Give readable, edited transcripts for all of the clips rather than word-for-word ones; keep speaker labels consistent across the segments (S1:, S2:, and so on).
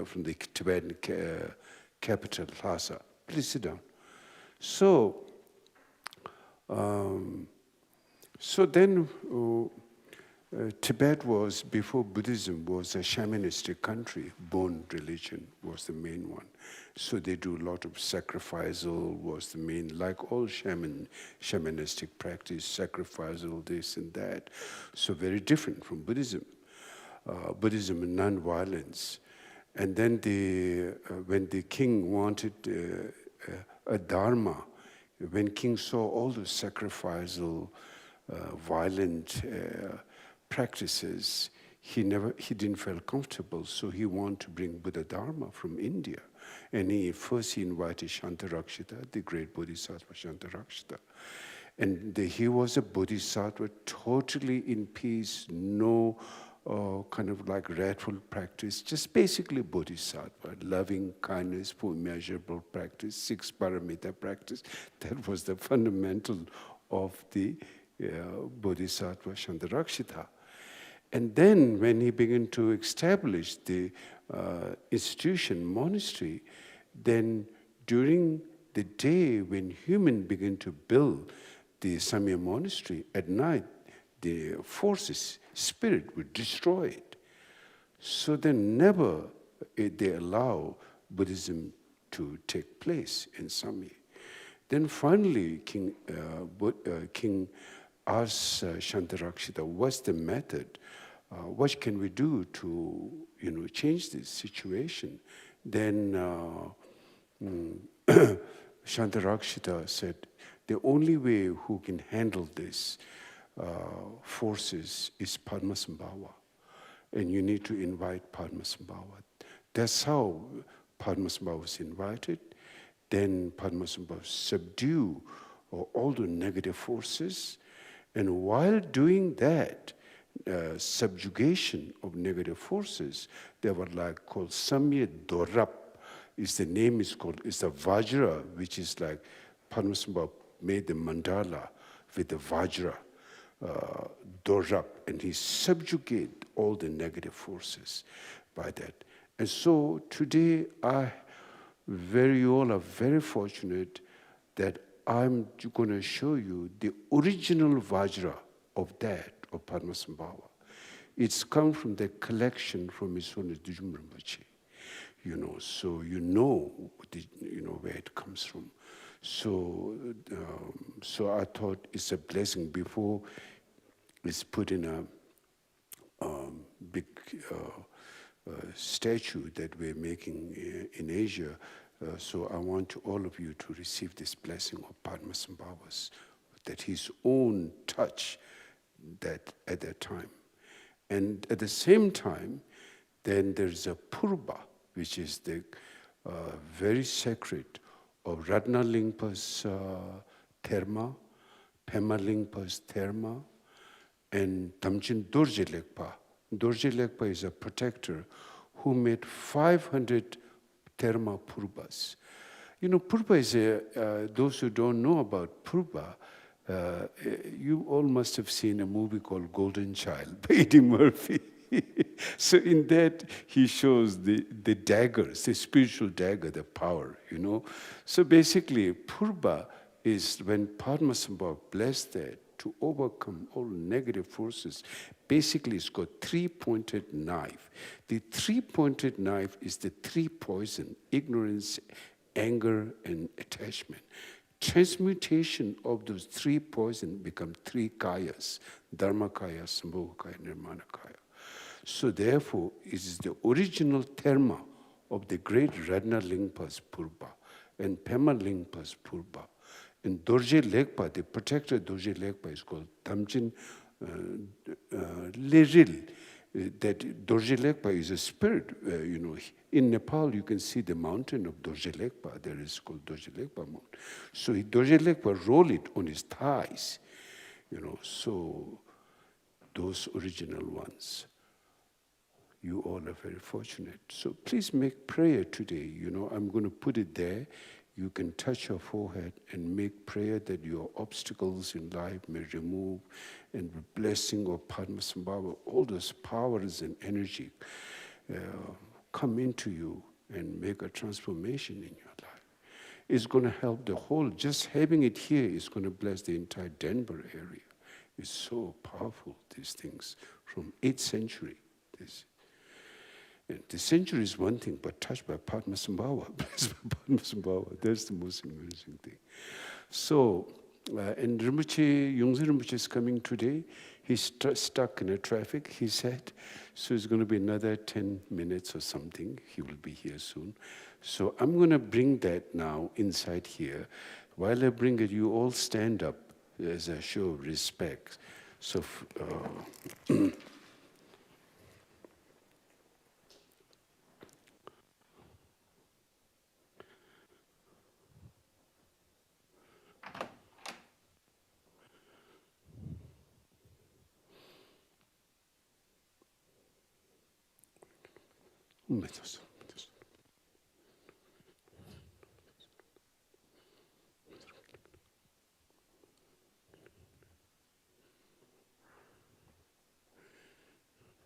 S1: from the Tibetan capital, Lhasa. Please sit down. So, then Tibet was, before Buddhism, was a shamanistic country. Bone religion was the main one. So they do a lot of sacrificial was the main, like all shamanistic practice, sacrificial this and that. So very different from Buddhism. Buddhism and non-violence. And then when the king wanted a dharma, when king saw all the sacrificial, violent practices, he didn't feel comfortable, so he wanted to bring Buddha Dharma from India. And he invited Shantarakshita, the great Bodhisattva Shantarakshita. And he was a Bodhisattva, totally in peace, no kind of like wrathful practice, just basically Bodhisattva, loving kindness, for immeasurable practice, 6 paramita practice. That was the fundamental of the Bodhisattva Shantarakshita. And then when he began to establish the institution, monastery, then during the day when human began to build the Samya monastery, at night the forces, spirit would destroy it. So then never they allow Buddhism to take place in Samya. Then finally King asked Shantarakshita, what's the method? What can we do to change this situation? Then Shantarakshita said, the only way who can handle this forces is Padmasambhava. And you need to invite Padmasambhava. That's how Padmasambhava was invited. Then Padmasambhava subdued all the negative forces. And while doing that, subjugation of negative forces, they were like called Samya Dorap. The name is called, it's a Vajra, which is like Padmasambhava made the mandala with the Vajra, Dorap, and he subjugated all the negative forces by that. And so today, you all are very fortunate that I'm going to show you the original Vajra of that, of Padmasambhava. It's come from the collection from His Holiness Chhoje Rinpoche. So where it comes from. So I thought it's a blessing before it's put in a big statue that we're making in Asia. So I want all of you to receive this blessing of Padmasambhava's, that his own touch that at that time. And at the same time, then there's a purba, which is the very sacred of Ratna Lingpa's therma, Pema Lingpa's therma, and Tamchin Dorje Lekpa. Dorje Lekpa is a protector who made 500 therma purbas. Purba is those who don't know about purba, you all must have seen a movie called Golden Child by Eddie Murphy. So in that, he shows the daggers, the spiritual dagger, the power, So basically, purba is when Padmasambhava blessed that to overcome all negative forces. Basically, it's got 3-pointed knife. The 3-pointed knife is the 3 poison: ignorance, anger, and attachment. Transmutation of those 3 poison become 3 kayas: Dharmakaya, Sambhogakaya, Nirmanakaya. So therefore, it is the original therma of the great Ratna Lingpa's purba and Pema Lingpa's purba. And Dorje Lekpa, the protector Dorje Lekpa, is called Tamchin Leril. That Dorje Lekpa is a spirit. In Nepal, you can see the mountain of Dorje Lekpa. There is called Dorje Lekpa mountain. So Dorje Lekpa rolled it on his thighs. So those original ones. You all are very fortunate. So please make prayer today. I'm going to put it there. You can touch your forehead and make prayer that your obstacles in life may remove, and the blessing of Padmasambhava, all those powers and energy come into you and make a transformation in your life. It's going to help the whole, just having it here is going to bless the entire Denver area. It's so powerful, these things, from 8th century. The century is one thing, but touched by Padmasambhava, blessed by Padmasambhava, that's the most amazing thing. So, and Rinpoche, Yongse Rinpoche is coming today. He's stuck in the traffic, he said. So it's going to be another 10 minutes or something. He will be here soon. So I'm going to bring that now inside here. While I bring it, you all stand up as a show of respect. So,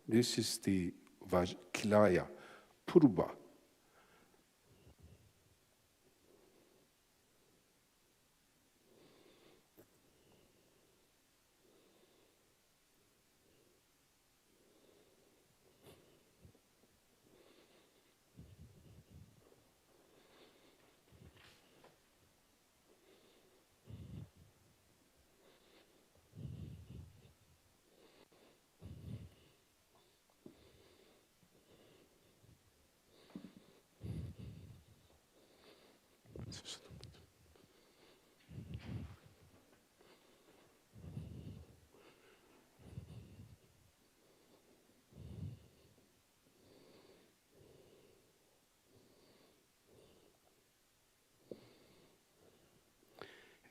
S1: this is the Kilaya, Purba.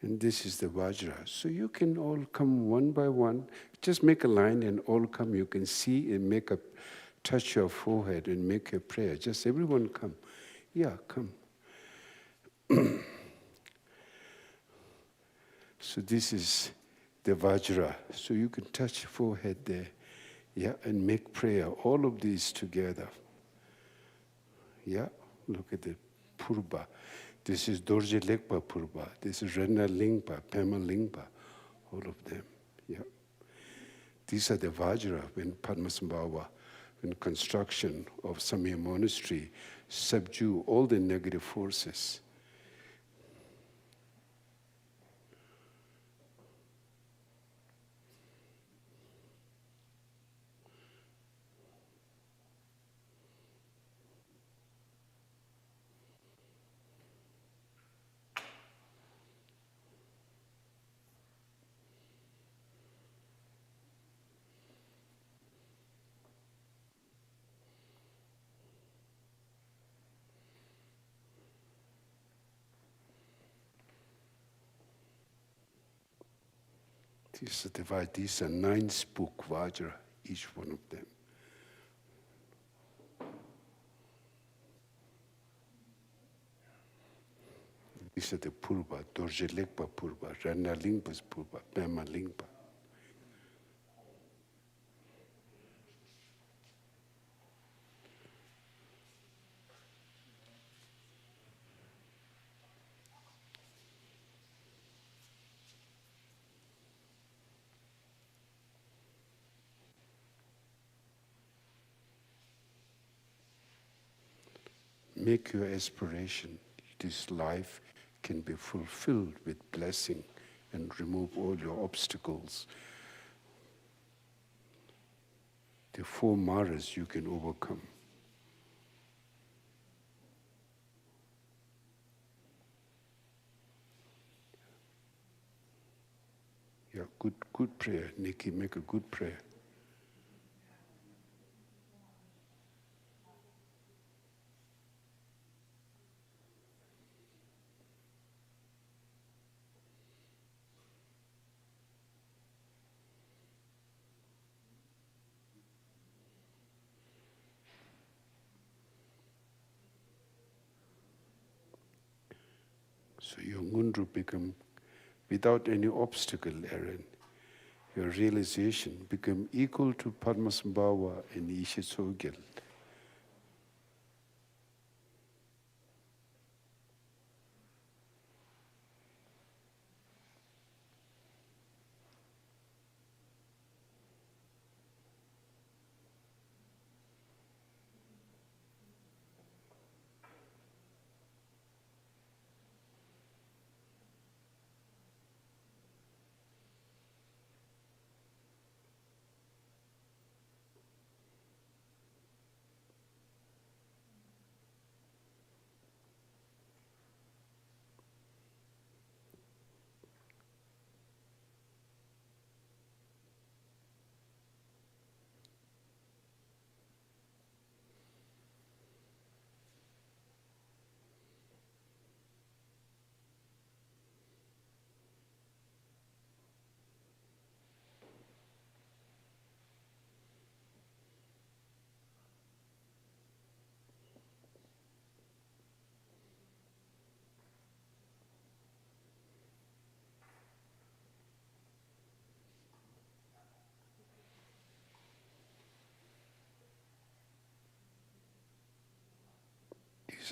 S1: And this is the Vajra. So you can all come one by one. Just make a line and all come. You can see and make a touch your forehead and make a prayer. Just everyone come. Yeah, come. So this is the Vajra. So you can touch your forehead there. Yeah, and make prayer. All of these together. Yeah, look at the Purba. This is Dorje Lekpa Purba. This is Rena Lingpa, Pema Lingpa. All of them. Yeah. These are the Vajra when Padmasambhava, in construction of Samya monastery, subdue all the negative forces. These are 9 spook Vajra, each one of them. These are the Purba, Dorje Lekpa Purba, Rana Lingpa's Purba, Pema Lingpa. Make your aspiration, this life can be fulfilled with blessing and remove all your obstacles. The 4 maras you can overcome. Yeah, good prayer. Nikki, make a good prayer. So your Ngundru become, without any obstacle, Aaron, your realization become equal to Padmasambhava and Ishe Tsogel.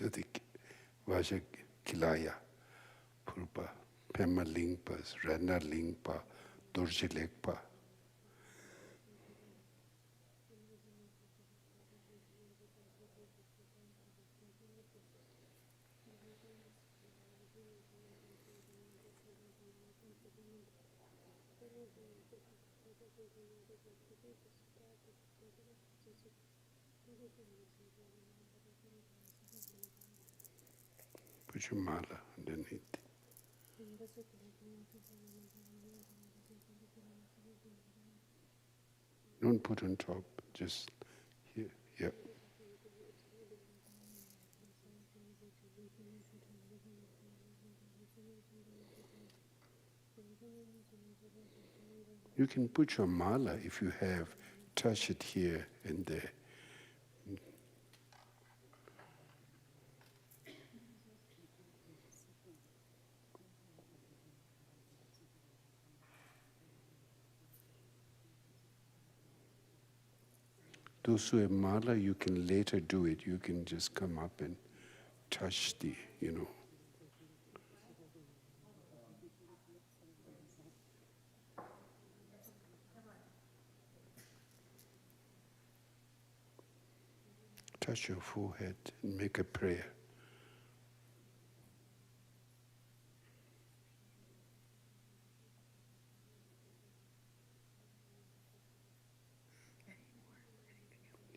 S1: the Vaja Kilaya, Purpa, Pema Lingpas, Rana Lingpa, Dorje Lekpa. Put your mala underneath. Don't put on top, just here, yeah. You can put your mala if you have, touch it here and there. Those who have mala, you can later do it. You can just come up and touch the, touch your forehead and make a prayer.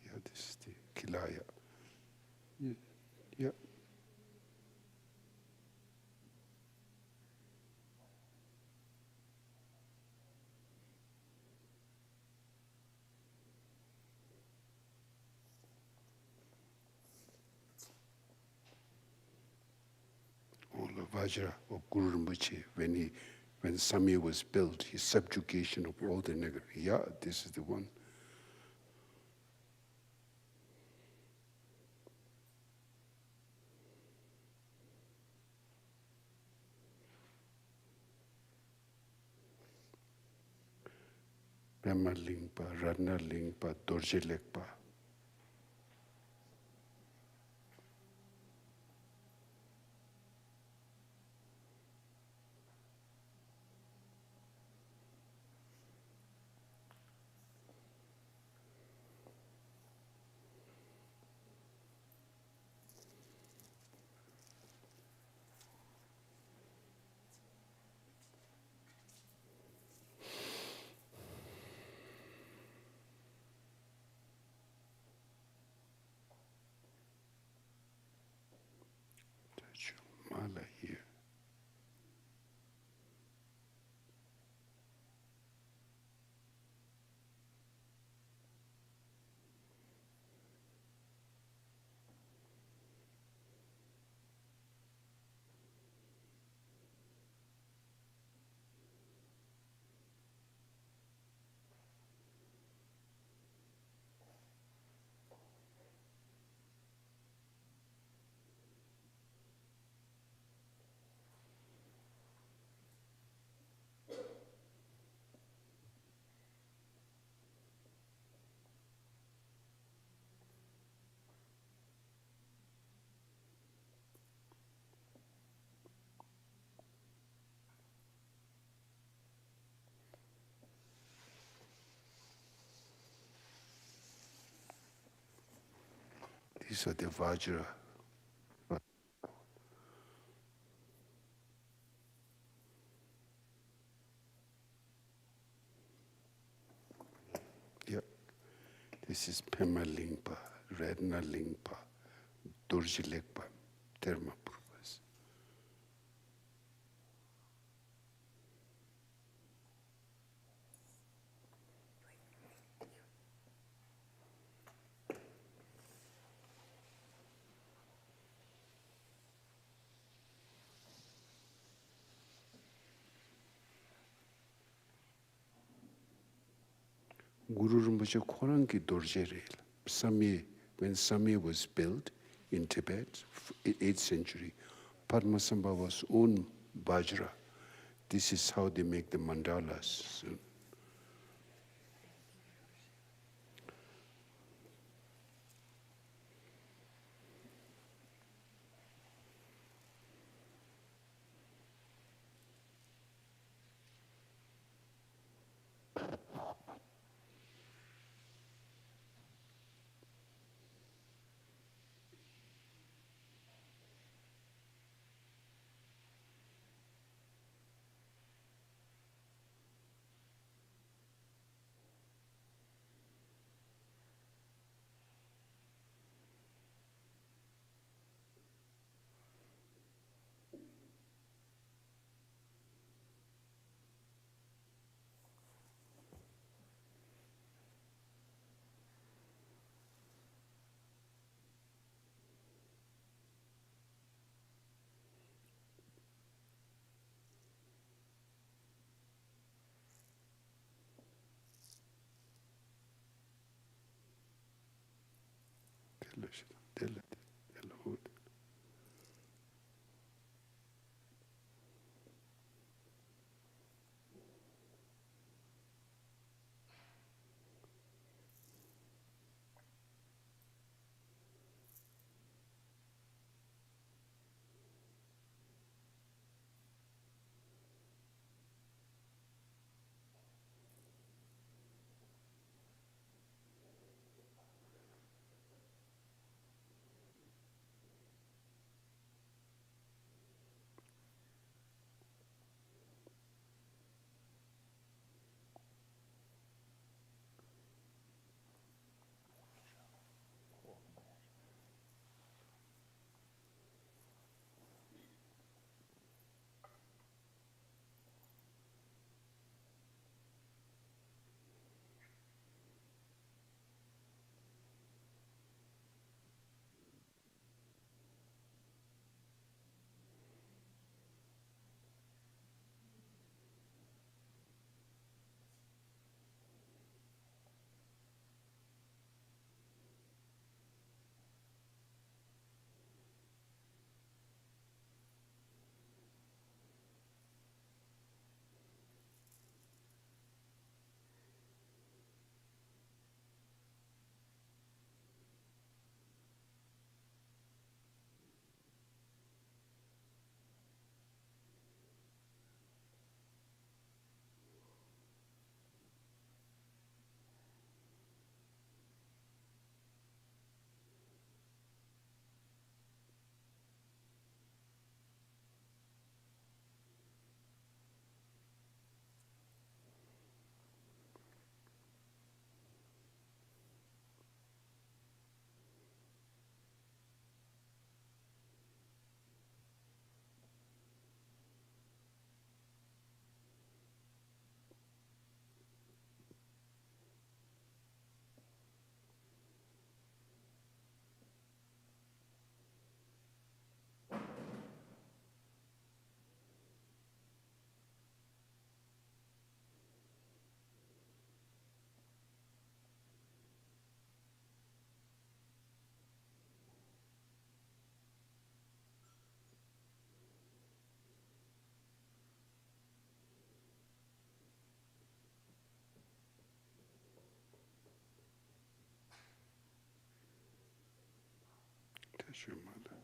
S1: Yeah, this is the Kilaya. Yeah. Yeah. All the Vajra of Guru Rinpoche, when Samya was built, his subjugation of all the negative. Yeah, this is the one. Brahma Lingpa, Rana Lingpa, Dorje Lekpa. Touch your mala here. These are the Vajra. Yeah. This is Pema Lingpa, Redna Lingpa, Dorje Lekpa, Terma Purvas. Guru Rinpoche Khorangi Dorje Rel. When Samye was built in Tibet, 8th century, Padmasambhava's own Vajra. This is how they make the mandalas. That's your mother.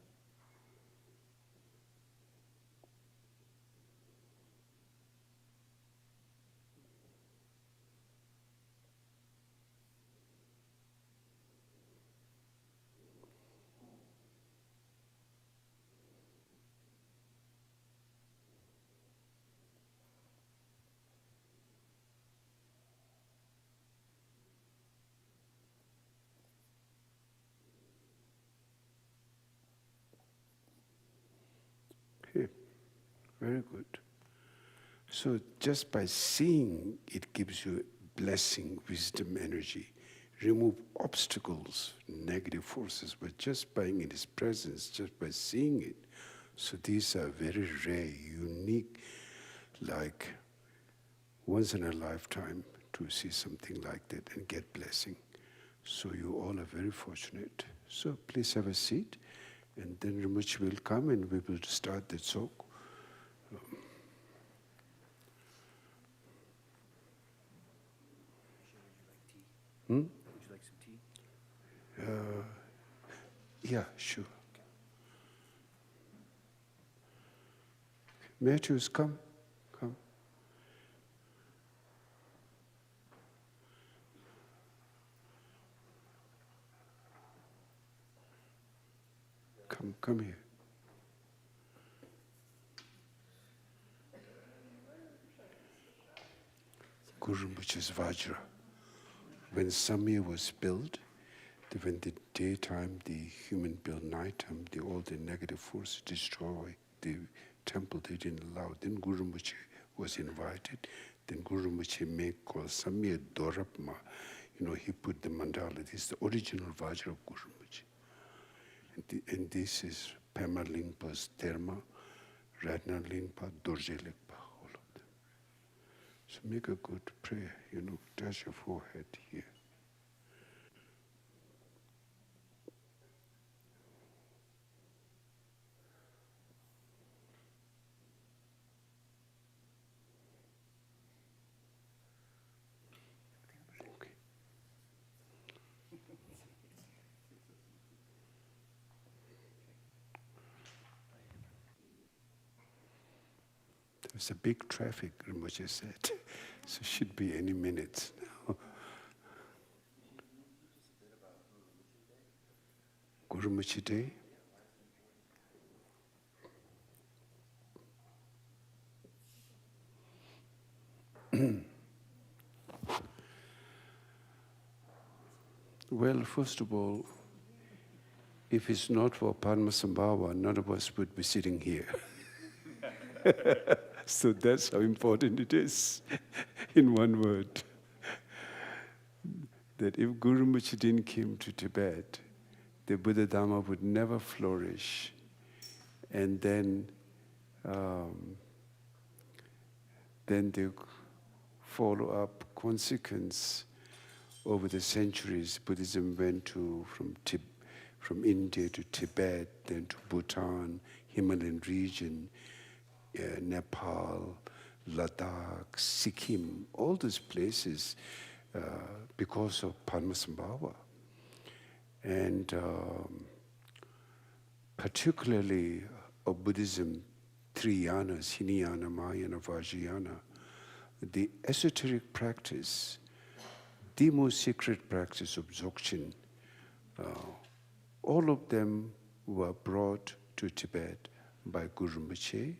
S1: Okay, very good. So just by seeing, it gives you blessing, wisdom, energy. Remove obstacles, negative forces, but just being in His presence, just by seeing it. So these are very rare, unique, like once in a lifetime to see something like that and get blessing. So you all are very fortunate. So please have a seat, and then Rinpoche will come and we will start the Tsok.
S2: Would you like some tea?
S1: Yeah, sure. Matthews, come. Come here. Guru Rinpoche's Vajra. When Samya was built, when the daytime, the human built nighttime, all the negative forces destroy the temple, they didn't allow. Then Guru Rinpoche was invited. Then Guru Rinpoche made called Samya Dorapma. He put the mandala. This is the original Vajra of Guru Rinpoche. And this is Pema Lingpa's Terma, Radna Lingpa, Dorje Lingpa, all of them. So make a good prayer, touch your forehead here. There's a big traffic, Rinpoche said. So should be any minute now. Guru Rinpoche Day? Well, first of all, if it's not for Padmasambhava, none of us would be sitting here. So that's how important it is, in one word. That if Guru Rinpoche didn't come to Tibet, the Buddha Dhamma would never flourish. And then the follow-up consequence over the centuries, Buddhism went from India to Tibet, then to Bhutan, Himalayan region, Nepal, Ladakh, Sikkim, all these places because of Padmasambhava. And particularly of Buddhism, three yanas, Hinayana, Mahayana, Vajrayana, the esoteric practice, the most secret practice of Dzogchen, all of them were brought to Tibet by Guru Rinpoche,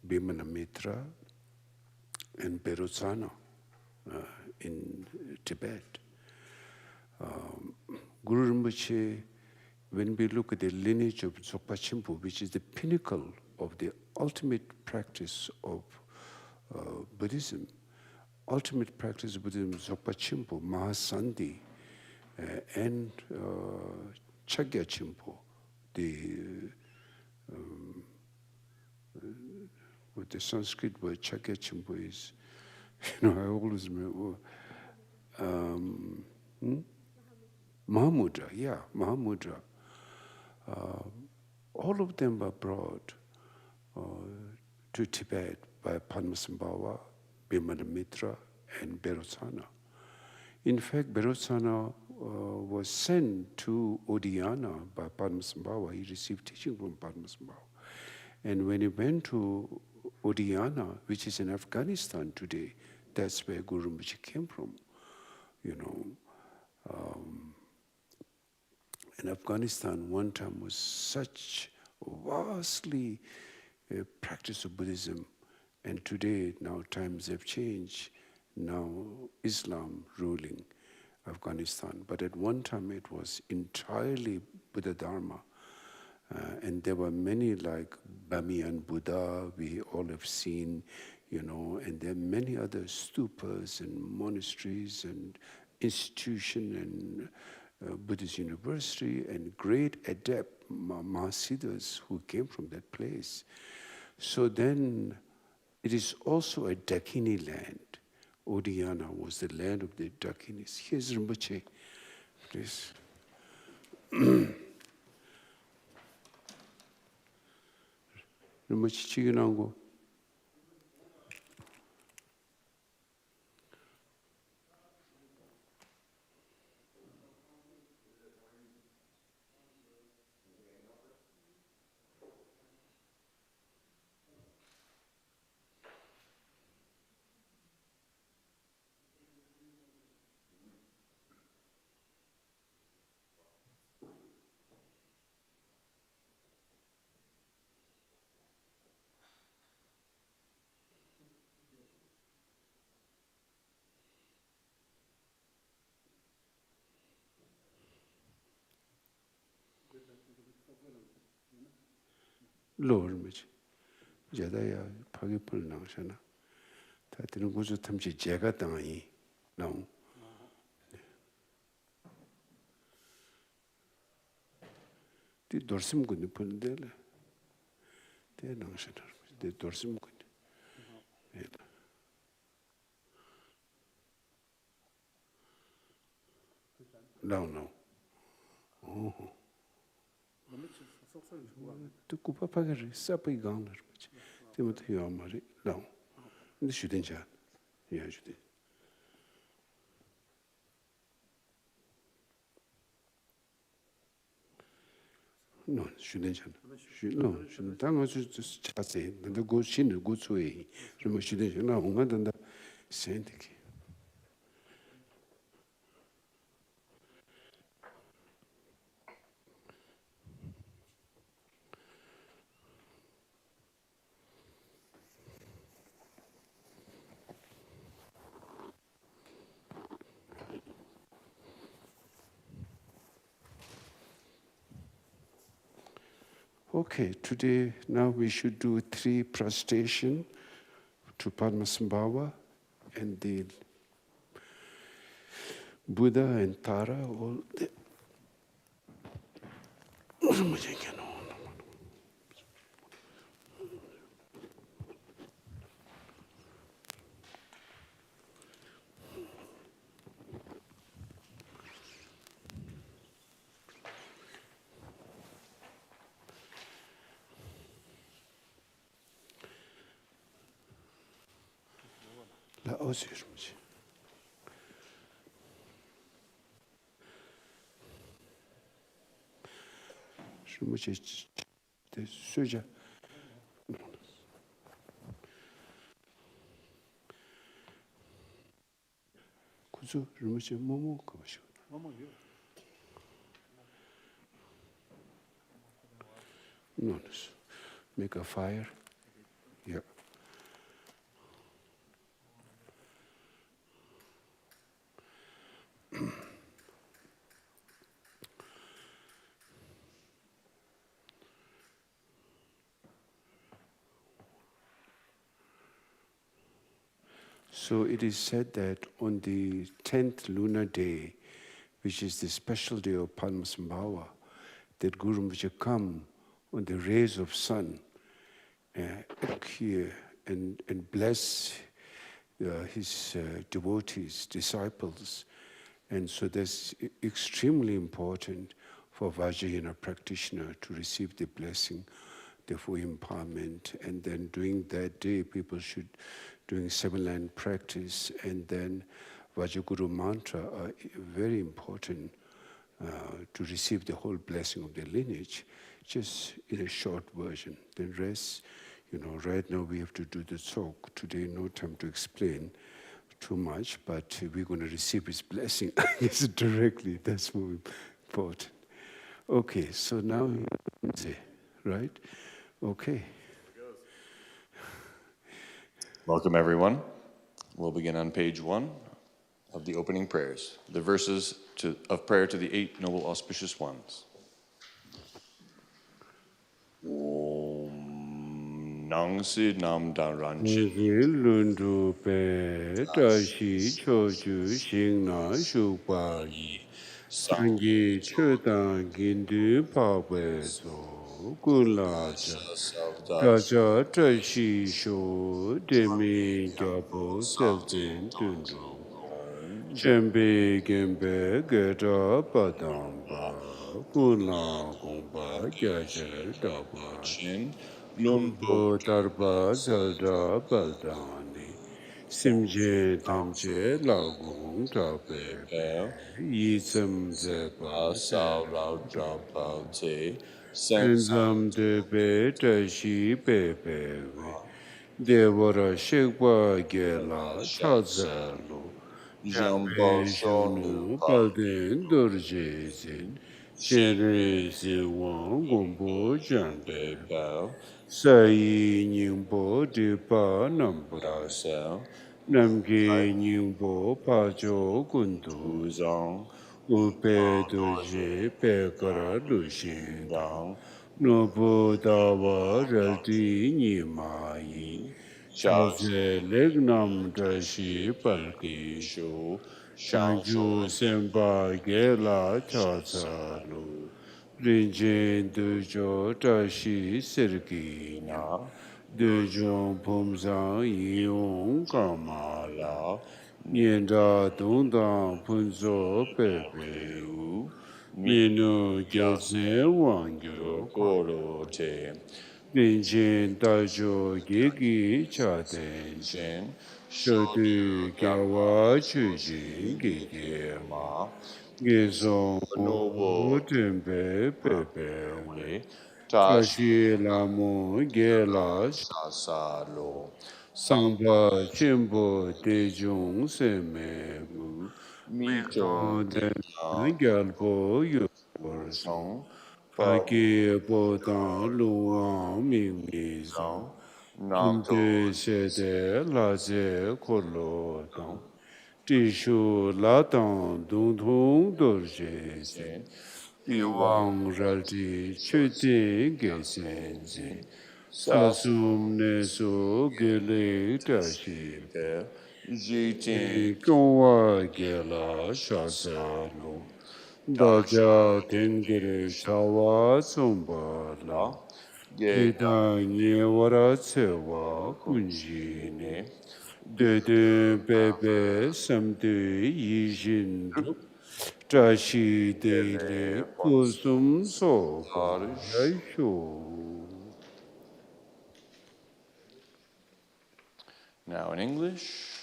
S1: Bhimana Mitra, and Berotsana in Tibet. Guru Rinpoche, when we look at the lineage of Dzogpa Chimpo, which is the pinnacle of the ultimate practice of Buddhism, ultimate practice of Buddhism, Dzogpa Chimpo, Mahasandhi, and Chagya Chimpo, with the Sanskrit word Chagya Chimpo is, I always remember, Mahamudra, yeah, Mahamudra. All of them were brought to Tibet by Padmasambhava, Bhimana Mitra, and Berotsana. In fact, Berotsana was sent to Odiyana by Padmasambhava. He received teaching from Padmasambhava. And when he went to Odiyana, which is in Afghanistan today, that's where Guru Rinpoche came from. In Afghanistan, one time was such vastly practice of Buddhism, and today, now times have changed. Now Islam ruling Afghanistan, but at one time it was entirely Buddha Dharma, and there were many like Bamiyan Buddha we all have seen, and there are many other stupas and monasteries and institution and Buddhist university and great adept Mahasiddhas who came from that place. So then it is also a Dakini land. Odiyana was the land of the Dakinis. Here's Rinpoche, please. Rinpoche Chiginango. Lord Rinpoche, Jadaya Pagipul Nangshana, Tatinu Guzu Tamchi Jaga Tangi, Nang. The Dorsim Gundi Pundela, the Nangshana, the Dorsim Gundi. No. Oh. Tu kupa pagari sapai ganar bache te mata yo mari lao ndi shuden cha ya shuden No, shouldn't. No, shouldn't. Tang was just chassis. And the go shin go to a. So shouldn't. No, one than the saint. Okay, today, now we should do 3 prostration to Padmasambhava and the Buddha and Tara, all the La Osiris. Rinpoche, the Suja. Kuzu, Rinpoche, Momo, Koshu. No, make a fire. Yeah. So it is said that on the 10th lunar day, which is the special day of Padmasambhava, that Guru Rinpoche come on the rays of sun here and bless his devotees, disciples. And so that's extremely important for Vajrayana practitioner to receive the blessing, the full empowerment. And then during that day, people should doing 7-line practice, and then Vajraguru mantra are very important to receive the whole blessing of the lineage, just in a short version. The rest, right now we have to do the Tsok. Today, no time to explain too much, but we're going to receive his blessing directly. That's more important. Okay, so now, right? Okay.
S3: Welcome, everyone. We'll begin on page 1 of the opening prayers, the verses of prayer to the 8 noble auspicious ones. Om Nangsi Nam Dan Ranchen.
S1: Lundu pe tashi choju shingna shukpa yi sangi chodan gindu pawe so gula cha dacha tashi sho demi gyabo selten tundu Chembe gembe geta padamba gula gomba gyachar daba Numbo darba zelda baldani Simje tamje lagung tabe Yisam zeba
S3: Sao Lao Drapa Te
S1: Enzam debe tashi bebe Devara shekwa gela chazalo
S3: Jambo
S1: Jambe
S3: Shonu
S1: shunu balden durje zin Shenre siwang gombo jambe
S3: Bao
S1: Sayi nyingbo dipa nambra
S3: Sao
S1: Namge nyingbo pajo gundu
S3: Uzong
S1: Upe doje pekara lushin
S3: Dang
S1: Nobu dawa raldi nimayi Chaze legnam dashi palki
S3: Shu
S1: Shanju semba gela chasalu Rinjen dujo dashi sirgi
S3: Na
S1: Dujong pomzang yong kama
S3: La
S1: Nian da dong dang punzo pepe
S3: U
S1: Minu gyalsen wang gyo
S3: Goro Te
S1: Rinjen dajo gegi cha den
S3: Shen
S1: Shodu Gyawa Chujin Gege
S3: Ma,
S1: Gizong
S3: No Wo,
S1: Tempe Pepe
S3: We, Tash,
S1: Kashi Lamu Gela
S3: Sa Lo,
S1: Sangpa Chimbo Dejung Seme
S3: Mi To,
S1: Gyalpo Yurso
S3: Song, Pa,
S1: Paki Bodan Luang Ming Mizong
S3: Nam To,
S1: Jumde Shede Laze Kolo Dong Tishu Latang Dung Tung Dorje Zin Wang Ralti Chudin Gesen Zin Sasum Nesu Gili Tashi
S3: Jitin,
S1: Gongwa Gela Shasa Lu Daja Tengiri Shawa Tsumba La
S3: Ge,
S1: Kita Nyewara Tsewa Kunji Ne Dede Bebe Samde Yijin Trashi Dele Kusum Soko Yaisho.
S3: Now in English.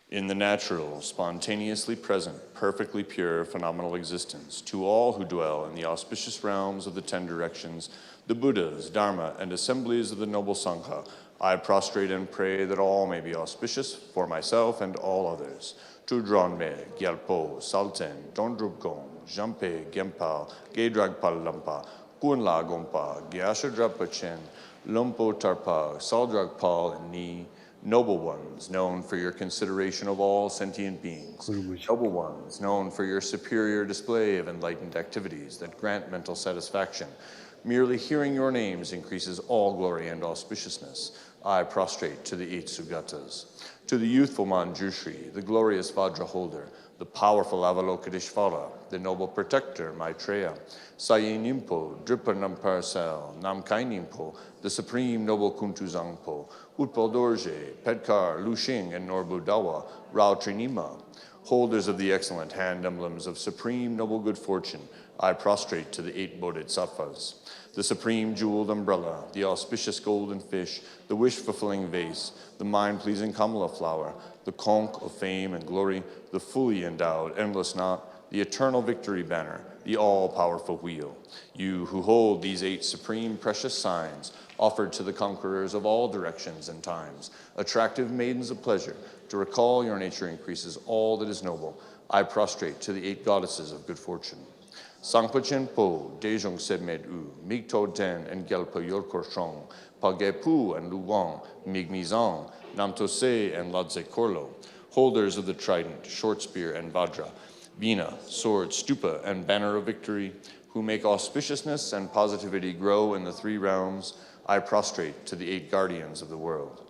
S3: In the natural, spontaneously present, perfectly pure, phenomenal existence, to all who dwell in the auspicious realms of the 10 directions, the Buddhas, Dharma, and assemblies of the noble Sangha, I prostrate and pray that all may be auspicious for myself and all others. Tudronme, Gyalpo, Salten, Dondrupgong, Jampe, Gempal, Gedragpal Lampa, Kunla Gompa, Gyashadrapachen, Lumpo Tarpa, Saldragpal, and Ni, noble ones, known for your consideration of all sentient beings. Noble ones, known for your superior display of enlightened activities that grant mental satisfaction. Merely hearing your names increases all glory and auspiciousness. I prostrate to the 8 Sugatas. To the youthful Manjushri, the glorious Vajra holder, the powerful Avalokiteshvara, the noble protector, Maitreya, Sayin Nimpo, Dripa Namparsel, Namkai Nimpo, the supreme noble Kuntuzangpo, Utpal Dorje, Pedkar, Luxing, and Norbu Dawa, Rao Trinima, holders of the excellent hand emblems of supreme noble good fortune, I prostrate to the 8 Bodhisattvas. The supreme jeweled umbrella, the auspicious golden fish, the wish-fulfilling vase, the mind-pleasing Kamala flower, the conch of fame and glory, the fully endowed endless knot, the eternal victory banner, the all-powerful wheel. You who hold these 8 supreme precious signs, offered to the conquerors of all directions and times, attractive maidens of pleasure, to recall your nature increases all that is noble. I prostrate to the 8 goddesses of good fortune. Sangpachen Po, Dejong Sedmed U, Migto Den and Gelpa Yorkor Shong, Pagepu and Luwang, Migmizang, Namtose and Ladze Korlo, holders of the trident, short spear and vajra, Vina, sword, stupa, and banner of victory, who make auspiciousness and positivity grow in the 3 realms, I prostrate to the 8 guardians of the world.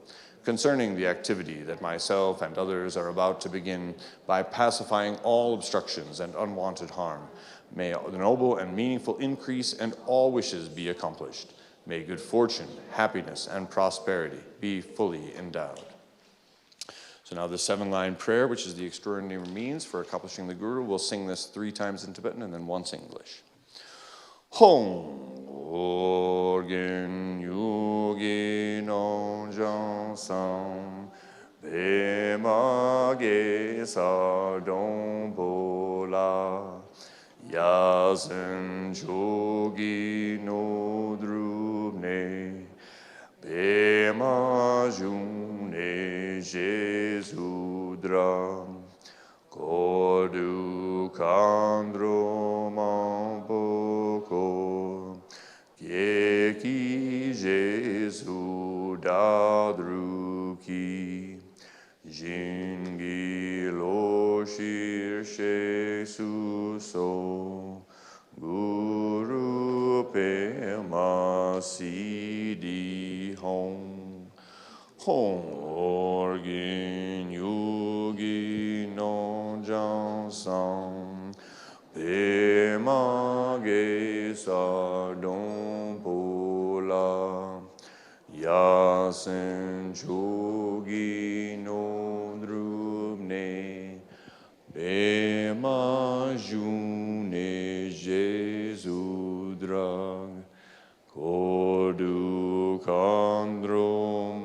S3: Concerning the activity that myself and others are about to begin by pacifying all obstructions and unwanted harm, may the noble and meaningful increase and all wishes be accomplished. May good fortune, happiness, and prosperity be fully endowed. So now the 7-line prayer, which is the extraordinary means for accomplishing the Guru. We'll sing this 3 times in Tibetan and then once English. Hong organ yugi non jansam bema ge sa don bola yasen jogi no drubne bema june Jesu dram kodu kandro mampoko Yeki Jesu dadruki Jingi lo shir shesu so Guru pema sidi hong Hong orgin yugi non jansam Pema ge sa don pola Yasen chogi no drubne Pema june Jesu drag Kodu kandro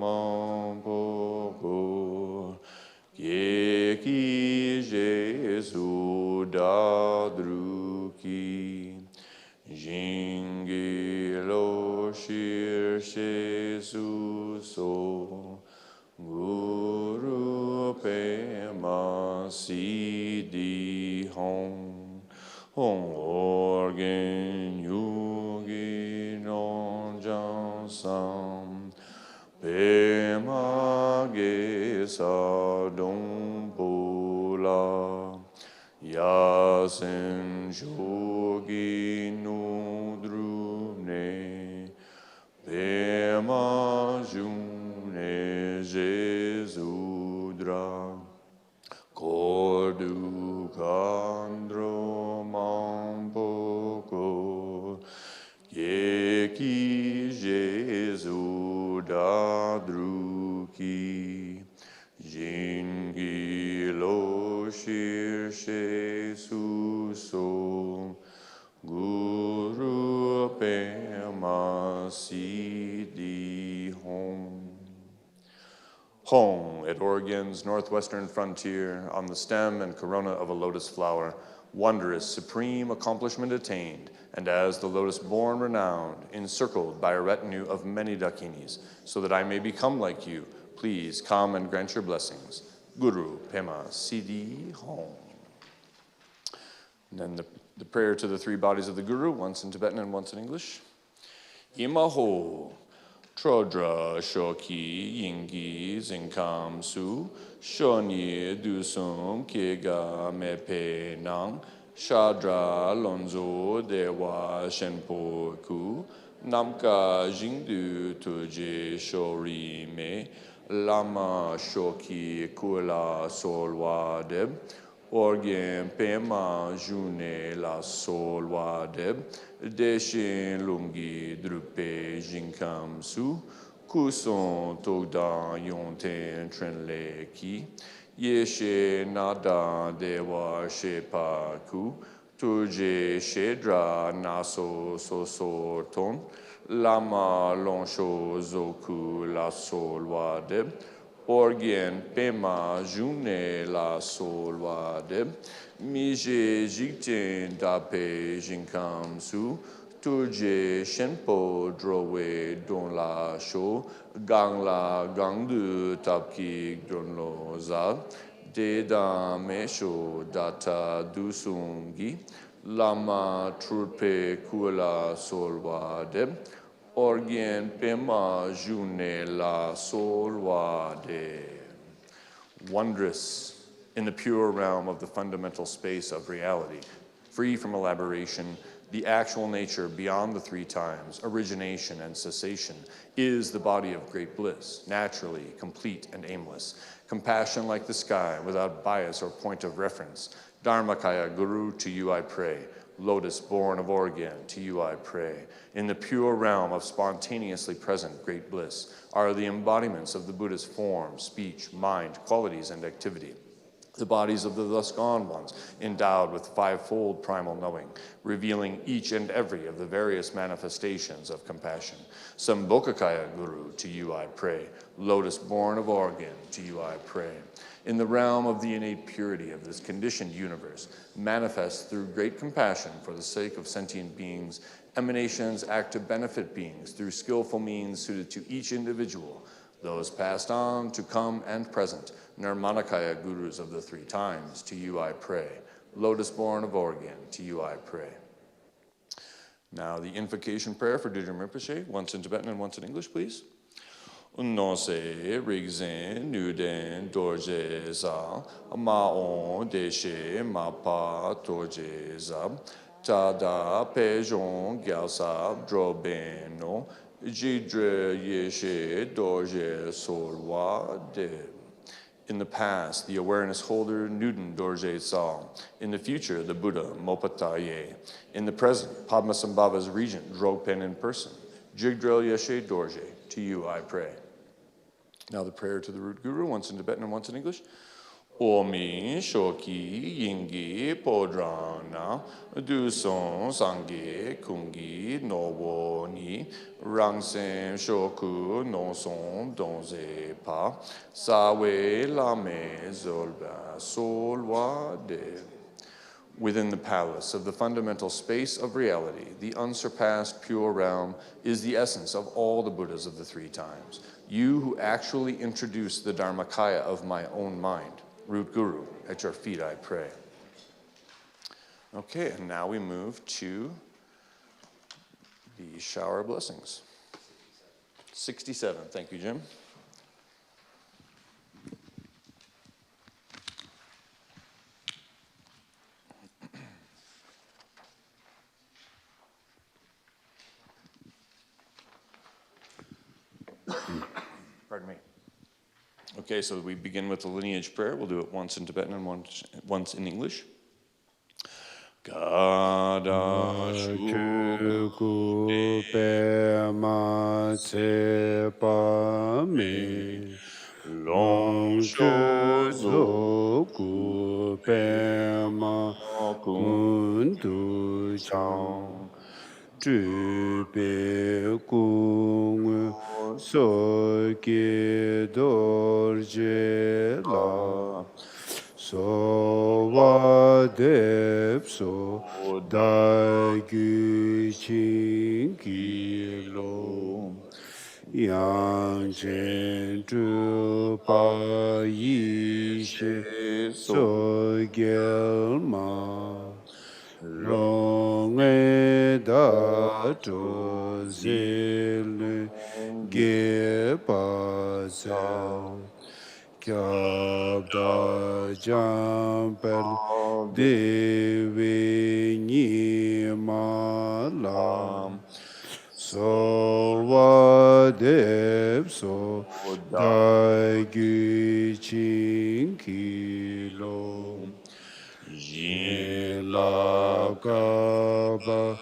S3: si di hong. Hong organ yugi non jan sam. Pe ma ge sa dong po la. Ya sen shogi nu dru ne. Pe ma june Jesu dra. Cordu candro mampoko. Yeki Jesu da druki. Jingi lo shir she su so. Guru pema si di home. Hong at Oregon's northwestern frontier, on the stem and corona of a lotus flower, wondrous, supreme accomplishment attained, and as the lotus born renowned, encircled by a retinue of many dakinis, so that I may become like you, please come and grant your blessings. Guru Pema Siddhi Hong. And then the prayer to the three bodies of the Guru, once in Tibetan and once in English. Imaho. Trodra shoki yingi zinkam su shonye dusum kega mepe nang shadra lonzo dewa shenpo ku namka jingdu tuje shori me lama shoki kula solwa deb organ pema june la solwa deb deshin lungi drupe jinkam su kuson togda yonten trenle ki yeshe nada dewa shepa ku tuje shedra naso sosor ton lama lonsho zoku la solwa deb organ pema june la solwa deb mije jikten dape jinkam su tuje shenpo drowe don la sho gang la gang du tapki don lo za de da me sho data dusungi lama trupe kula solwa deb organ pema june la solwa de. Wondrous in the pure realm of the fundamental space of reality, free from elaboration, the actual nature beyond the three times, origination and cessation, is the body of great bliss, naturally, complete and aimless. Compassion like the sky, without bias or point of reference. Dharmakaya Guru, to you I pray. Lotus born of Oregon, to you I pray. In the pure realm of spontaneously present great bliss are the embodiments of the Buddha's form, speech, mind, qualities, and activity. The bodies of the thus gone ones, endowed with fivefold primal knowing, revealing each and every of the various manifestations of compassion. Sambhokakaya Guru, to you I pray. Lotus born of Oregon, to you I pray. In the realm of the innate purity of this conditioned universe, manifest through great compassion for the sake of sentient beings, emanations act to benefit beings through skillful means suited to each individual, those passed on, to come, and present, Nirmanakaya Gurus of the three times, to you I pray. Lotus born of Oregon, to you I pray. Now the invocation prayer for Chhoje Rinpoche, once in Tibetan and once in English, please. Unnose rigzen nuden dorje za maon deshe mapa dorje zab tada pejon gyalsab drobeno jidre yeshe dorje solwa de. In the past, the awareness holder Nuden Dorje Sal. In the future, the Buddha Mopataye. In the present, Padmasambhava's regent Drogpen in person. Jigdrel Yeshe Dorje, to you I pray. Now the prayer to the root guru, once in Tibetan and once in English. Omi shoki yingi podrana duson sange kungi nobo ni rangsen shoku noson donze pa sawe lame zolba solwa de. Within the palace of the fundamental space of reality, the unsurpassed pure realm is the essence of all the Buddhas of the three times. You who actually introduced the Dharmakaya of my own mind. Root Guru, at your feet I pray. Okay, and now we move to the shower blessings. 67, thank you, Jim. Pardon me. Okay, so we begin with the lineage prayer. We'll do it once in Tibetan and once in English. Gada
S1: Chuku Pema Tsepa Me Long Shu Ku Pema Kundu Chang Zhu Be Kung So Ge Dor Je La So wa dep so da gu ching ki lo yang chen zhu pa yi she so gel ma rong e da zhu zi lu ge pa za Kyab da jampel devi ni malam so wa dep so da gu ching ki lo yin la ka ba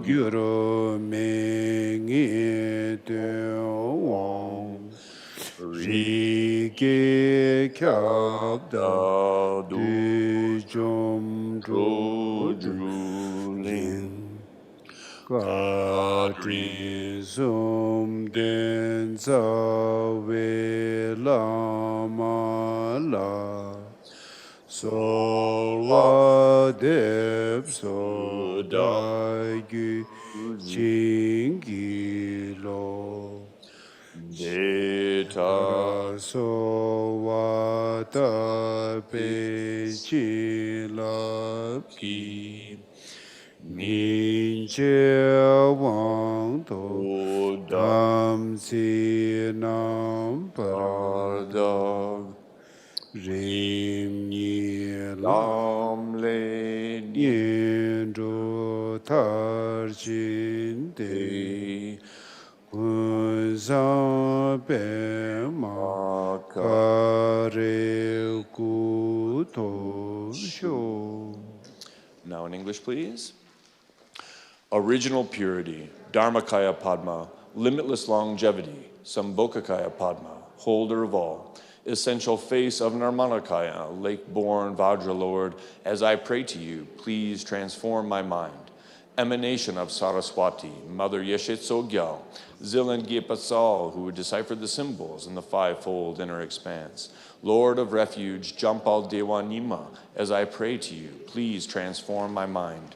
S1: gyuro meng e de wang Ri ge kyab da du jom dro lin Ka drin zum den za we la ma la So wa dep so da gu jing gi lo Deta so wa ta pe chi la pi Nin che wang to dam si nam par dag Rim ni lam le nien ro tar jin de Kun sa pe ma ka re ku to sho.
S3: Now in English, please. Original purity, Dharmakaya Padma, limitless longevity, Sambhokakaya Padma, holder of all, essential face of Nirmanakaya, lake-born Vajra Lord, as I pray to you, please transform my mind. Emanation of Saraswati, Mother Yeshe Tsogyal, Zilan Gyepasal, who deciphered the symbols in the fivefold inner expanse. Lord of Refuge, Jampal Dewanima, as I pray to you, please transform my mind.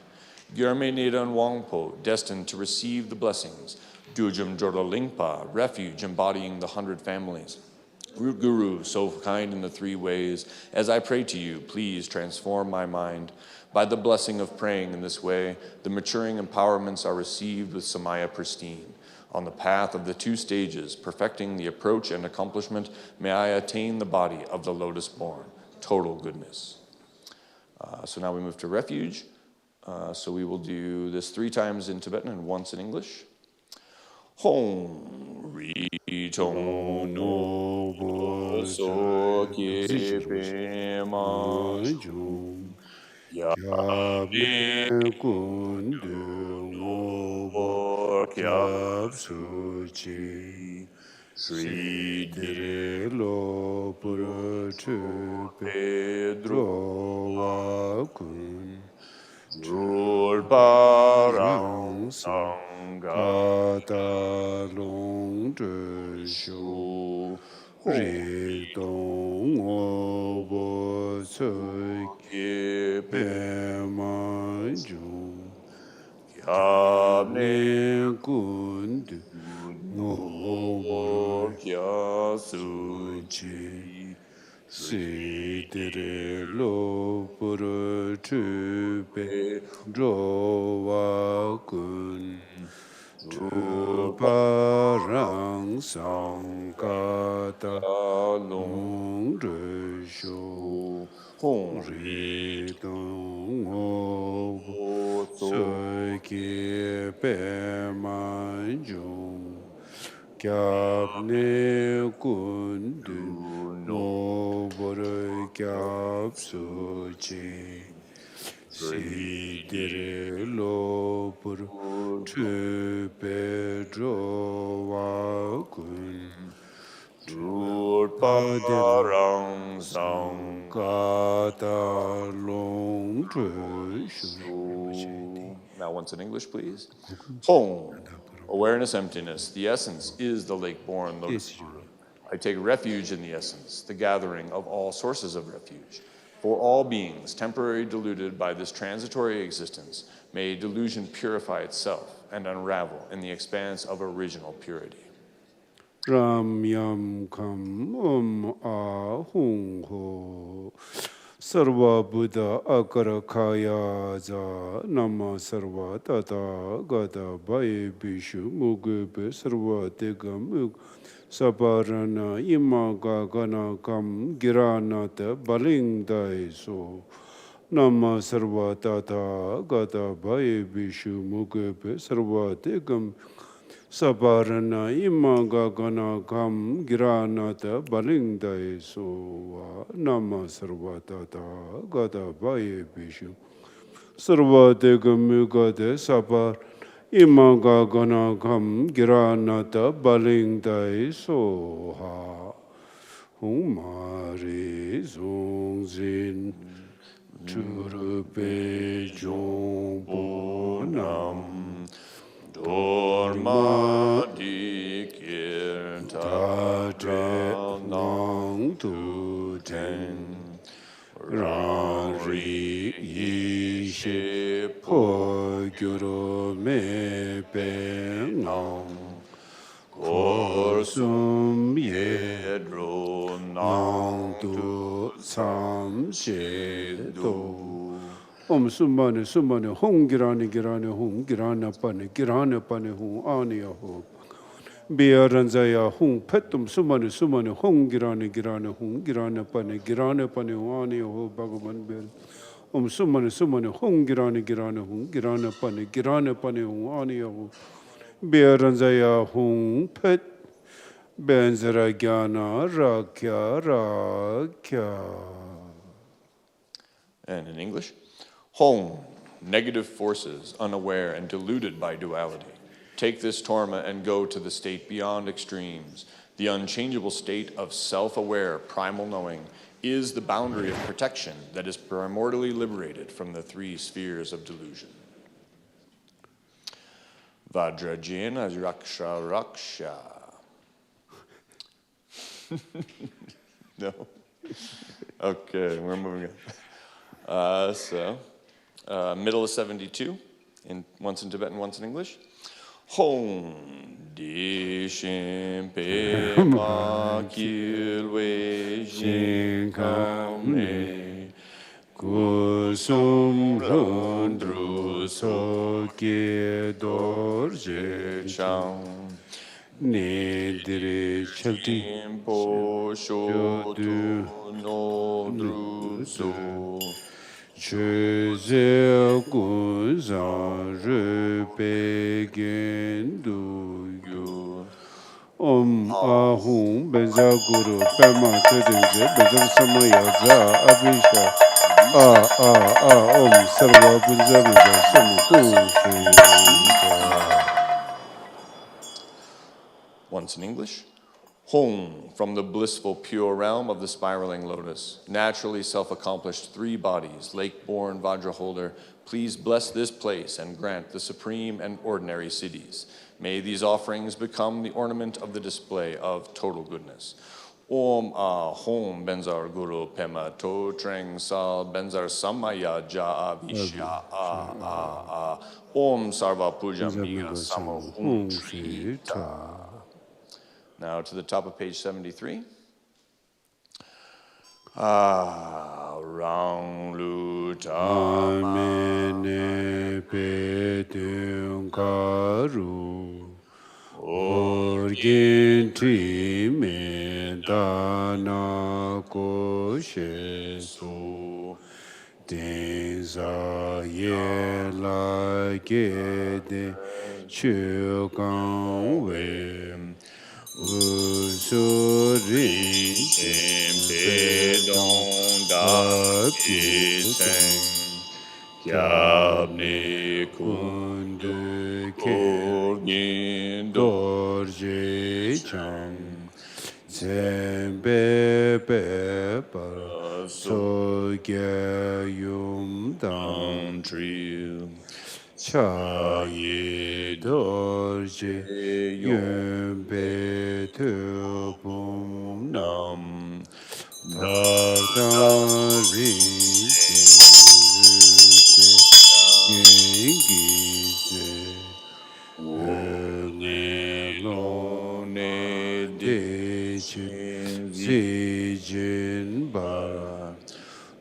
S3: Gyurme Nedan Wangpo, destined to receive the blessings. Dujam Jordo Lingpa, refuge embodying the 100 families. Root Guru, so kind in the 3 ways, as I pray to you, please transform my mind. By the blessing of praying in this way, the maturing empowerments are received with Samaya pristine. On the path of the 2 stages, perfecting the approach and accomplishment, may I attain the body of the lotus born, total goodness. So now we move to refuge. So we will do this 3 times in Tibetan and once in English. Hong ri chong no bo so ke pe ma
S1: Jung
S3: ya
S1: Kyab kun du ngo bo kyab su chi
S3: Sri
S1: Dre lo puro chu
S3: Pedro
S1: wa kun
S3: Jul Parang Sangha
S1: Ka ta long zhe xiu Ri dong wo bo cui pe ma jung
S3: Kyab
S1: Ne kun du ngo bo
S3: Kya Su
S1: chi si dire lo pura chupe rowa kun tu parang sangkata long shu
S3: Hong
S1: ri dong o so ki pe man jung kyab ne kun du no bor kyab su chi si dire lo pur tu pe dro wa kun
S3: Parang Sang.
S1: kata long tu shu.
S3: Now, once in English, please. Hong, awareness, emptiness. The essence is the lake-born lotus.
S1: Yes, you.
S3: I take refuge in the essence, the gathering of all sources of refuge. For all beings, temporarily deluded by this transitory existence, may delusion purify itself and unravel in the expanse of original purity.
S1: Ram yam kam a hung ho sarva buddha akara kaya za nama sarva tata gata baye bishu mugube sarva tega mug saparana ima gana kam girana te baling dai so nama sarva tata gata baye bishu mugube sarva tega Sabarana imaga gana kam giranata balingdai sowa nama sarvatata gata baye bishu sarvate gamugate sabar imaga gana kam giranata balingdai soha humari zongzin churupe jomponam
S3: Dorma dikir
S1: Tadre nang tu ten Rari yishe po gyuro me pe nang Korsum yedro nang tu sam she do sumane sumane hong girane hong girane hong ani ho biaranzaya hong petum sumane hong girane hong girane pane hong ani ho bhagavan bel sumane hong girane hong girane pane hong ani ho biaranzaya hong pet benzara gyana rakya.
S3: And in English, Hong, negative forces, unaware and deluded by duality. Take this torma and go to the state beyond extremes. The unchangeable state of self-aware, primal knowing is the boundary of protection that is primordially liberated from the three spheres of delusion. Vajrajena raksha. No? Okay, we're moving on. Middle of 72, once in Tibetan, once in English. Hong di shin pe ma kil we jin kam ne ku sum ron dru so ke dor je chang ne dire chalti po sho tu no dru so Chhoje Rinpoche Ahum Benza Guru Pema Chodinje Benza Samaya Za Abhisha Sarva Benza Once in English. Hong, from the blissful, pure realm of the spiraling lotus, naturally self-accomplished three bodies, lake-born Vajra holder, please bless this place and grant the supreme and ordinary siddhis. May these offerings become the ornament of the display of total goodness. Om Hom Benzar Guru Pema To Treng Sal Benzar Samaya Ja Avisha Om Sarva Puja Miga Samo Hum Shrita. Now to the top of page 73. Rang Lu Ta
S1: Amene Pedun Karu Orgin Trime Dana Koshe Su Denza Ye La Gede Chugang We Usurin
S3: Pe Dong Da Pi Seng Kyab Ni Kun
S1: Kundu Ke
S3: Gin Do
S1: Dorje Chang Zembe Be Par So Ge Yum Dang
S3: Tri
S1: Cha Ye Dorje Yum Be Tu Bum Nam Da Da Ri Sijin Bara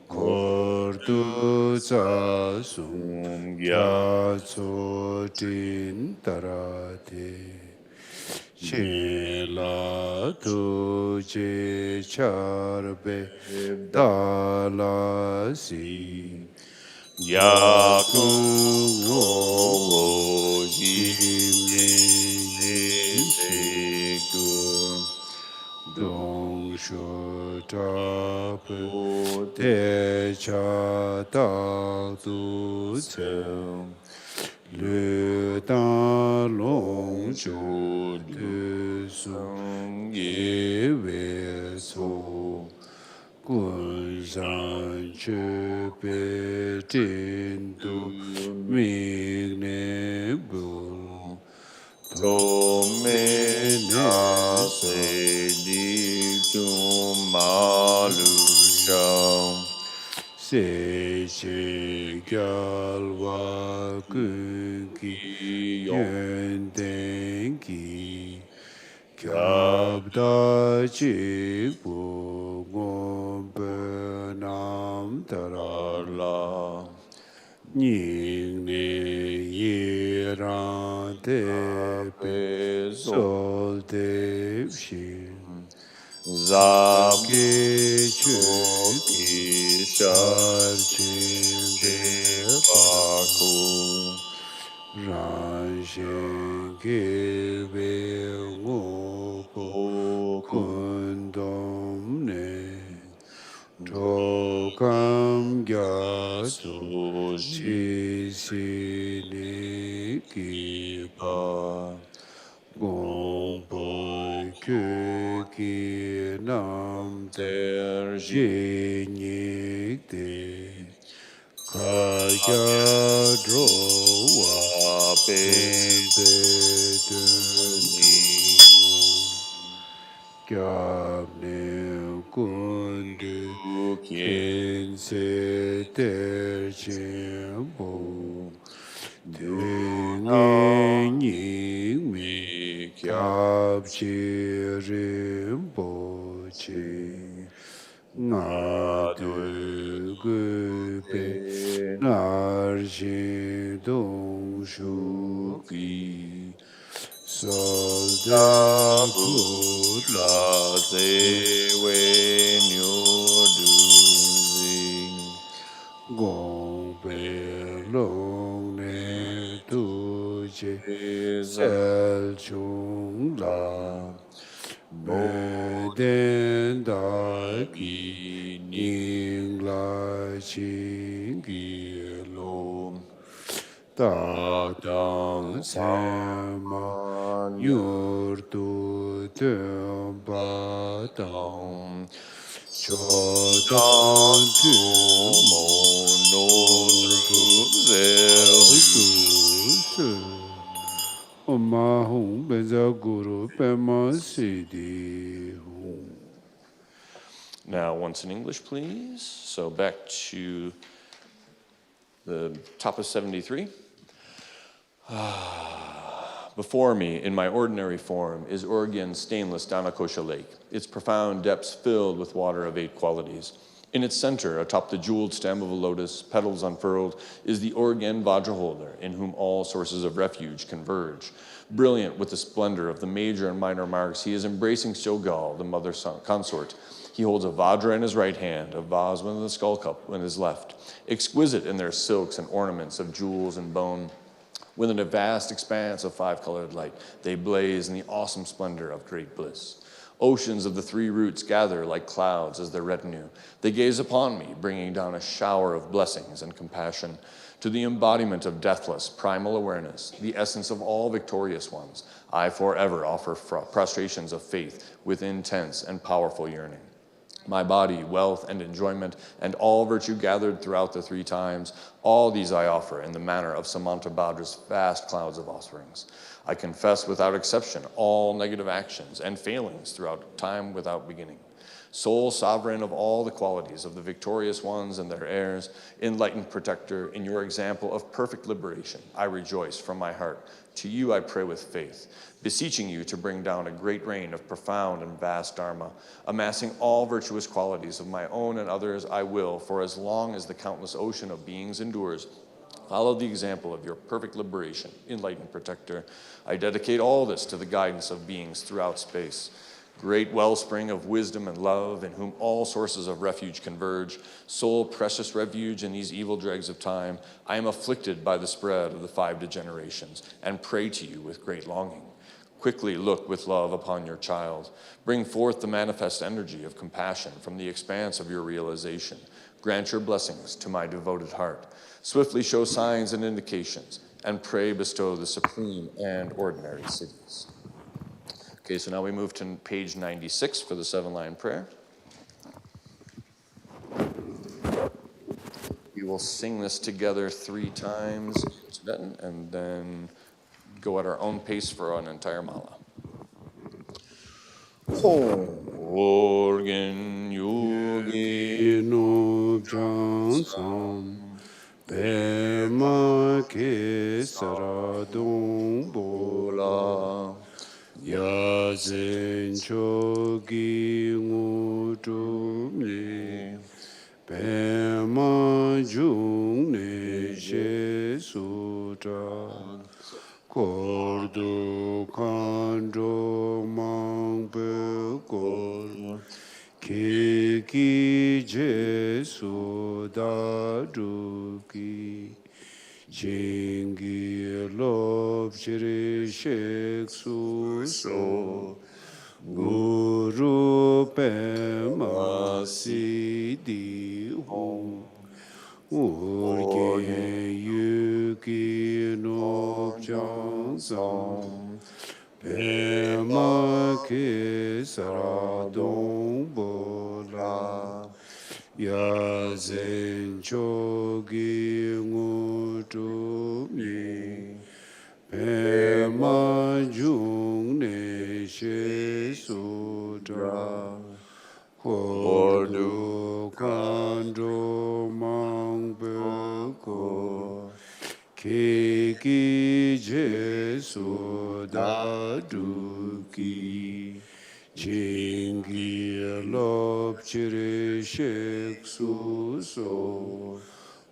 S1: Kordu Sasum Kya Tsotin Tarate Shela Tuje Charbe Dalasi
S3: Yakung
S1: Wo Dong Shu Tapu Te Cha Ta Tu Tse Le Da Long Shu Tu Sung Ye We So Gun Shan Chu Pe Tin Tu Ming Ne Bu
S3: To Me Na Se Di Chum Ma Lu Shao
S1: Se Che Gyal Wa Kun Ki Yuen Den Ki Kyab Da Chik Bu Gom Pe Nam Tara
S3: La
S1: Nying Ne Ye Ran Te Pe Sol Te Shin
S3: Zab
S1: Ge Chu
S3: Ki Sha
S1: Ar Chin Be
S3: Pa Ku
S1: Ran Shin Ge Be Ngo Po Kun Dom Ne To Kam Gya So Chi Si Ni Ki Pa Gong Po Kyu Ki Nam Te Ji Ni Te Ka Kya Dro Wa
S3: Pe
S1: Pe Tu Ni Kyab Ne Kun Du Kin Se Ter Chen Po Tu Nge Nying Mi Kyab Chi Rin Po Che Nga Du Gu Pe Nar Shin Dong Shu Ki Sol Da Put La
S3: La Ze We Nyu Du Zi
S1: Gong Pe Long Ne Tu Che
S3: Za
S1: Sel Chung La Be Den Da Ki Ning La Ching Ki Lo Da Dang Se Ma Nyur Tu Tem Pa Dang Cho Dan Tu Mo
S3: No Dru Zel
S1: Ma Hung Benza Guru Pema Siddhi Hung.
S3: Now, once in English, please. So back to the top of 73. Before me, in my ordinary form, is Orgyen's stainless Dhanakosha lake, its profound depths filled with water of 8 qualities. In its center, atop the jeweled stem of a lotus, petals unfurled, is the Orgyen Vajra holder, in whom all sources of refuge converge. Brilliant with the splendor of the major and minor marks, he is embracing Syogal, the mother consort. He holds a Vajra in his right hand, a vase with a skull cup in his left. Exquisite in their silks and ornaments of jewels and bone, within a vast expanse of 5-colored light, they blaze in the awesome splendor of great bliss. Oceans of the 3 roots gather like clouds as their retinue. They gaze upon me, bringing down a shower of blessings and compassion. To the embodiment of deathless, primal awareness, the essence of all victorious ones, I forever offer prostrations of faith with intense and powerful yearning. My body, wealth, and enjoyment, and all virtue gathered throughout the 3 times, all these I offer in the manner of Samantabhadra's vast clouds of offerings. I confess without exception all negative actions and failings throughout time without beginning. Sole sovereign of all the qualities of the victorious ones and their heirs, enlightened protector, in your example of perfect liberation, I rejoice from my heart. To you I pray with faith, beseeching you to bring down a great rain of profound and vast Dharma, amassing all virtuous qualities of my own and others. I will, for as long as the countless ocean of beings endures, follow the example of your perfect liberation, enlightened protector. I dedicate all this to the guidance of beings throughout space. Great wellspring of wisdom and love, in whom all sources of refuge converge, sole precious refuge in these evil dregs of time, I am afflicted by the spread of the 5 degenerations, and pray to you with great longing. Quickly look with love upon your child. Bring forth the manifest energy of compassion from the expanse of your realization. Grant your blessings to my devoted heart. Swiftly show signs and indications, and pray bestow the supreme and ordinary cities. Okay, so now we move to page 96 for the 7-line prayer. We will sing this together 3 times, and then go at our own pace for an entire mala. Orgyen yogi
S1: no jansam pema ke saradong bola yazen chogi ngudumni pema jung ne she sutra kordo kando mang pe kor ki jesu da duki jingi lob shri shek su so guru pema sidi hong urge yuki no jansam pema ke saradong bola yazen chogi ngutumi pema jung ne she sutra kordu kando mang beko keki jesu daduki jingi lob chiri shek su so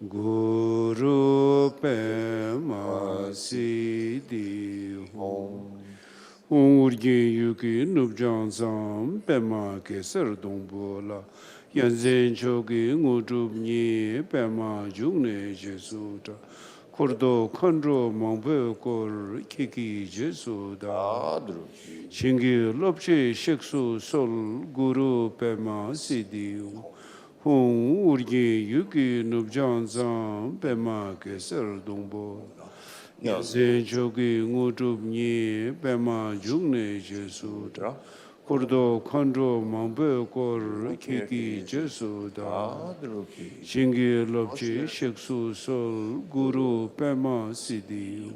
S1: guru pema sidi hong urge yuki nubjan sam pema ke ser dongbola yanzen choki ngutub ni pema jungne jesu ta kordo khandro mangpe kor kiki jesu da shingi lopche sheksu sol guru pema sidi hong urge yuki nubjan sam pema ke ser dongbo yanzen choki ngutub ni pema jungne jesu da kordo khandro mangpe kor kiki jesu da shingi lopche sheksu sol guru pema sidi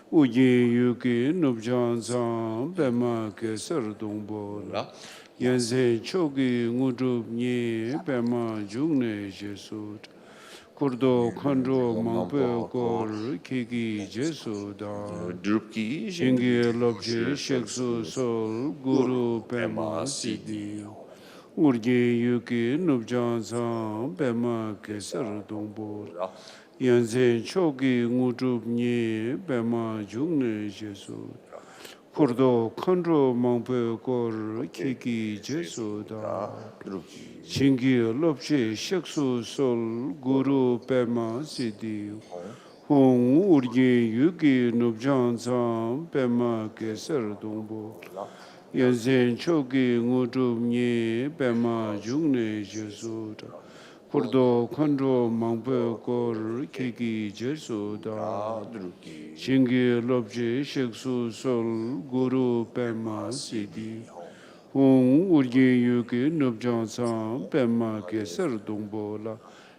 S1: uji yuki nubjan sam pema keser dongbo yanze choki ngudub nye pema jungne jesu Kurdo Khandro Mangpe Kor Kiki Jesu Da
S3: Drupki
S1: Shingi Lobje Sheksu Sol Guru Pema Siddhi Urge Yuki Nubjan Sam Pema Kesar Dongbo Yanzen Choki Ngutub Nye Pema Jungne Jesu Kurdo Khandro Mangpe Kor Kiki Jesu Da Shingi Lobje Sheksu Sol Guru Pema Siddhi Hong Urge Yuki Nubjan Sam Pema Kesar Dongbo Yanzen Choki Ngutub Nye Pema Jungne Jesu Da Kurdo Khandro Mangpe Kor Kiki Jesu Da Shingi Lobje Sheksu Sol Guru Pema Siddhi Hong Urge Yuki Nubjan Sam Pema Kesar Dongbo La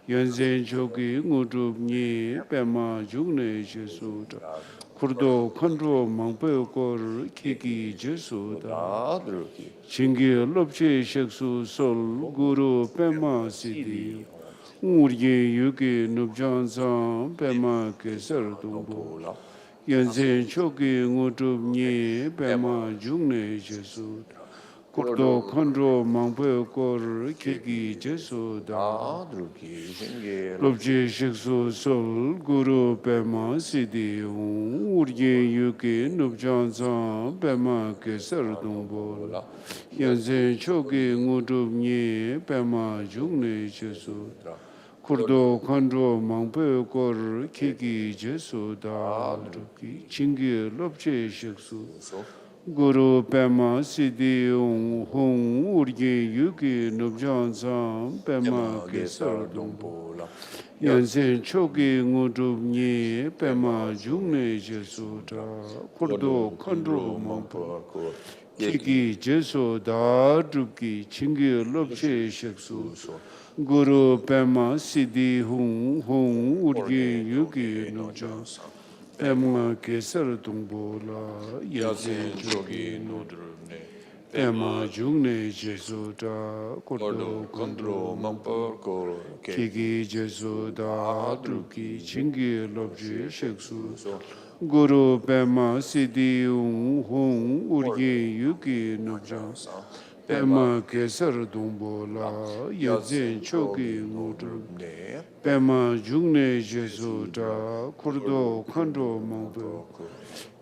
S1: Yanzen Choki Ngutub Nye Pema Jungne Jesu Da Kurdo Khandro Mangpe Kor Kiki Jesu Da Shingi Lobje Sheksu Sol Guru Pema Siddhi Urge Yuki Nubjan Sam Pema Kesar Dongbo Yanzen Choki Ngutub Nye Pema Jungne Jesu Kurdo Khandro Mangpe Kor Kiki Jesu Da Lobje Sheksu Sol Guru Pema Siddhi Urge Yuki Nubjan Sam Pema Kesar Dongbo Yanzen Choki Ngutub Nye Pema Jungne Jesu Kurdo Khandro Mangpe Kor Kiki Jesu Da Chingi Lobje Sheksu Guru Pema Siddhi Hong Urge Yuki Nubjan Sam Pema Kesar Dongbo Yanzen Choki Ngutub Nye Pema Jungne Jesu Da Kurdo Khandro Mangpe Kiki Jesu Da Drupki Chingi Lobje Sheksu Guru Pema Siddhi Hong Urge Yuki Nubjan Pema Kesar Dongbo La Yanzen Choki Pema Jungne Jesu Da Kurdo Khandro Mangpe Kiki Jesu Da Drupki Chingi Lobje Sheksu Guru Pema Siddhi Hong Urge Yuki Nubjan Pema Kesar Dongbo La Yanzen Choki Pema Jungne Jesu Da Kurdo Khandro Mangpe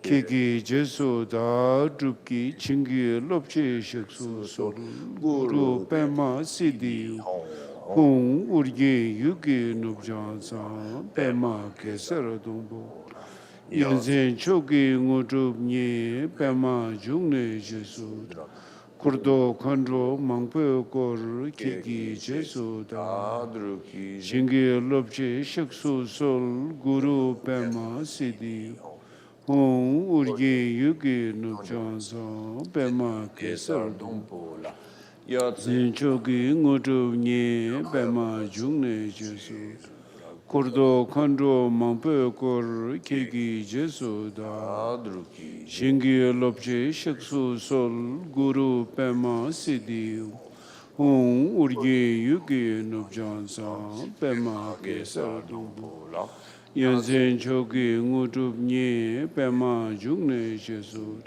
S1: Kiki Jesu Da Drupki Chingi Lobje Sheksu Sol Guru Pema Siddhi Hong Urge Yuki Nubjan Sam Pema Kesar Dongbo Yanzen Choki Ngutub Nye Pema Jungne Jesu Kurdo Khandro Mangpe Kor Kiki Jesu Da Shingi Lobje Sheksu Sol Guru Pema Siddhi Hong Urge Yuki Nubjan Sam Pema Kesar Dongbo Yanzen Choki Ngutub Nye Pema Jungne Jesu Kurdo Khandro Mangpe Kor Kiki Jesu Da Shingi Lobje Sheksu Sol Guru Pema Siddhi Hong Urge Yuki Nubjan Sam Pema Kesar Dongbo Yanzen Choki Ngutub Nye Pema Jungne Jesu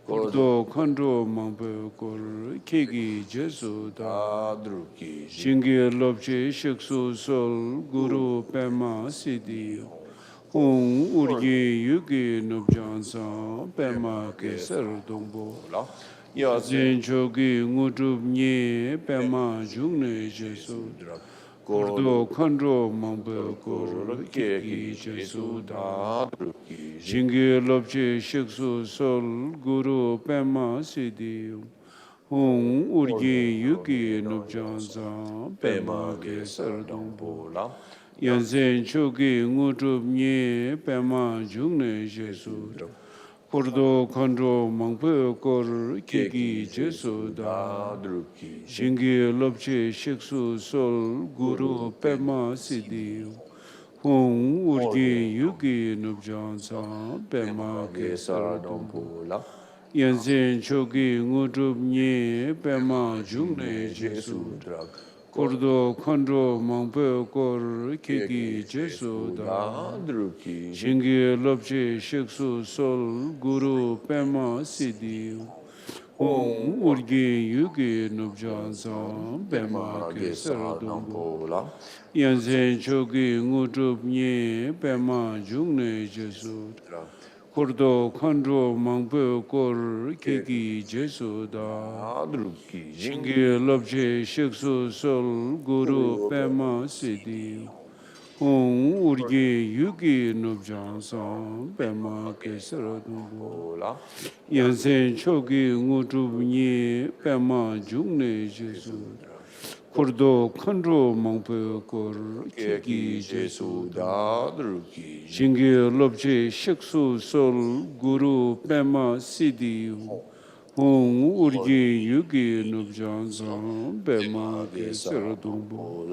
S1: Kurdo Khandro Mangpe Kor Kiki Jesu Da Shingi Lobje Sheksu Sol Guru Pema Siddhi Hong Urge Yuki Nubjan Sam Pema Kesar Dongbo Yanzen Choki Ngutub Nye Pema Jungne Jesu Kurdo Khandro Mangpe Kor Kiki Jesu Da Shingi Lobje Sheksu Sol Guru Pema Siddhi Hong Urge Yuki Nubjan Sam Pema Kesar Dongbo Yanzen Choki Ngutub Nye Pema Jungne Jesu Kurdo Khandro Mangpe Kor Kiki Jesu Da Shingi Lobje Sheksu Sol Guru Pema Siddhi Hong Urge Yuki Nubjan Sam Pema Kesar Dongbo Yanzen Choki Ngutub Nye Pema Jungne Jesu Kurdo Khandro Mangpe Kor Keki Jesu Da
S3: Druki
S1: Shingi Lobche Shiksu Sol Guru Pema Siddhi Hong Urgi Yugi Nubjan Sam Pema Kesar Dumbo Yansen Chogi Ngutrup Nye Pema Jungne Jesu Kurdo Khandro Mangpe Kor Keki Jesu Da
S3: Druki
S1: Shingi Lobche Shiksu Sol Guru Pema Siddhi Hong Urgi Yugi Nubjan Sam Pema Kesar Dumbo Yansen Chogi Ngutrup Nye Pema Jungne Jesu Kurdo Khandro Mangpe Kor Keki Jesu Da
S3: Druki
S1: Shingi Lobche Shiksu Sol Guru Pema Siddhi Hong Urgi Yugi Nubjan Sam Pema Kesar Dumbo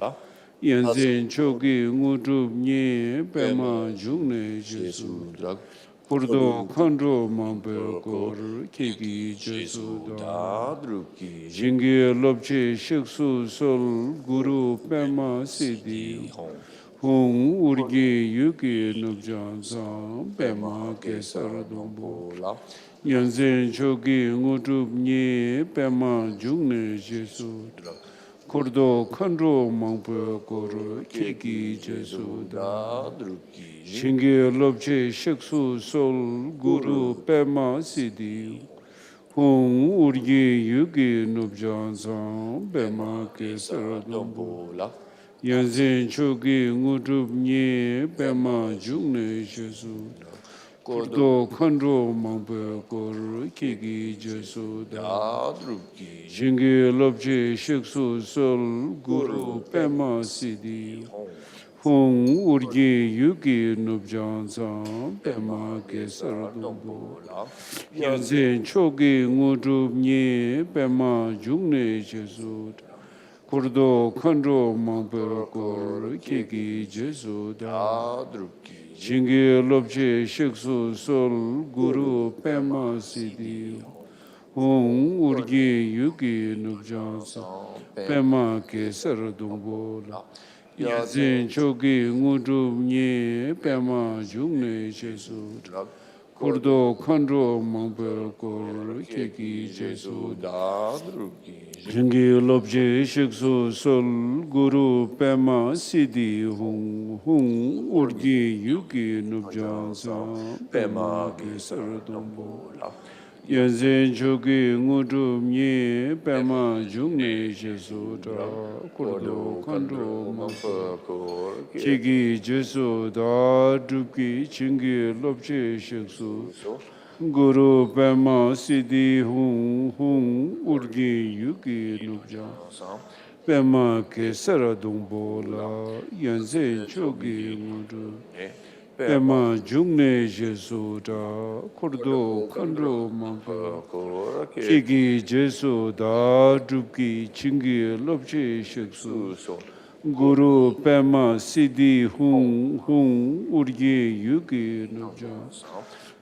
S1: Yansen Chogi Ngutrup Nye Pema Jungne Jesu Kurdo Khandro Mangpe Kor Keki Jesu Da
S3: Druki
S1: Shingi Lobche Shiksu Sol Guru Pema Siddhi Hong Urgi Yugi Nubjan Sam Pema Kesar Dumbo Yansen Chogi Ngutrup Nye Pema Jungne Jesu Kurdo Khandro Mangpe Kor Keki Jesu Da
S3: Druki
S1: Shingi Lobche Shiksu Sol Guru Pema Siddhi Hong Urgi Yugi Nubjan Sam Pema Kesar Dumbo Yansen Chogi Ngutrup Nye Pema Jungne Jesu Kurdo Khandro Mangpe Kor Keki Jesu Da
S3: Druki
S1: Shingi Lobche Shiksu Sol Guru Pema Siddhi Hong Urgi Yugi Nubjan Sam Pema Kesar Dumbo Yansen Chogi Ngutrup Nye Pema Jungne Jesu Kurdo Khandro Mangpe Kor Keki Jesu Da
S3: Druki
S1: Shingi Lobche Shiksu Sol Guru Pema Siddhi Hong Urgi Yugi Nubjan Sam Pema Kesar Dumbo Yansen Chogi Ngutrup Nye Pema Jungne Jesu Kurdo Khandro Mangpe Kor Keki Jesu
S3: Druki
S1: Shingi Lobche Shiksu Sol Guru Pema Siddhi Hong Urgi Yugi Nubjan Sam Pema Kesar Dumbo Yansen Chogi Ngutrup Nye Pema Jungne Jesu Kurdo Khandro Mangpe
S3: Kor
S1: Keki Jesu Da Druki Shingi Lobche Shiksu Guru Pema Siddhi Hong Urgi Yugi Nubjan Pema Kesar Dumbo Yansen Chogi Ngutrup Pema Jungne Jesu Da Kurdo Khandro Mangpe Keki Jesu Da Druki Shingi Lobche Shiksu Guru Pema Siddhi Hong Urgi Yugi Nubjan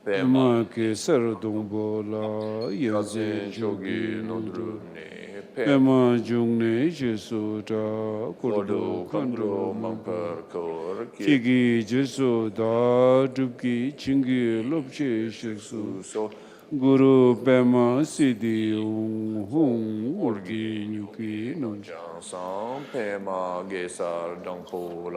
S1: Pema Kesar Dumbo Yansen Chogi Ngutrup Pema Jungne Jesu Da Kurdo Khandro Mangpe Keki Jesu Da Druki Shingi Lobche Shiksu Guru Pema Siddhi Hong Urgi Yugi Nubjan
S3: Sam Pema Gesar Dangpo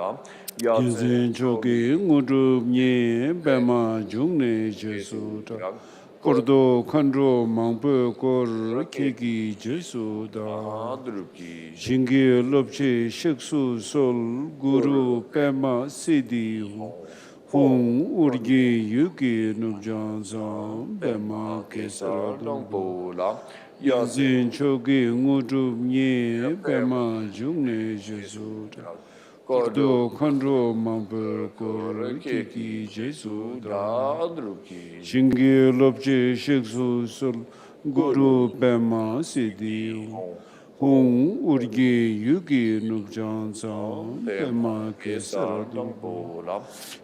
S1: Yansen Chogi Ngutrup Nye Pema Jungne Jesu Da Kurdo Khandro Mangpe Kor Keki Jesu Da
S3: Druki
S1: Shingi Lobche Shiksu Sol Guru Pema Siddhi Hong Urgi Yugi Nubjan Sam Pema Kesar Dumbo Yansen Chogi Ngutrup Nye Pema Jungne Jesu Kurdo Khandro Mangpe Kor Keki Jesu Da
S3: Druki
S1: Shingi Lobche Shiksu Sol Guru Pema Siddhi Hong Urgi Yugi Nubjan Sam Pema Kesar Dumbo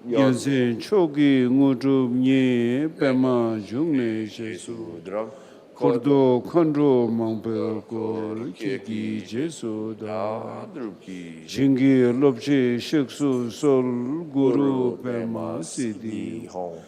S1: Yansen Chogi Ngutrup Nye Pema Jungne Jesu Kordo Khandro Mangpe Kor Kiki Jesuda Jingi Lobje Shiksu Sol Guru Pema Siddhi Hong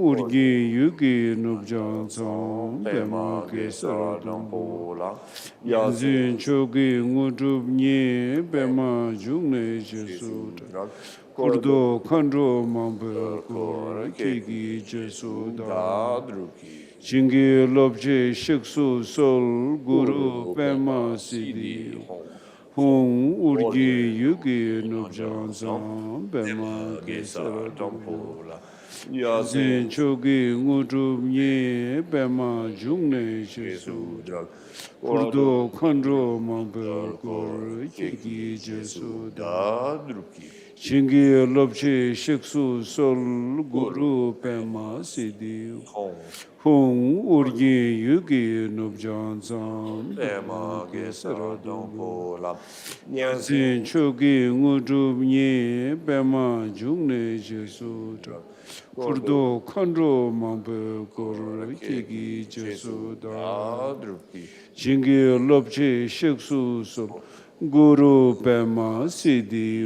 S1: Urgi Yugi Nubjan Tsang Pema Kesar Dampo Yanzin Chogi Ngudub Nye Pema Jungne Jesuda Kordo Khandro Mangpe Kor Kiki Jesuda Jingi Lobje Shiksu Sol Guru Pema Siddhi Hong Urgi Yugi Nubjan Tsang Pema Kesar Dampo Yanzin Chogi Ngudub Nye Pema Jungne Jesuda Kordo Khandro Mangpe Kor Kiki Jesuda Jingi Lobje Shiksu Sol Guru Pema Siddhi Hong Urgi Yugi Nubjan Tsang Pema Kesar Dampo Yanzin Chogi Ngudub Nye Pema Jungne Jesuda Kordo Khandro Mangpe Kor Kiki Jesuda Jingi Lobje Shiksu Sol Guru Pema Siddhi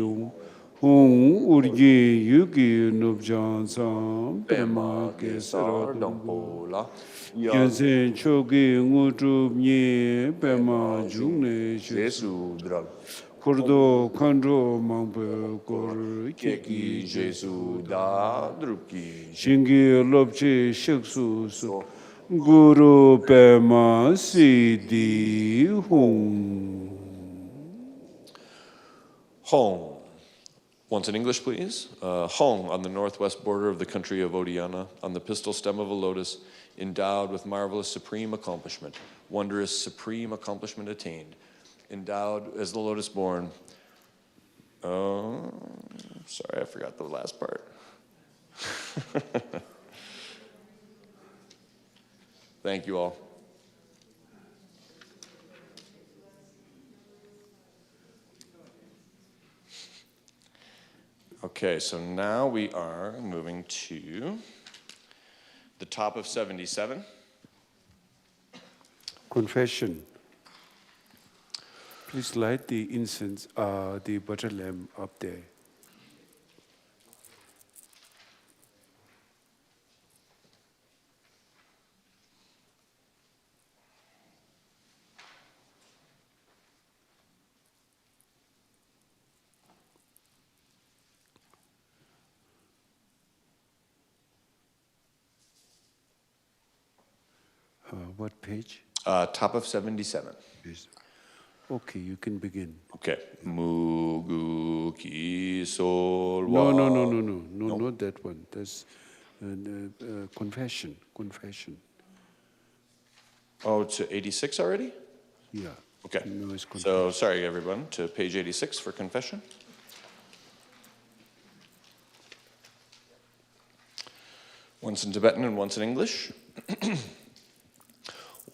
S1: Hong Urgi Yugi Nubjan Tsang Pema Kesar Dampo Yanzin Chogi Ngudub Nye Pema Jungne Jesuda Kordo Khandro Mangpe Kor Kiki Jesuda Jingi Lobje Shiksu Sol Guru Pema Siddhi Hong.
S3: Hong. Once in English, please. Hong, on the northwest border of the country of Odiyana, on the pistil stem of a lotus, endowed with marvelous supreme accomplishment, wondrous supreme accomplishment attained, endowed as the lotus born. Oh, sorry, I forgot the last part. Thank you all. Okay, so now we are moving to the top of 77.
S1: Confession. Please light the incense, the butter lamp up there. What page?
S3: Top of 77.
S1: Yes. Okay, you can begin.
S3: Okay. Mugu ki sol
S1: No,
S3: wa.
S1: not that one. That's confession.
S3: Oh, to 86 already?
S1: Yeah.
S3: Okay.
S1: No, it's
S3: So, sorry everyone, to page 86 for confession. Once in Tibetan and once in English.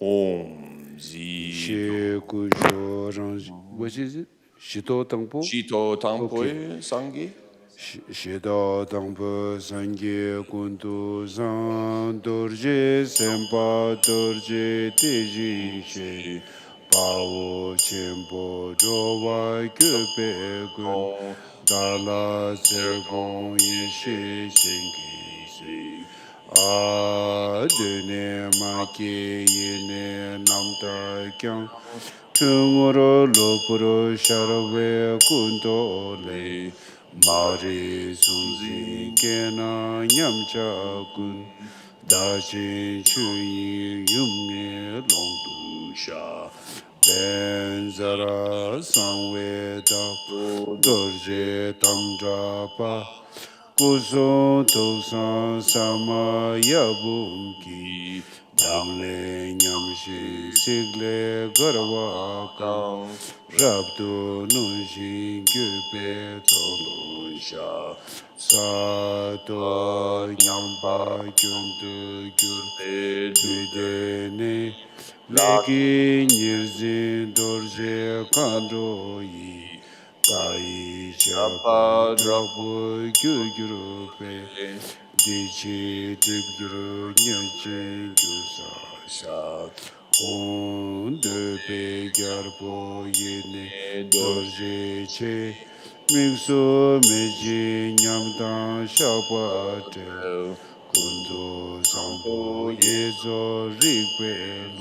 S3: Om Zi
S1: What is it? Shito Tangpo?
S3: Shito Tangpoe Sangye.
S1: Shito Tangpo Sangye Kuntu Zang Dorje Sempa Dorje Teji She Pao Chenpo Jowa Kyope Gun Dala Sekong Yeshe Shenki Si Adene Maki Yene Namta Kyang Tungoro Lopuro Sharwe Kunto Le Mari Sunzi Kena Nyamcha Kun Dachin Chuyi Yumye Longdu Sha Ben Zara Sangwe Da Dorje Tamdra Pa Kuso Tosan Sama Yabum Ki Damle Nyamshi Sigle Garwa Kang Rabdo Nunshi Gyupe Tolun Sha Sato Nyamba Gyundu Gyur Dudene Leki Nirzin Dorje Kandro Yi Kai Chapa Drapo Gyurupe Dichi Tiguru Nyachin Gyusa Om de be gyarpo yene dorje che mingso meji nyamdan shakpa te kundu sampo yezo rikpe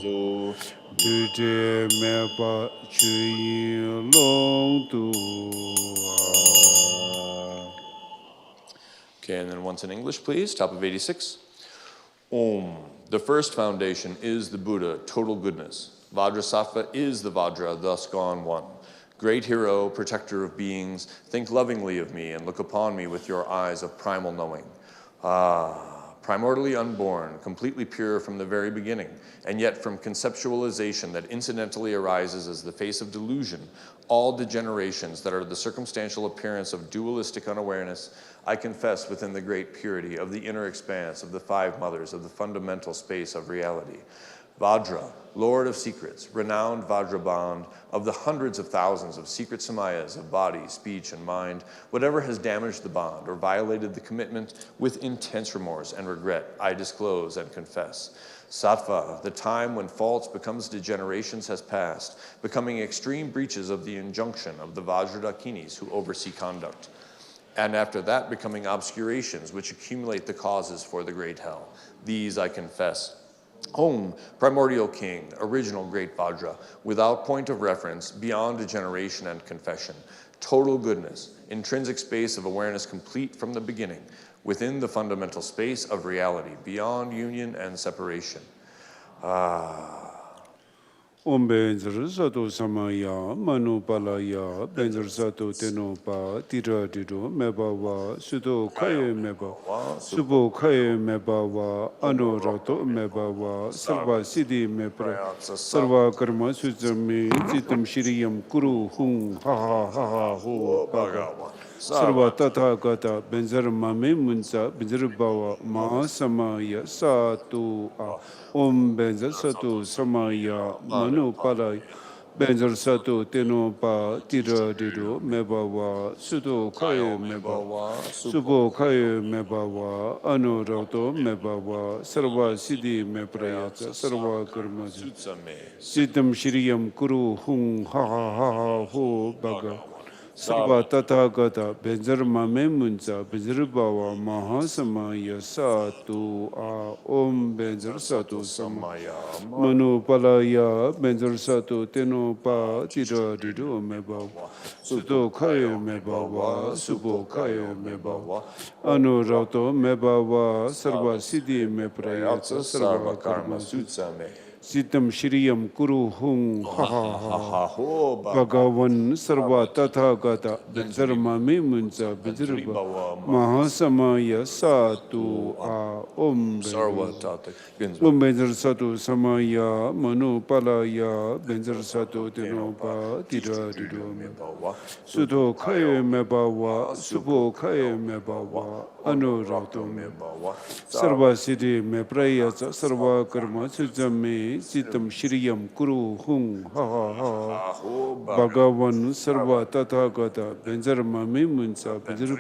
S1: lo dute mepa chuyin long tu.
S3: Okay, and then once in English, please. Top of 86. Om. The first foundation is the Buddha, total goodness. Vajrasattva is the Vajra, thus gone one. Great hero, protector of beings, think lovingly of me and look upon me with your eyes of primal knowing. Primordially unborn, completely pure from the very beginning, and yet from conceptualization that incidentally arises as the face of delusion, all degenerations that are the circumstantial appearance of dualistic unawareness, I confess within the great purity of the inner expanse of the five mothers of the fundamental space of reality. Vajra, Lord of secrets, renowned Vajraband, of the hundreds of thousands of secret samayas of body, speech, and mind, whatever has damaged the bond or violated the commitment with intense remorse and regret, I disclose and confess. Sattva, the time when faults becomes degenerations has passed, becoming extreme breaches of the injunction of the Vajradakinis who oversee conduct. And after that, becoming obscurations which accumulate the causes for the great hell. These I confess. Om, primordial king, original great Vajra, without point of reference, beyond degeneration and confession, total goodness, intrinsic space of awareness complete from the beginning, within the fundamental space of reality, beyond union and separation.
S1: Om Benzer Sato Samaya, Manu Palaya, Benzer Sato Tenopa, Tira Dido, Mebawa, Sudo Kaya Meba, Subo Kaya Mebawa, Anorato Mebawa, Sarva Siddhi Mepra, Sarva Karma Suzami, Zitam Shiriyam Kuru Hung, Ha Ha Ha Ha Ho Bhagawa. Sarva Tata Gata, Benzer Mame Munsa, Benzer Bawa, Ma Samaya, Satu A, Om Benzer Sato Samaya, Manu Palay, Benzer Sato Tenopa, Tira Dido, Mebawa, Sudo Kaya Mebawa, Subo Kaya Mebawa, Anorato Mebawa, Sarva Siddhi Meprayata, Sarva Karma Siddham Shiriyam Kuru Hung, Ha Ha Ha Ha Ho Bhagawa. Sarva Tathagata, Benzer Mame Munsa, Benzer Bawa, Mahasamaya Satu A, Om Benzer Satu Samaya, Manu Palaya, Benzer Satu Tenopa, Tira Dido Mebawa, Sudo Kaya Mebawa, Subo Kaya Mebawa, Anurato Mebawa, Sarva Siddhi Meprayata, Sarva Karma Sutsame. Siddham Shiriyam Kuru Hung Ha Ha Ha Ha Bhagavan Sarva Tathagata Benzer Mame Munsa Benzer Mahasamaya Satu A Om Benzer Satu Samaya Manu Palaya Benzer Satu Tenopa Tira Dido Mebawa Sudo Kaya Mebawa Subo Kaya Mebawa Anurato Mebawa Sarva Siddhi Meprayasa Sarva Karma Sutsame Sitam Shiriyam Kuru Hung Ha Ha Ha Bhagavan Sarva Tathagata Benzer Mame Munsa Benzer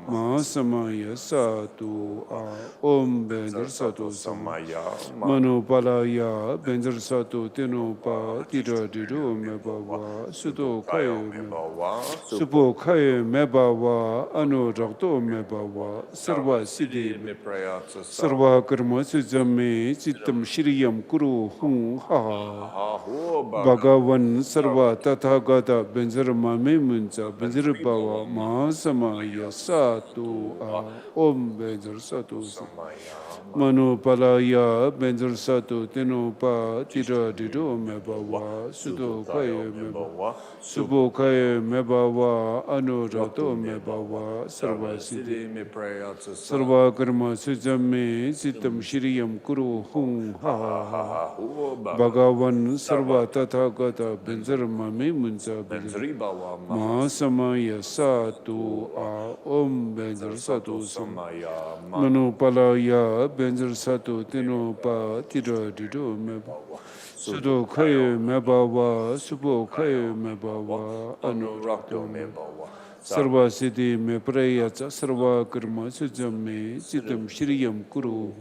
S1: Mahasamaya Satu A Om Benzer Satu Samaya Manu Palaya Benzer Satu Tenopa Tira Dido Mebawa Sudo Kaya Mebawa Subo Kaya Mebawa Anorakto Mebawa Sarva Siddhi Meprayata Sarva Karma Sutsame Sitam Shiriyam Kuru Hung Ha Bhagavan Sarva Tathagata Benzer Mame Munsa Benzer Bawa Mahasamaya Satu A Om Benzer Satu Samaya Manu Palaya Benzer Satu Tenopa Tira Dido Mebawa Sudo Kaya Mebawa Subo Kaya Mebawa Anorato Mebawa Sarva Siddhi Meprayata Sarva Karma Sutsame Sitam Shiriyam Kuru Hung Ha Bhagavan Sarva Tathagata Benzer Mame Munsa Benzer Mahasamaya Satu A Om Benzer Satu Samaya Manu Palaya Benzer Satu Tenopa Tira Dido Mebawa Sudo Kaya Mebawa Subo Kaya Mebawa Anorakto Mebawa Sarva Siddhi Meprayata Sarva Karma Sutsame Siddham Shiriyam Kuru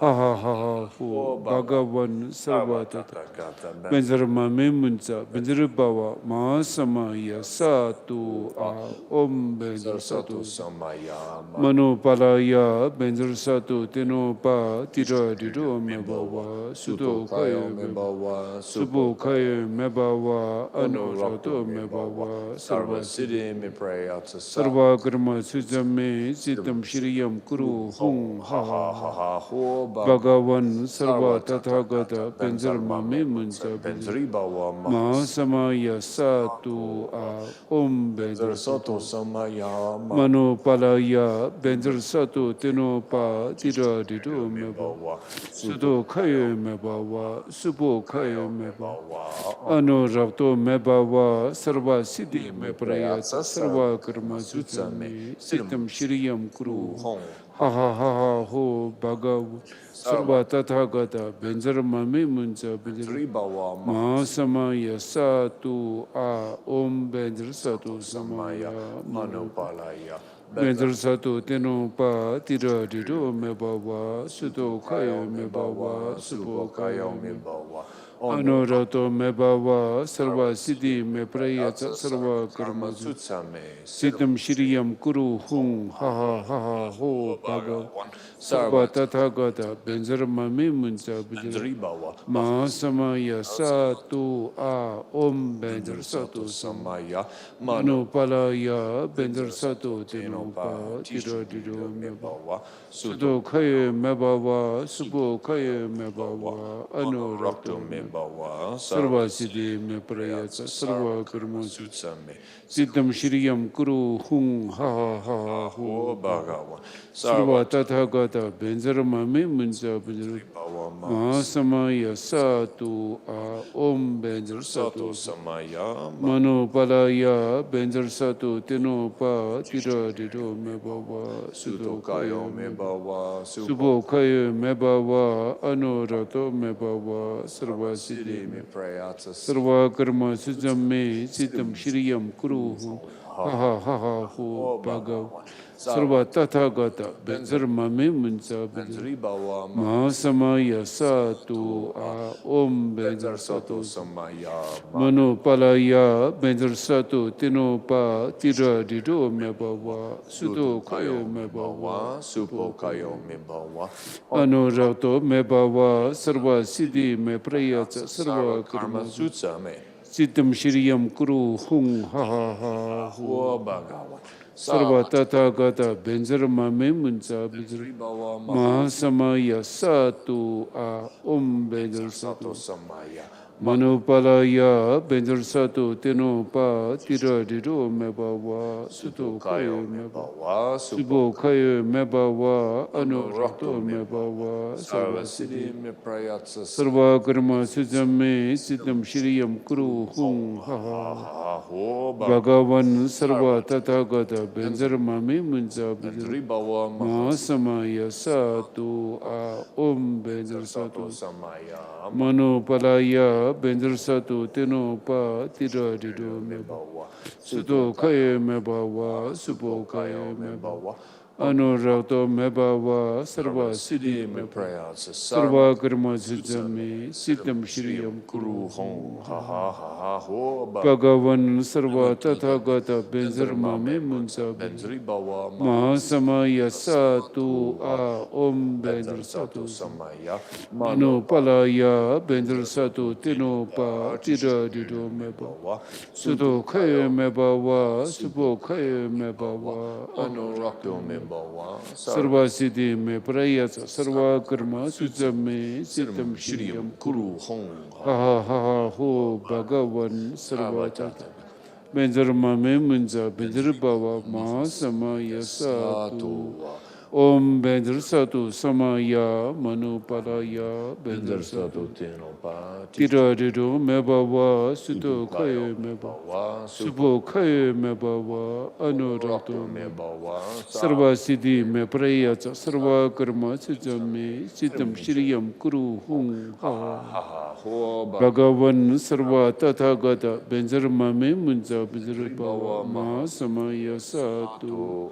S1: ha ha ha ha ho Bhagavan Sarvatata Benzarmame Munza Benzarbawa Mahasamaya Satu Om Benzar Satu Mano Palaya Benzar Satu Tenopa Tira Dido Mebawa Sudo Kaya Mebawa Subo Kaya Mebawa Anorato Mebawa Sarva
S3: Siddhi me pray out to
S1: Sarva Karma Sujame Siddham Shriyam Kuru Hum Ha Ha Ha Bhagavan Sarva Tathagata Benzarmame Munza Mahasamaya Satu Om Benzar Satu Mano Palaya Benzar Satu Tenopa Tira Dido Mebawa Sudo Kaya Mebawa Subo Kaya Mebawa Ano Rapto Mebawa Sarva Siddhi Meprayata Sarva Karma Sutsame Siddham Shriyam Kuru Ha ha ha ha ho Bhagavan Sarva Tathagata Benzarmame Munza Mahasamaya Satu Om Benzar Satu Samaya
S3: Manopalaya
S1: Benzar Satu Tenopa Tira Dido Mebawa Sudo Kaya Mebawa Subo Kaya Mebawa Anorato Mebawa Sarva Siddhi Meprayata Sarva Karma
S3: Sutsame
S1: Siddham Shriyam Kuru Hum Ha Ha Ha Ha Ho Bhagavan Sarva Tathagata Benzarmame Munza Mahasamaya Satu Om Benzar Satu
S3: Samaya
S1: Manupalaya Benzar Satu Tenopa Tira Dido Mebawa Sudo Kaya Mebawa Subo Kaya Mebawa Anorato
S3: Mebawa
S1: Sarva Siddhi Meprayata Sarva Karma
S3: Sutsame
S1: Siddham Shriyam Kuru Hum Ha Ha Ha Ha Ho
S3: Bhagavan
S1: Sarva Tathagata Benzarmame Munza Mahasamaya Satu Om Benzar Satu
S3: Samaya
S1: Manopalaya Benzar Satu Tenopa Tira Dido Mebawa Sudo
S3: Kayo Mebawa
S1: Subo Kaya Mebawa Anorato Mebawa Sarva Siddhi
S3: Prayata
S1: Sarva Karma Sujame Siddham Shriyam Kuru Ha Ha Ha Ha Ho Bhagavan Sarva Tathagata Benzarmame Munza Mahasamaya Satu Om Benzar Satu Manopalaya Benzar Satu Tenopa Tira Dido Mebawa Sudo Kaya Mebawa
S3: Supo Kayo Mebawa
S1: Anorato Mebawa Sarva Siddhi Meprayata Sarva Karma
S3: Sutsame
S1: Siddham Shriyam Kuru Hum Ha Ha Ha Ho
S3: Bhagavan
S1: Sarva Tathagata Benzarmame Munza Mahasamaya Satu Om Benzar Satu
S3: Samaya
S1: Manupalaya Benzar Satu Tenopa Tira Dido Mebawa Sudo Kaya Mebawa Subo Kaya Mebawa Anorato Mebawa Sarva Siddhi Sarva Karma Sujame Siddham Shriyam Kuru Hum Ha Ha Bhagavan Sarva Tathagata Benzarmame Munza Mahasamaya Satu Om Benzar Satu Manopalaya Benzar Satu Tenopa Tira Dido Mebawa Sudo Kaya Mebawa Subo Kaya Mebawa Anorato Mebawa Sarva Siddhi Meprayata Sarva Karma Sujame Siddham Shriyam Kuru Bhagavan Sarva Tathagata Benzarmame Munza Mahasamaya Satu Om Benzar Satu Manopalaya Benzar Satu Tenopa Tira Dido Mebawa Sudo Kaya Mebawa Subo Kaya Mebawa
S3: Anorakto Mebawa
S1: Sarva Siddhi Meprayata Sarva Karma Sujame Siddham Shriyam
S3: Kuru
S1: Ha Ha Ha Ha Ho Bhagavan Sarva Tata Benzarmame Munza Benzarbawa Mahasamaya Satu Om Benzar Satu Samaya Manupalaya Benzar Satu Tira Dido Mebawa Sudo Kaya Mebawa Subo Kaya Mebawa Anorato Mebawa Sarva Siddhi Meprayata Sarva Karma Sujame Siddham Shriyam Kuru Hum Ha Bhagavan Sarva Tathagata Benzarmame Munza Benzarbawa Mahasamaya Satu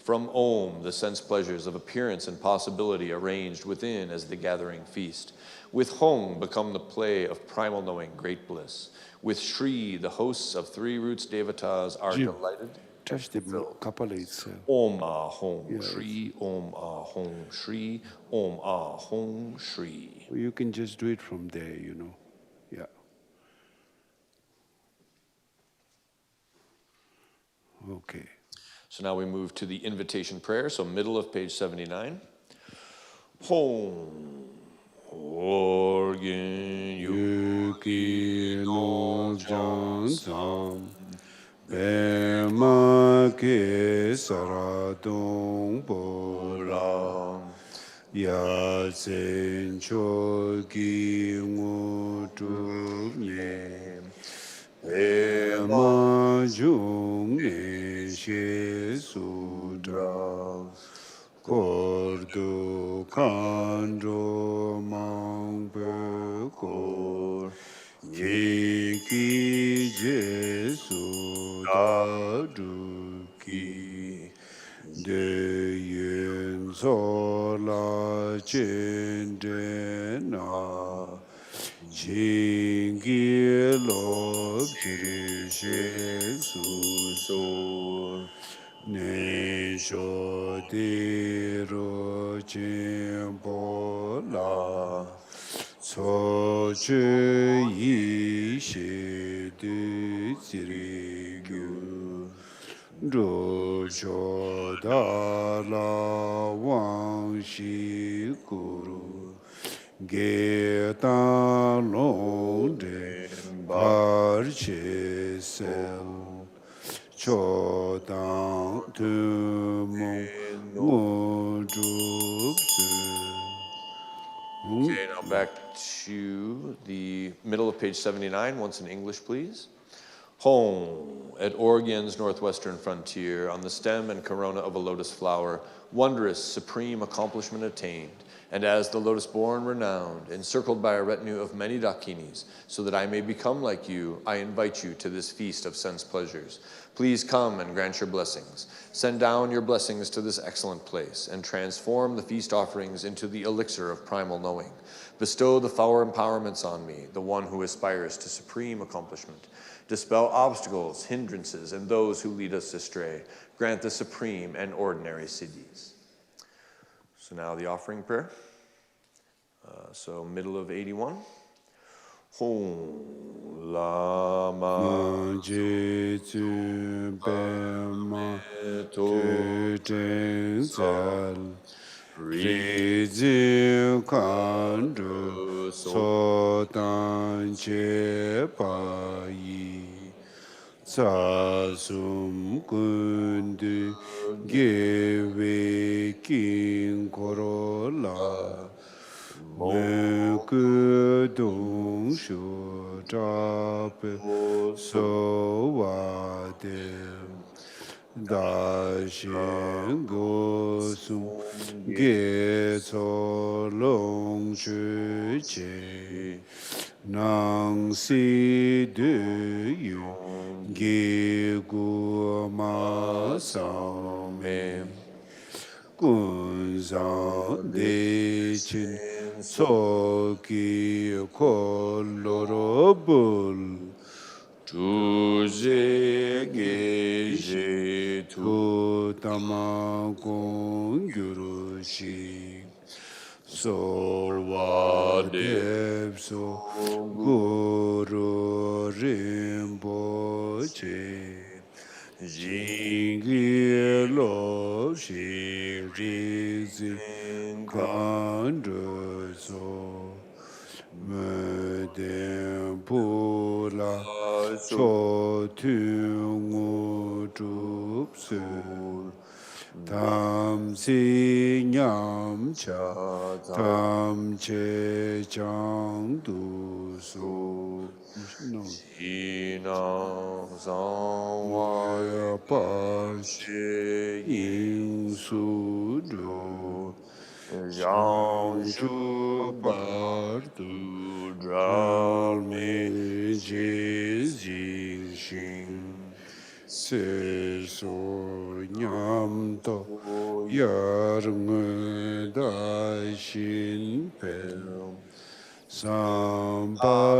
S3: From Om, the sense pleasures of appearance and possibility arranged within as the gathering feast. With Hong become the play of primal knowing, great bliss. With Shri, the hosts of three roots devatas are
S1: Jim,
S3: delighted.
S1: touch the kapala itself.
S3: Om Ah Hong
S1: Yeah,
S3: Shri, Om Ah Hong Shri, Om Ah Hong Shri.
S1: You can just do it from there, you know. Yeah. Okay.
S3: So now we move to the invitation prayer, so middle of page 79. Hong Organ
S1: Yuki no jansam Pema ke saradong pola Yasen choki ngutu nye Pema jung ne she sudra Kordu kanjo mangpe kor Yeki jesu dadu ki De yun so la chende na Jingi lo piri shek su so Ne sho di ro jin po la So chu yi shi du ziri gyu Ru sho da la wang shi guru Ge ta long de bar che sel Cho dang tu mong ngu zhub
S3: Okay, now back to the middle of page 79, once in English, please. Home, at Oregon's northwestern frontier, on the stem and corona of a lotus flower, wondrous, supreme accomplishment attained, and as the lotus-born renowned, encircled by a retinue of many dakinis, so that I may become like you, I invite you to this feast of sense pleasures. Please come and grant your blessings. Send down your blessings to this excellent place, and transform the feast offerings into the elixir of primal knowing. Bestow the flower empowerments on me, the one who aspires to supreme accomplishment. Dispel obstacles, hindrances, and those who lead us astray. Grant the supreme and ordinary siddhis. So now the offering prayer. So middle of 81. Hong Lama
S1: Je tu Bema Tu Ten Zal Ri Zi Kan Ru So Dan Che Pa Yi Sa Sum Kun Du Ge We King Koro La Me Ku Dong Shu Cha Pe So Wa De Da Shen Go Sum Ge So Long Shu Che Nang Si Du Yu Ge Gu Ma Sam Me Kun Zang De Chin So Ki Ko Lo Ro Bul Tu Je Ge Je Tu Tama Gong Gyuru Shi So Wa Deb So Guru Rinpoche Jingi Lo Shi Ri Zi Kan Ru So Me Den Pu La Cho Tu Ngu Drup Su Tam Si Nyam Cha Tam Che Chang Du Su No.
S3: Ina Zang Wa
S1: Pa
S3: Shi
S1: Yin Su Du
S3: Yang
S1: Shu Bar Du
S3: Dral
S1: Me Je Jing Shin se so nyam to yar ngue da shin pe sam pa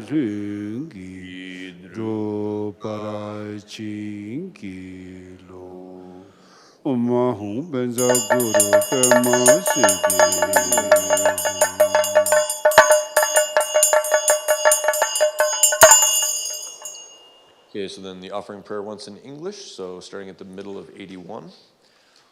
S1: lung gi ro para chin gi lo Oma hum benza guru pema sigi
S3: Okay, so then the offering prayer once in English, so starting at the middle of 81.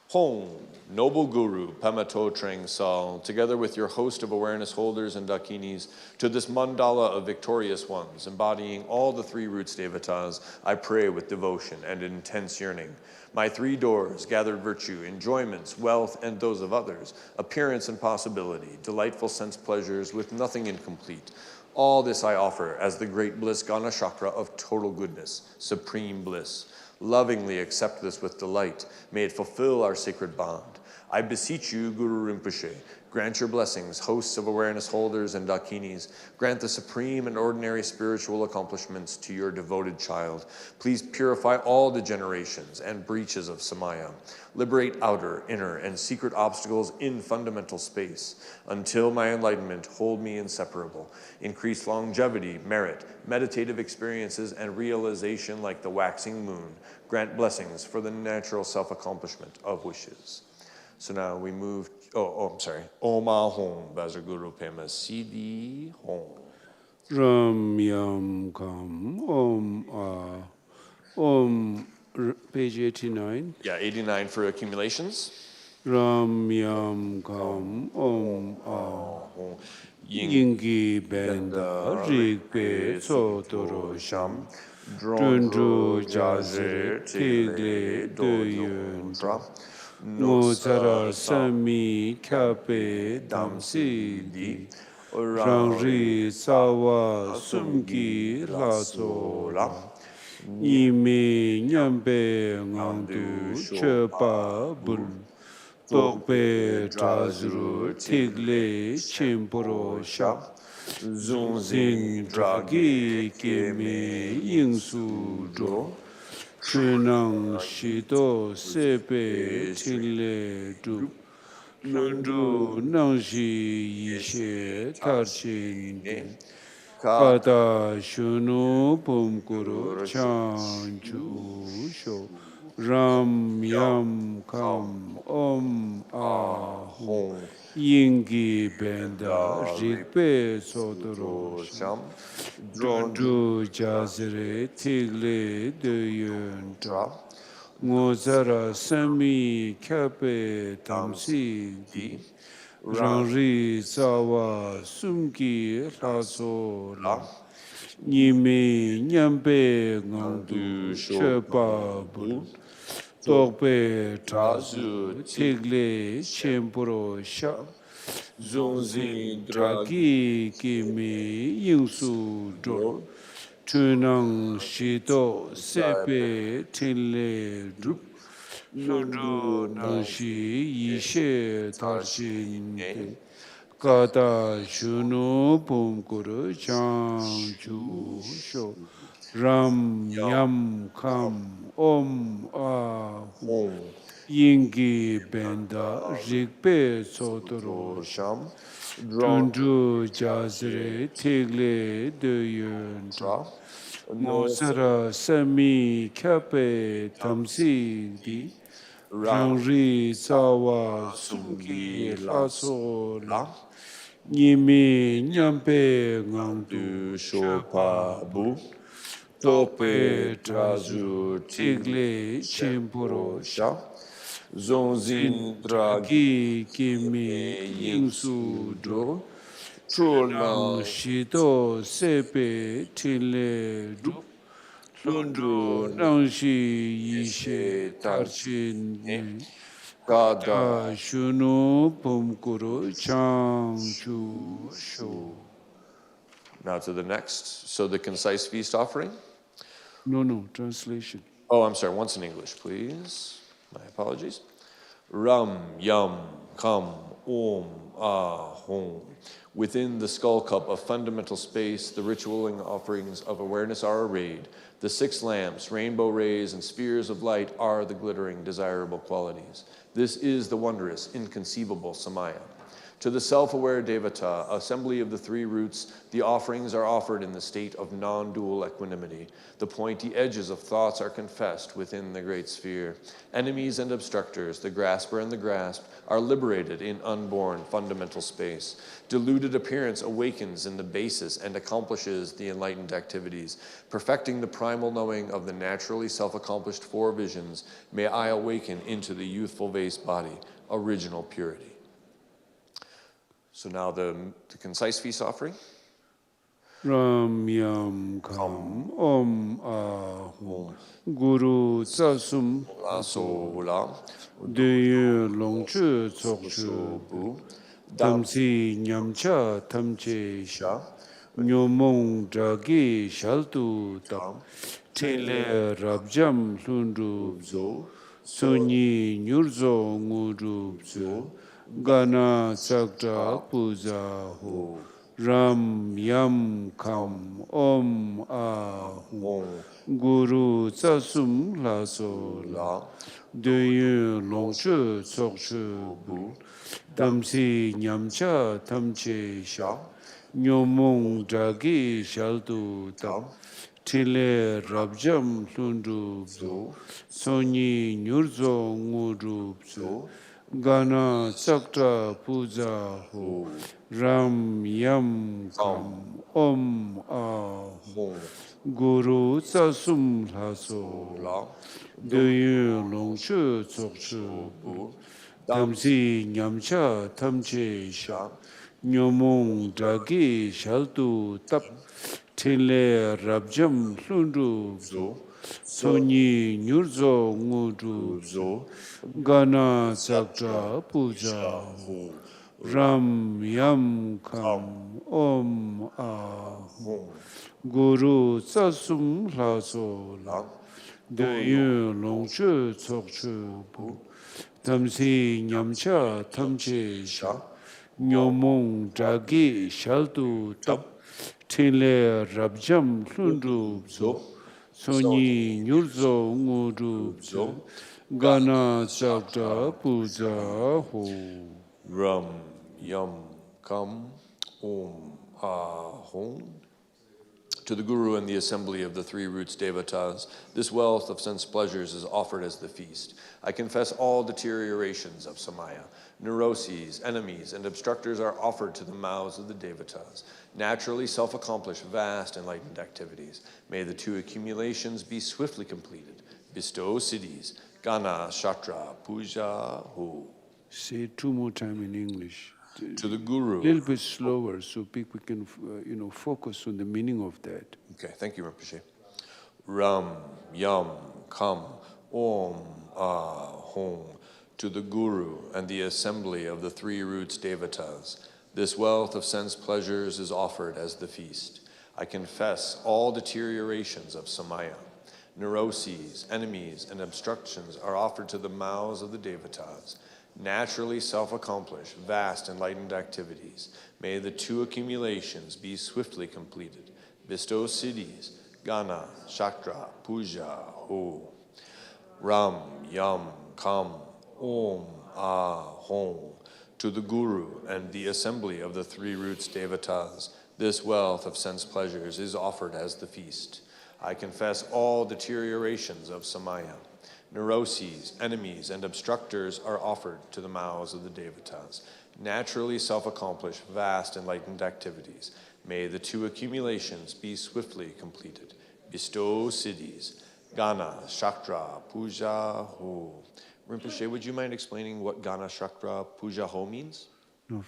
S3: Home, noble Guru, Pema To Treng Sal, together with your host of awareness holders and dakinis, to this mandala of victorious ones, embodying all the three roots devatas, I pray with devotion and intense yearning. My three doors, gathered virtue, enjoyments, wealth, and those of others, appearance and possibility, delightful sense pleasures with nothing incomplete. All this I offer as the great bliss Gana Chakra of total goodness, supreme bliss. Lovingly accept this with delight. May it fulfill our sacred bond. I beseech you, Guru Rinpoche, grant your blessings, hosts of awareness holders and dakinis. Grant the supreme and ordinary spiritual accomplishments to your devoted child. Please purify all degenerations and breaches of samaya. Liberate outer, inner, and secret obstacles in fundamental space. Until my enlightenment, hold me inseparable. Increase longevity, merit, meditative experiences, and realization like the waxing moon. Grant blessings for the natural self-accomplishment of wishes. So now we move, I'm sorry. Oma Hom, Bazar Guru Pema Siddhi Hom.
S1: Ram Yam Kam Om Om page 89
S3: Yeah, 89 for accumulations.
S1: Ram Yam Kam Om Yingi Benda Rikpe Sotoro Sham Drundu Jazre Tigle Duyun Mozara Sami Kape Damsi Di Rangri Sawa Sumgi Lasola Yimi Nyambe Ngandu Chepa Bul Tokpe Trazru Tigle Chimpuro Sha Zunzin Dragi Keme Yingsu Do Chunang Shido Sepe Tile Du Lundu Nangshi Yishe Tarchin Kata Shunu Pumkuru Chanchu Sho Ram Yam Kam Om Ahum Yingi Benda Rikpe Sodoro Sham Drundu Jazre Tigle Duyun Tra Ngozara Sami Kape Tamsi Di Rangri Sawa Sumki Raso La Nimi Nyambe Ngandu Shepa Bul Tokpe Trazu Tigle Chempuro Sha Zonzin Dragi Kimi Yingsu Dor Tunang Shido Sepe Tile Drup Lundu Nangshi Yishe Tarshin Kata Shunu Pumkuru Changchu Sho Ram Yam Kam Om Ahum Yingi Benda Rikpe Sotoro Sham Drundu Jazre Tigle Duyun Tra Mozara Sami Kape Tamsi Di Rangri Sawa Sumki Laso La Nimi Nyampe Ngandu Shopa Bu Tope Trazu Tigle Chimpuro Sha Zonzin Dragi Kimi Yingsu Do Chunang Shido Sepe Tile Du Lundu Nangshi Yishe Tarchin Kada Shunu Pumkuru Changchu Sho.
S3: Now to the next. So the concise feast offering.
S1: No, translation.
S3: Oh, I'm sorry. Once in English, please. My apologies. Ram, Yam, Kam, Om, Ah, Hum. Within the skull cup of fundamental space, the ritualing offerings of awareness are arrayed. The 6 lamps, rainbow rays, and spheres of light are the glittering, desirable qualities. This is the wondrous, inconceivable Samaya. To the self-aware Devata, assembly of the 3 roots, the offerings are offered in the state of non-dual equanimity. The pointy edges of thoughts are confessed within the great sphere. Enemies and obstructors, the grasper and the grasped, are liberated in unborn fundamental space. Deluded appearance awakens in the basis and accomplishes the enlightened activities. Perfecting the primal knowing of the naturally self-accomplished 4 visions, may I awaken into the youthful vase body, original purity. So now the concise feast offering.
S1: Ram Yam Kam Om Ah Hum Guru Tsasum
S3: So la
S1: Deyu Long Chu Tsok
S3: bu
S1: Tamsi Nyamcha Tamche
S3: sha
S1: Nyomong Dragi Shaltu Tap Tele Rabjam Lundu
S3: zo
S1: Sonyi Nyurzo Ngudu
S3: zo
S1: Gana Sakta Puja Ho Ram Yam Kam Om Ah
S3: Om
S1: Guru Tsasum Laso
S3: la
S1: Deyu Long Chu Tsok Bu Tamsi Nyamcha Tamche Sha Nyomong Dragi Shaltu Tap Tile Rabjam Lundu
S3: zo
S1: Sonyi Nyurzo Ngudu
S3: zo
S1: Gana Sakta Puja Ho Ram Yam Kam Om Ah
S3: Om
S1: Guru Tsasum Laso
S3: la
S1: Deyu Long Chu Tsok Bu Tamsi Nyamcha Tamche Sha Nyomong Dragi Shaltu Tap Tile Rabjam Lundu
S3: zo
S1: Sonyi Nyurzo Ngudu
S3: zo
S1: Gana Sakta Puja Ho Ram Yam Kam Om Ah Guru Tsasum Laso La Deyu Long Chu Tsok Bu Tamsi Nyamcha Tamche Sha Nyomong Dragi Shaltu Tap Tile Rabjam Lundu
S3: zo
S1: Sonyi Nyurzo Ngudu
S3: zo
S1: Gana Sakta Puja Ho
S3: Ram Yam Kam Om Ah Hum. To the Guru and the assembly of the 3 roots Devatas, this wealth of sense pleasures is offered as the feast. I confess all deteriorations of Samaya. Neuroses, enemies, and obstructors are offered to the mouths of the Devatas. Naturally self-accomplish vast enlightened activities. May the 2 accumulations be swiftly completed. Bestow siddhis, Gana, Shatra, Puja, Ho.
S1: Say 2 more times in English.
S3: To the Guru.
S1: A little bit slower so people can focus on the meaning of that.
S3: Okay, thank you, Rinpoche. Ram, Yam, Kam, Om, Ah, Hum. To the Guru and the assembly of the 3 roots Devatas, this wealth of sense pleasures is offered as the feast. I confess all deteriorations of Samaya. Neuroses, enemies, and obstructions are offered to the mouths of the Devatas. Naturally self-accomplish vast enlightened activities. May the 2 accumulations be swiftly completed. Bestow siddhis, Gana, Shaktra, Puja, Ho. Ram, Yam, Kam, Om, Ah, Hum. To the Guru and the assembly of the 3 roots Devatas, this wealth of sense pleasures is offered as the feast. I confess all deteriorations of Samaya. Neuroses, enemies, and obstructors are offered to the mouths of the Devatas. Naturally self-accomplish vast enlightened activities. May the 2 accumulations be swiftly completed. Bestow siddhis, Gana, Shaktra, Puja, Ho. Rinpoche, would you mind explaining what Gana, Shaktra, Puja, Ho means?
S1: No,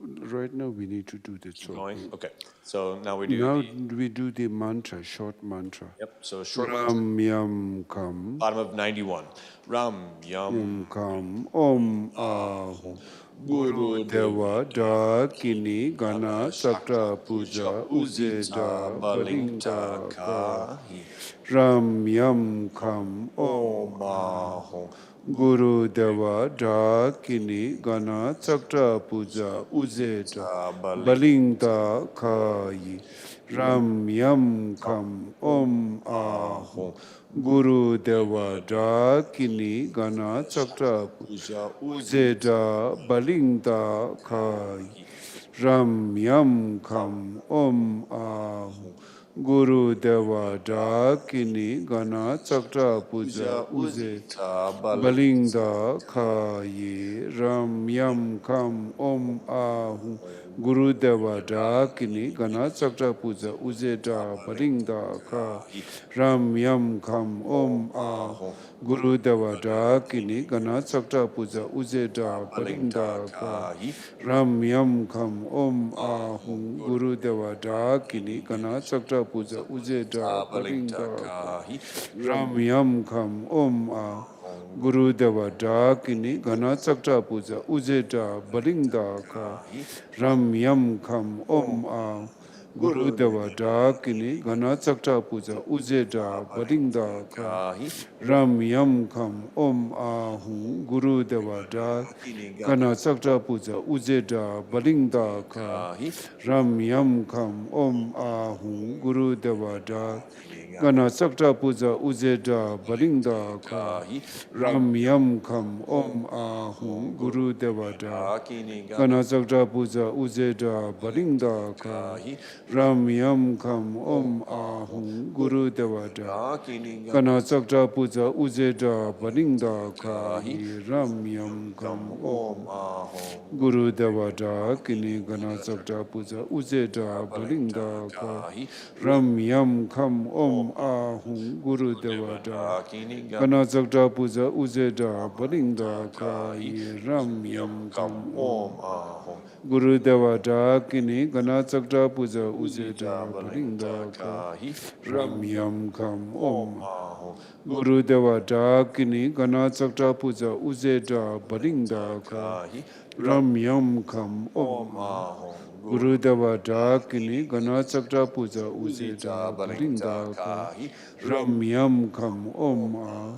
S1: right now we need to do the Tsok.
S3: Going? Okay. So now we do
S1: Now
S3: the...
S1: we do the mantra, short mantra.
S3: Yep, so short
S1: Ram Yam Kam
S3: bottom of 91. Ram, Yam,
S1: Kam Om Ah Guru Deva Da Kini Gana Sakta Puja Uzeta Balinta Ka Ram Yam Kam Om
S3: Ah Hum.
S1: Guru Deva Dakini Gana Tsakta Puja Uzeta Balingta Kayi Ram Yam Kam Om Aho Guru Deva Dakini Gana Tsakta Puja Uzeta Balingta Kayi Ram Yam Kam Om Aho Guru Deva Dakini Gana Tsakta Puja Uzeta Balingda Kayi Ram Yam Kam Om Ahu Guru Deva Dakini Gana Tsakta Puja Uzeta Balingda Kayi Ram Yam Kam Om Ahu Guru Deva Dakini Gana Tsakta Puja Uzeta Balingda Kayi Ram Yam Kam Om Ahu Guru Deva Dakini Gana Tsakta Puja Uzeta Balingda Kayi Ram Yam Kam Om Ahu Guru Deva Dakini Gana Tsakta Puja Uzeta Balingda Kayi Ram Yam Kam Om Ahu Guru Deva Dakini Gana Tsakta Puja Uzeta Balingda Kayi Ram Yam Kam Om Ahu Guru Deva Dakini Gana Tsakta Puja Uzeta Balingda Kayi Ram Yam Kam Om Ahu Guru Deva Dakini Gana Tsakta Puja Uzeta Balingda Kayi Ram Yam Kam Om Ahu Guru Deva Dakini Gana Tsakta Puja Uzeta Balingda Kayi Ram Yam Kam Om Ahu Guru Deva Dakini Gana Tsakta Puja Uzeta Balingda Kayi Ram Yam Kam Om Ahu Guru Deva Dakini Gana Tsakta Puja Uzeta Balingda Kayi Ram Yam Kam Om Ahu Guru Deva Dakini Gana Tsakta Puja Uzeta Balingda Kayi Ram Yam Kam Om Ahu Guru Deva Dakini Gana Tsakta Puja Uzeta Balingda Kayi Ram Yam Kam Om Ahu Guru Deva Dakini Gana Tsakta Puja Uzeta Balingda Kayi Ram Yam Kam Om Ahu Guru Deva Dakini Gana Tsakta Puja Uzeta Balingda Kayi Ram Yam Kam Om Ahu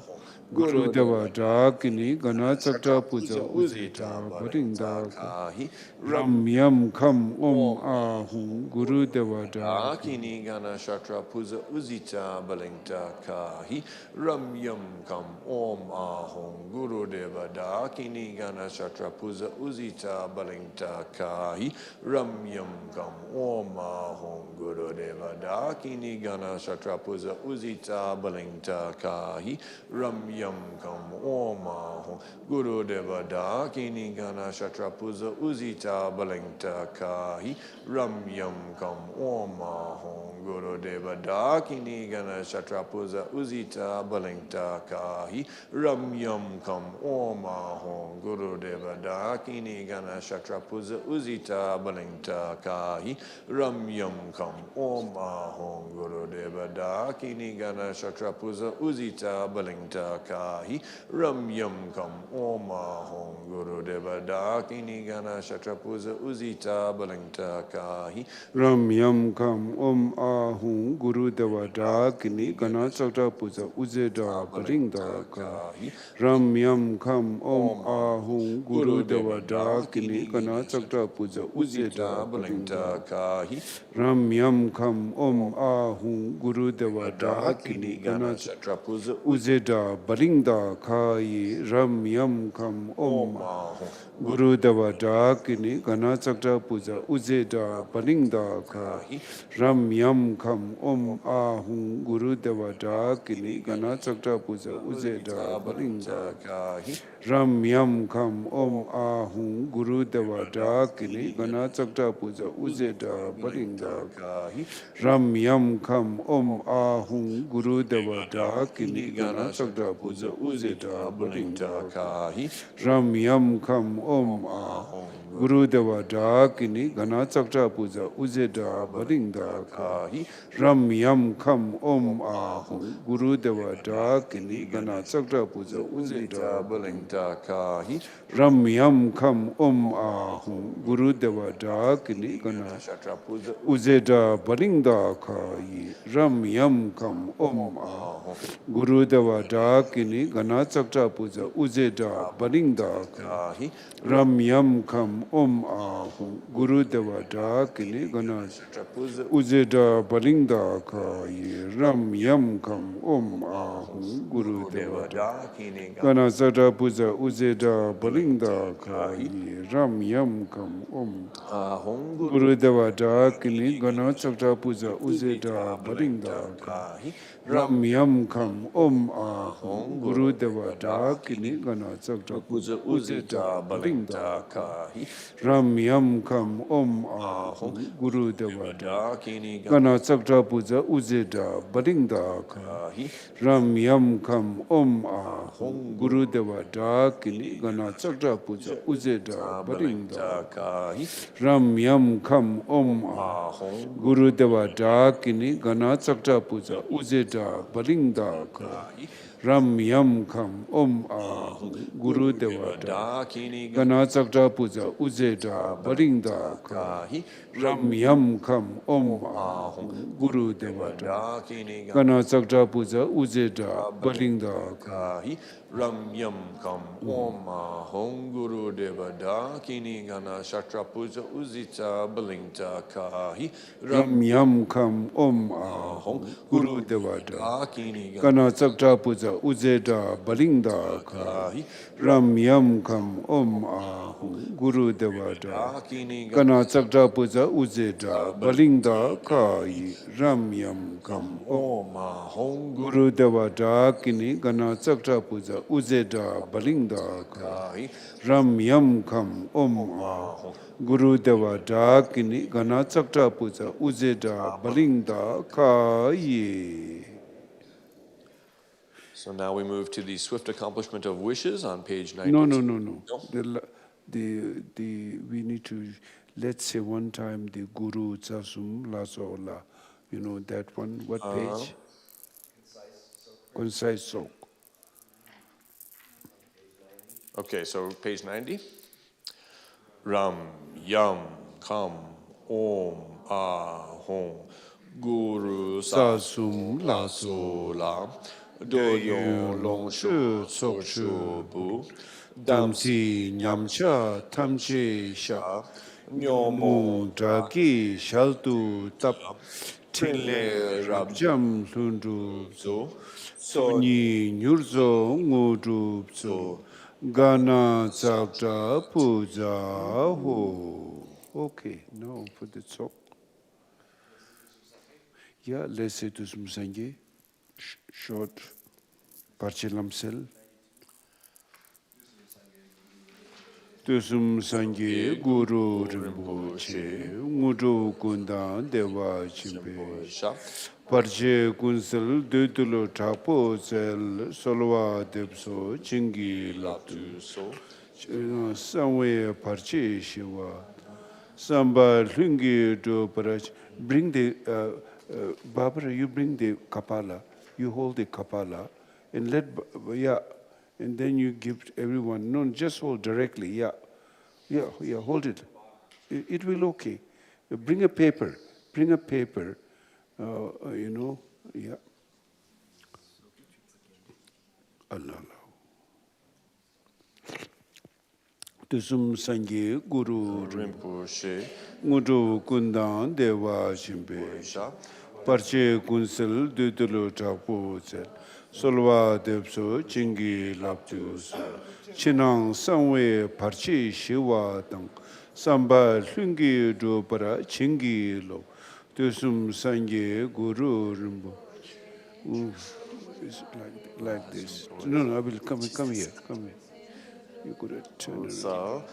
S1: Guru Deva Dakini Gana Tsakta Puja Uzeta Balingda Kayi Ram Yam Kam Om Ahu Guru Deva Dakini Gana Shaktra Puja Uzeta Balingda Kayi Ram Yam Kam Om Ahu Guru Deva Dakini Gana Shaktra Puja Uzeta Balingda Kayi Ram Yam Kam Om Ahu Guru Deva Dakini Gana Shaktra Puja Uzeta Balingda Kayi Ram Yam Kam Om Ahu Guru Deva Dakini Gana Shaktra Puja Uzeta Balingda Kayi Ram Yam Kam Om Ahu Guru Deva Dakini Gana Shaktra Puja Uzeta Balingda Kayi Ram Yam Kam Om Ahu Guru Deva Dakini Gana Shaktra Puja Uzeta Balingda Kayi Ram Yam Kam Om Ahu Guru Deva Dakini Gana Shaktra Puja Uzeta Balingda Kayi Ram Yam Kam Om Ahu Guru Deva Dakini Gana Shaktra Puja Uzeta Balingda Kayi Ram Yam Kam Om Ahu Guru Deva Dakini Gana Shaktra Puja Uzeta Balingda Kayi Ram Yam Kam Om Ahu Guru Deva Dakini Gana Shaktra Puja Uzeta Balingda Kayi Ram Yam Kam Om Ahu Guru Deva Dakini Gana Shaktra Puja Uzeta Balingda Kayi Ram Yam Kam Om Ahu Guru Deva Dakini Gana Shaktra Puja Uzeta Balingda Kayi Ram Yam Kam Om Ahu Guru Deva Dakini Gana Shaktra Puja Uzeta Balingda Kayi Ram Yam Kam Om Ahu Guru Deva Dakini Gana Shaktra Puja Uzeta Balingda Kayi Ram Yam Kam Om Ahu Guru Deva Dakini Gana Shaktra Puja Uzeta Balingda Kayi Ram Yam Kam Om Ahong Guru Deva Dakini Gana Tsokta Puja Uzeda Balinda Kahi Ram Yam Kam Om Ahong Guru Deva Dakini Gana Tsokta Puja Uzeda
S3: Balinda Kahi
S1: Ram Yam Kam Om Ahong Guru Deva Dakini Gana Uzeda Balinda Kahi Ram Yam Kam Om Ahong Guru Deva Dakini Gana Tsokta Puja Uzeda Balinda Kahi Ram Yam Kam Om Ahong Guru Deva Dakini Gana Uzeda Balinda Kahi Ram Yam Kam Om Ahong Guru Deva Gana Tsokta Puja Uzeda Balinda Kahi Ram Yam Kam Om Ahong Guru Deva Dakini Gana Tsokta Puja Uzeda Balinda Kahi Ram Yam Kam Om Ahong Guru Deva Dakini Gana Tsokta Puja Uzeda Balinda Kahi Ram Yam Kam Om Ahong Guru Deva Dakini Gana Tsokta Puja Uzeda Balinda Kahi Ram Yam Kam Om Ahong Guru Deva Dakini Gana Tsokta Puja Uzeda Balinda Kahi Ram Yam Kam Om Ahong Guru Deva Dakini Gana Tsokta Puja Uzeda Balinda Kahi Ram Yam Kam Om Ahong Guru Deva Dakini Gana Tsokta Puja Uzeda Balinda Kahi Ram Yam Kam Om Ahong Guru Deva Dakini Gana Tsokta Puja Uzeda Balinda Kahi Ram Yam Kam Om Ahong Guru Deva Dakini Gana Shatra Puja Uzita Balinda Kahi Ram Yam Kam Om Ahong Guru Deva Dakini Gana Tsokta Puja Uzeda Balinda Kahi Ram Yam Kam Om Ahong Guru Deva Dakini Gana Tsokta Puja Uzeda Balinda Kahi Ram Yam Kam Om Ahong Guru Deva Dakini Gana Tsokta Puja Uzeda Balinda Kahi Ram Yam Kam Om Ahong Guru Deva Dakini Gana Tsokta Puja Uzeda Balinda Kahi.
S3: So now we move to the swift accomplishment of wishes on page 90.
S1: No. We need to, let's say one time the Guru Tsasum Lasola, you know that one, what page? Concise Tsok.
S3: Okay, so page 90. Ram Yam Kam Om Ahong Guru Sasum Lasola Doyon Long Shu Tsok Shu Bu
S1: Damsi Nyamcha Tamche Sha Nyomu Dragi Shaltu Tap Tile Rabjam Lundu Zo Soni Nyurzo Ngudu Zo Gana Tsakta Puja Ho. Okay, now for the Tsok. Yeah, let's say to Sumsange, short Parchelam Sel. Tusum Sangye Guru Rinpoche, Mudu Kundan Deva Chimpe, Parche Kunsel Dutulo Tapo Sel, Solwa Depso, Chingi Latu So, somewhere Parche Shiva, Samba Lungi to Parach. Bring the, Barbara, you bring the Kapala, you hold the Kapala, and let, and then you give everyone, no, just hold directly, hold it. It will okay. Bring a paper, Allah. Tusum Sangye Guru
S3: Rinpoche
S1: Mudu Kundan Deva Shimpe Parche Kunsel Dutulo Tapo Sel Solwa Depso Chingi Laptu Chinang Sangwe Parche Shiva Tang Samba Lungi Dopara Chingi Lo Tusum Sangye Guru Rimbo. It's like this. No, I will come here. You could have turned it around.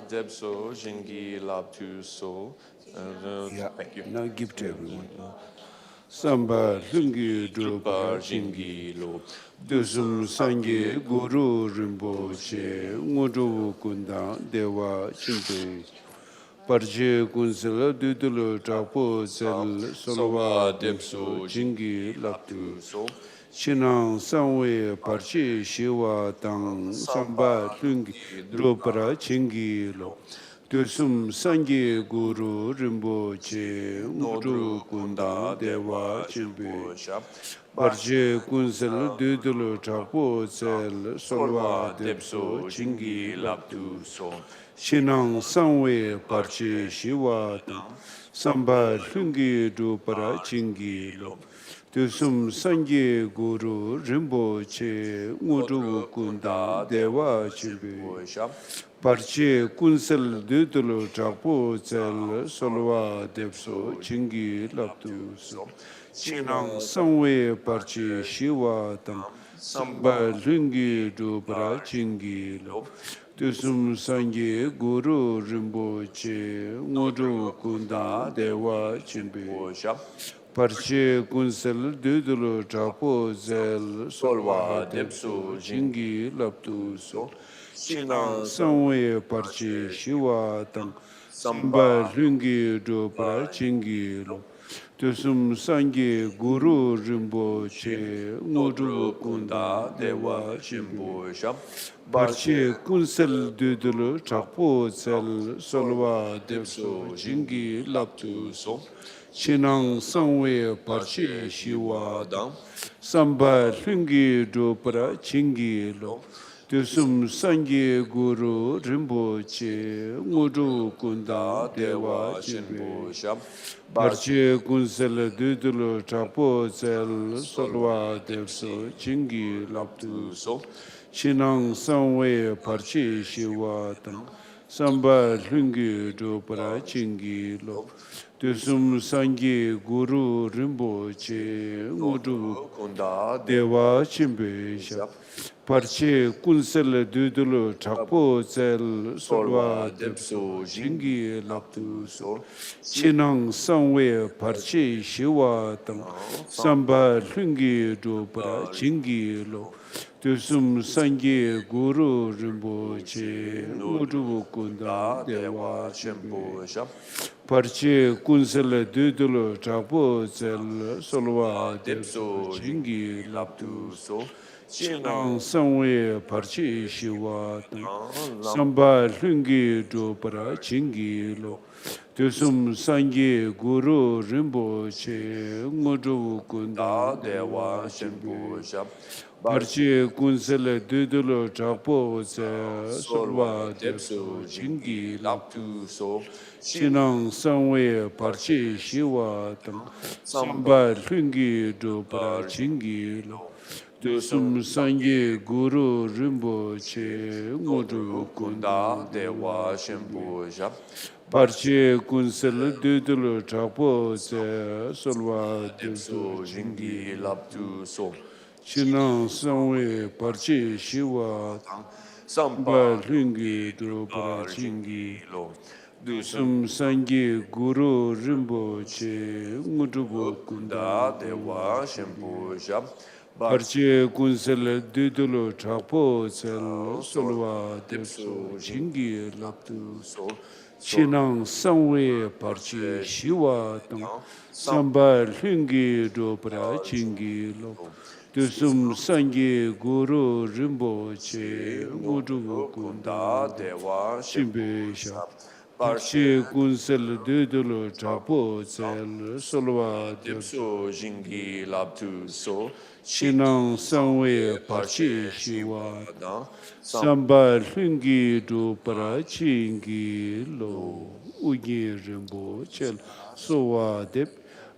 S3: Debso, Jingi, Labtu, So.
S1: Yeah,
S3: Thank you.
S1: now give to everyone. Samba Lungi Drupa
S3: Jingi Lo.
S1: Dusum Sangi Guru Rinpoche Ngudu Kunda Dewa Chimpe Parche Kunsela Dudulu Trapo Sel Solwa Depso Jingi Laptu Chinang Sanwe Parche Shiwa Tang Samba Lungi Drupara Jingi Lo Dusum Sangi Guru Rinpoche Ngudu Kunda Dewa Chimpe Parche Kunsel Dudulu Trapo Sel Solwa Depso Jingi Laptu Shinang Sangwe Parche Shiwa Samba Lungi Drupara Jingi Lo Dusum Sangi Guru Rinpoche Ngudu Kunda Dewa Chimpe Parche Kunsel Dudulu Trapo Sel Solwa Depso Jingi Laptu Shinang Sangwe Parche Shiwa Samba Lungi Drupara Jingi Lo Dusum Sangi Guru Rinpoche Ngudu Kunda Dewa Chimpe Parche Kunsel Dudulu Trapo Zel Solwa Depso Jingi Laptu Chinang Sangwe Parche Shiwa Samba Lungi Drupara Jingi Lo Dusum Sangi Guru Rinpoche Ngudu Kunda Dewa Chimpe Parche Kunsel Dudulu Trapo Zel Solwa Depso Jingi Laptu Chinang Sangwe Parche Shiwa Samba Lungi Drupara Jingi Lo Dusum Sangi Guru Rinpoche Ngudu Kunda Dewa Chimpe Parche Kunsel Dudulu Trapo Zel Solwa Depso Jingi Laptu Chinang Sangwe Parche Shiwa Samba Lungi Drupara Jingi Lo Dusum Sangi Guru Rinpoche Ngudu Kunda Dewa Chimpe Parche Kunsel Dudulu Trapo Zel Solwa Depso Jingi Laptu Chinang Sangwe Parche Shiwa Samba Lungi Drupara Jingi Lo Dusum Sangi Guru Rinpoche Ngudu Kunda Dewa Chimpe Parche Kunsel Dudulu Trapo Zel Solwa Depso Jingi Laptu Chinang Sangwe Parche Shiwa Samba Lungi Drupara Jingi Lo Dusum Sangi Guru Rinpoche Ngudu Kunda Dewa Chimpe Parche Kunsel Dudulu Trapo Zel Solwa Depso Jingi Laptu Chinang Sangwe Parche Shiwa Samba Lungi Drupara Jingi Lo Dusum Sangi Guru Rinpoche Ngudu Kunda Dewa Chimpe Parche Kunsel Dudulu Trapo Zel Solwa Depso Jingi Laptu Chinang Sangwe Parche Shiwa Samba Lungi Drupara Jingi Lo Dusum Sangi Guru Rinpoche Ngudu Kunda Dewa Chimpe Parche Kunsel Dudulu Trapo Zel Solwa Depso Jingi Laptu Chinang Sangwe Parche Shiwa Samba Lungi Drupara Jingi Lo Dusum Sangi Guru Rinpoche Ngudu Kunda Dewa Chimpe Parche Kunsel Dudulu Trapo Zel Solwa Depso Jingi Laptu Chinang Sangwe Parche Shiwa Samba Lungi Drupara Jingi Lo Uye Rinpoche Sowa Dep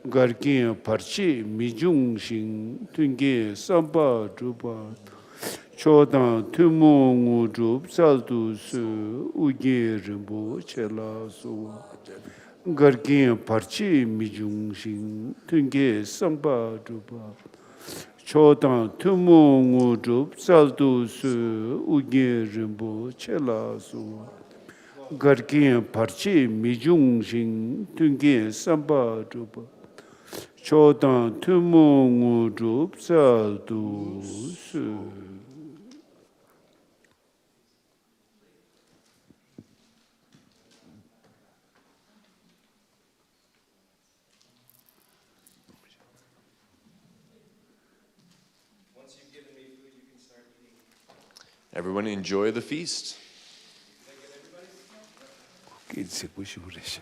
S1: Garkin Parche Mijung Sing Tunge Samba Drupa Chodang Tumu Ngudu Saldu Su Uye Rinpoche La Sowa Garkin Parche Mijung Sing Tunge Samba Drupa Chodang Tumu Ngudu Saldu Su Uye Rinpoche La Sowa Garkin Parche Mijung Sing Tunge Samba Drupa Chodang tumu ngu drup sa du su.
S3: Everyone enjoy the feast.
S1: Kitsi kushuresha.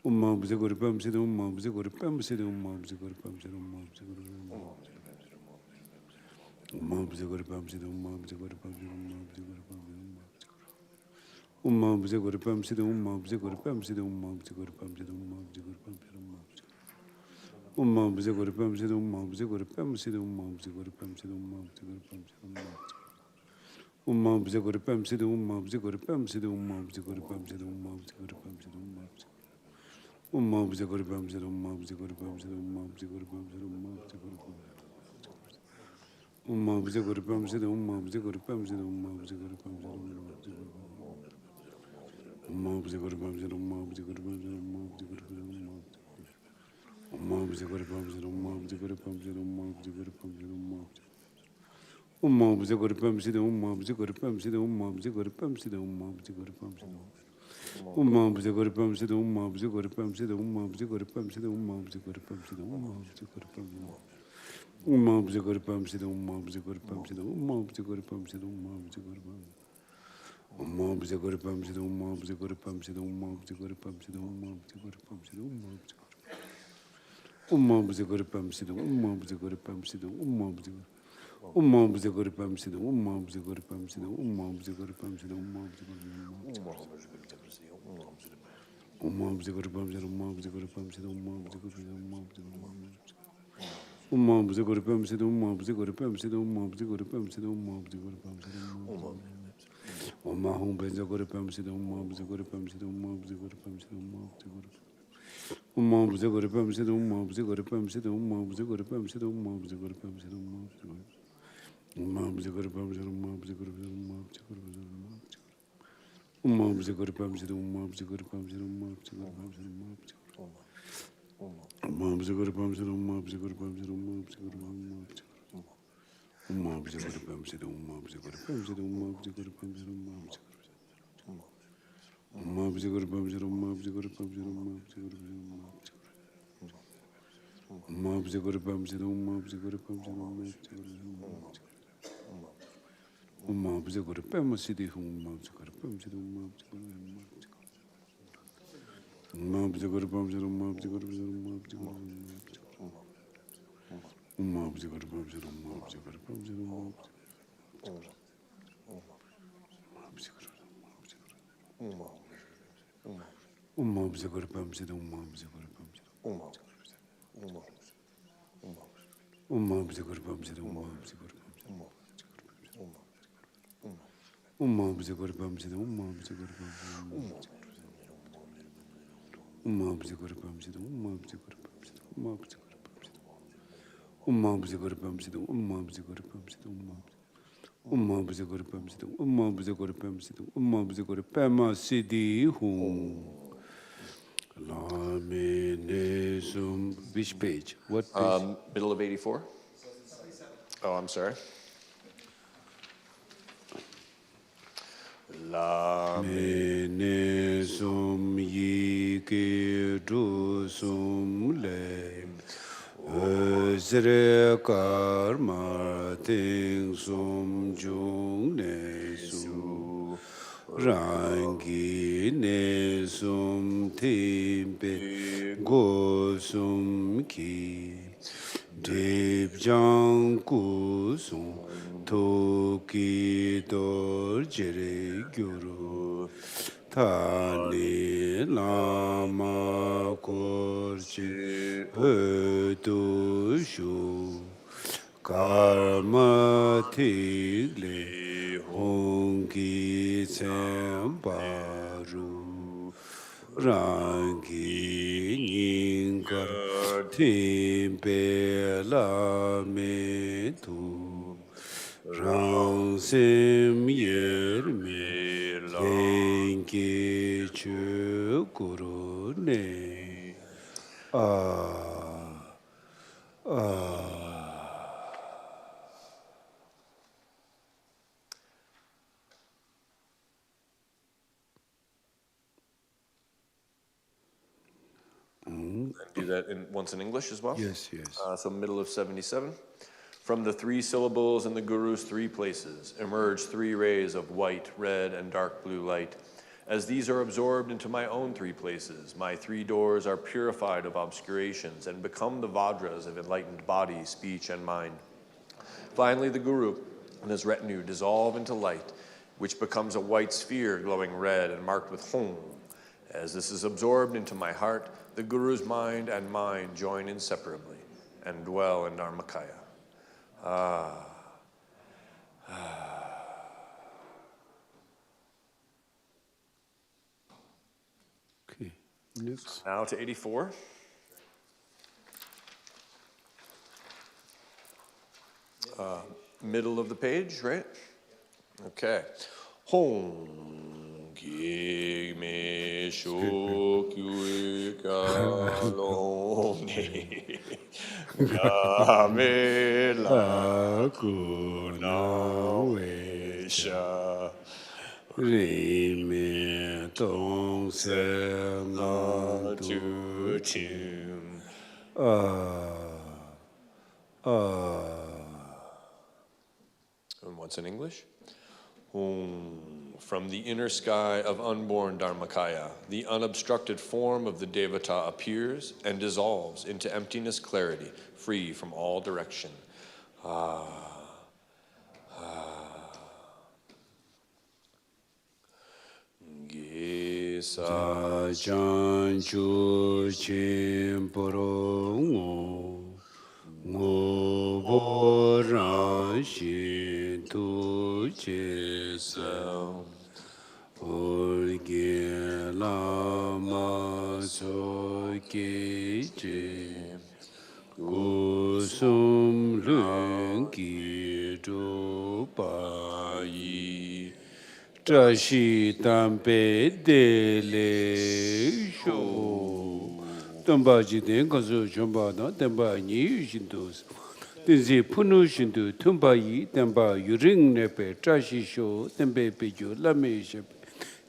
S1: Which page? What page?
S3: Middle of 84? Oh, I'm sorry. La
S1: Mene sum yi ke du sum le Özre karma ting sum jung ne su Rangi ne sum timpe go sum ki Dip jang ku sum toki dor jere gyuru Tani lama korchi hötu shu Karma tigle hongi tsemparu Rangi nyingar timpe lame tu Rang sim yer me tenki chu guru ne
S3: do that once in English as well?
S1: Yes, yes.
S3: So middle of 77. From the 3 syllables in the Guru's 3 places emerge 3 rays of white, red, and dark blue light. As these are absorbed into my own 3 places, my 3 doors are purified of obscurations and become the Vajras of enlightened body, speech, and mind. Finally, the Guru and his retinue dissolve into light, which becomes a white sphere glowing red and marked with Hum. As this is absorbed into my heart, the Guru's mind and mine join inseparably and dwell in Dharmakaya.
S1: Okay, next.
S3: Now to 84. Middle of the page, right? Okay. Hong ki me shok yue ka long ni ga me la ku na we sha ri me tong se na tu tim And what's in English? From the inner sky of unborn Dharmakaya, the unobstructed form of the Devata appears and dissolves into emptiness clarity, free from all direction. Gesa
S1: chan chu chin poro ngo bo ran shin tu che sa ol ge la ma so ge je gu sum lun gi zhu ba yi zha xi dan bei de le shou dāmbā jī dēng kāsō chōmbā nā dāmbā nī yu shintō sā dēnzī pūnū shintō tūmbā yī dāmbā yu rīng nē pē chā shī shō dāmbē pē kyō lā mē shē pē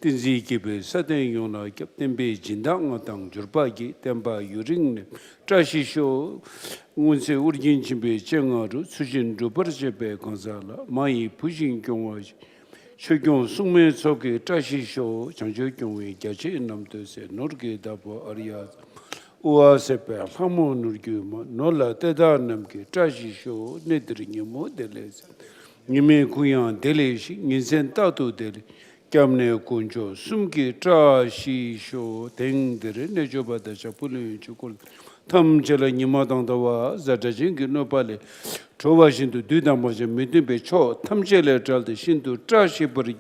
S1: dēnzī kī pē sā dēng yō nā kyab dāmbē jindā ngā tāng chūrbā yī dāmbā yu rīng nē chā shī shō ngūn sē ur jīn chī pē chē ngā rū sū shīn rū pār shē pē kānsā lā mā yī pū shīn kyōng wā shī shō kyōng sūng mē tsō kē chā shī shō chāng chō kyōng wē gyā chē nām tō sē nōr kē dā pō āriyā Uwa sepe hamo nurgyu ma nola teda namke trashi sho nedri nyamo dele se. Nyame kuyan dele shi nginsen tatu dele. Kyamne kuncho sumki trashi sho teng dere nejo bada shapulu chukul. Tam chela nyimadang dawa zata jingi no pale. Chowa shindu dudamba je midunbe cho tam chela chalde shindu trashi bari.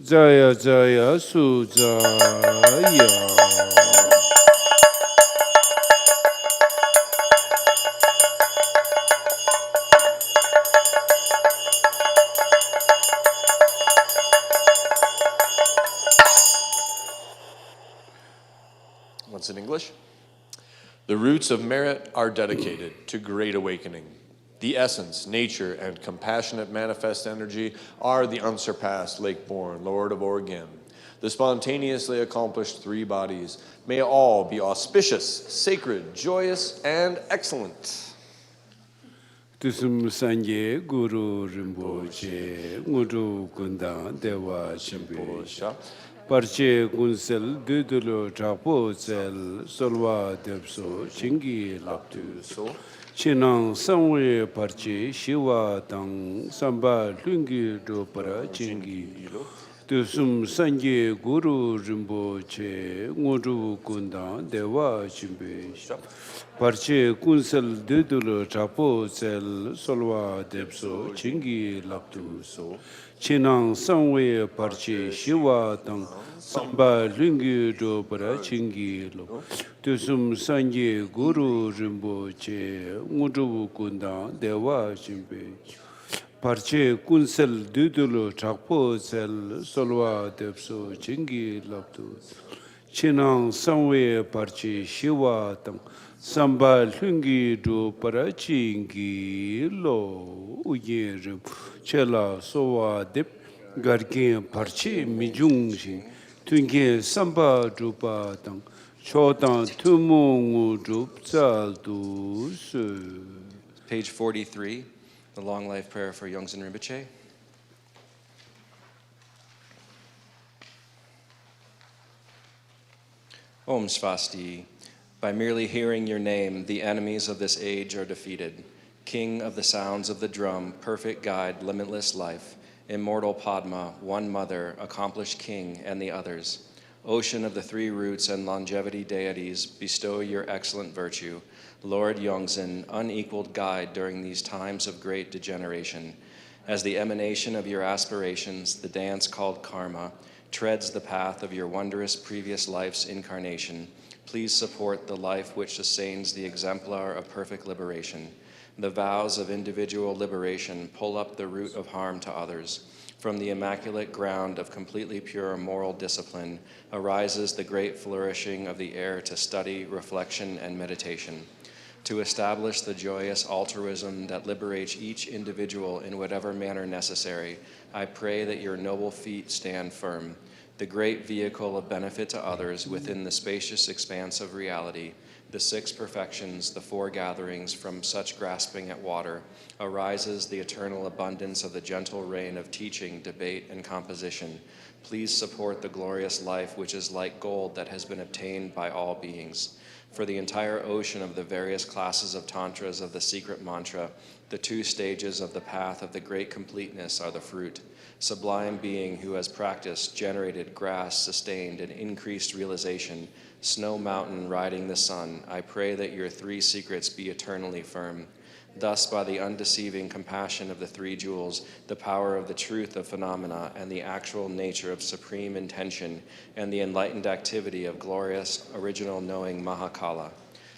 S1: Zaya zaya su zaya.
S3: What's in English? The roots of merit are dedicated to great awakening. The essence, nature, and compassionate manifest energy are the unsurpassed lake-born Lord of Orgyen. The spontaneously accomplished 3 bodies may all be auspicious, sacred, joyous, and excellent.
S1: Tusum sanje Guru Rinpoche, Nguru Kunda Dewa Shimpe. Parche Gunsel Dudulo Chapo Sel Solwa Depso Chingi Laptu So Chinang Samwe Parche Shiwa Tang Samba Lungi Dopara Chingi Tusum Sanje Guru Rinpoche Nguru Kunda Dewa Shimpe Parche Gunsel Dudulo Chapo Sel Solwa Depso Chingi Laptu So Chinang Samwe Parche Shiwa Tang Samba Lungi Dopara Chingi Lo Tusum Sanje Guru Rinpoche Ngudu Kunda Dewa Shimpe Parche Kunsel Dudulo Chakpo Sel Solwa Depso Chingi Laptu Chinang Samwe Parche Shiwa Tang Samba Lungi Dopara Chingi Lo Uye Rinpoche Chela sowa dip garkin parchi mijung shi tunke samba drupa tang chodang tumu ngu drup zal du su.
S2: Page 43, the long life prayer for Yongsen Rinpoche.
S4: Om Svasti. By merely hearing your name, the enemies of this age are defeated. King of the sounds of the drum, perfect guide, limitless life, immortal Padma, one mother, accomplished king, and the others. Ocean of the three roots and longevity deities, bestow your excellent virtue. Lord Yongzin, unequaled guide during these times of great degeneration. As the emanation of your aspirations, the dance called karma, treads the path of your wondrous previous life's incarnation, please support the life which sustains the exemplar of perfect liberation. The vows of individual liberation pull up the root of harm to others. From the immaculate ground of completely pure moral discipline arises the great flourishing of the air to study, reflection, and meditation. To establish the joyous altruism that liberates each individual in whatever manner necessary, I pray that your noble feet stand firm. The great vehicle of benefit to others within the spacious expanse of reality, the six perfections, the four gatherings from such grasping at water, arises the eternal abundance of the gentle rain of teaching, debate, and composition. Please support the glorious life which is like gold that has been obtained by all beings. For the entire ocean of the various classes of tantras of the secret mantra, the two stages of the path of the great completeness are the fruit. Sublime being who has practiced, generated, grasped, sustained, and increased realization, snow mountain riding the sun, I pray that your three secrets be eternally firm. Thus, by the undeceiving compassion of the three jewels, the power of the truth of phenomena, and the actual nature of supreme intention, and the enlightened activity of glorious original knowing Mahakala,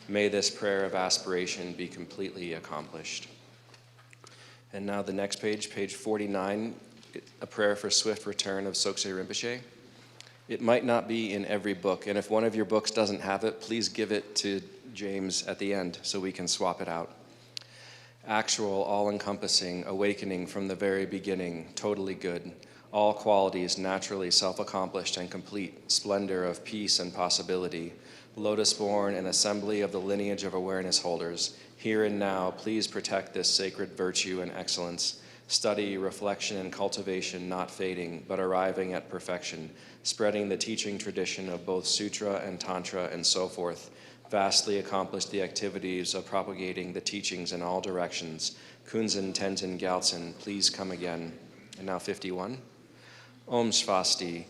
S4: may this prayer of aspiration be completely accomplished. And now the next page, page 49, a prayer for swift return of Soktse Rinpoche. It might not be in every book, and if one of your books doesn't have it, please give it to James at the end so we can swap it out. Actual, all-encompassing, awakening from the very beginning, totally good, all qualities naturally self-accomplished and complete, splendor of peace and possibility, lotus-born and assembly of the lineage of awareness holders, here and now, please protect this sacred virtue and excellence. Study, reflection, and cultivation not fading, but arriving at perfection, spreading the teaching tradition of both sutra and tantra and so forth, vastly accomplished the activities of propagating the teachings in all directions. Kunzin, Tenzin, Gyaltsen, please come again. And now 51. Om Svasti,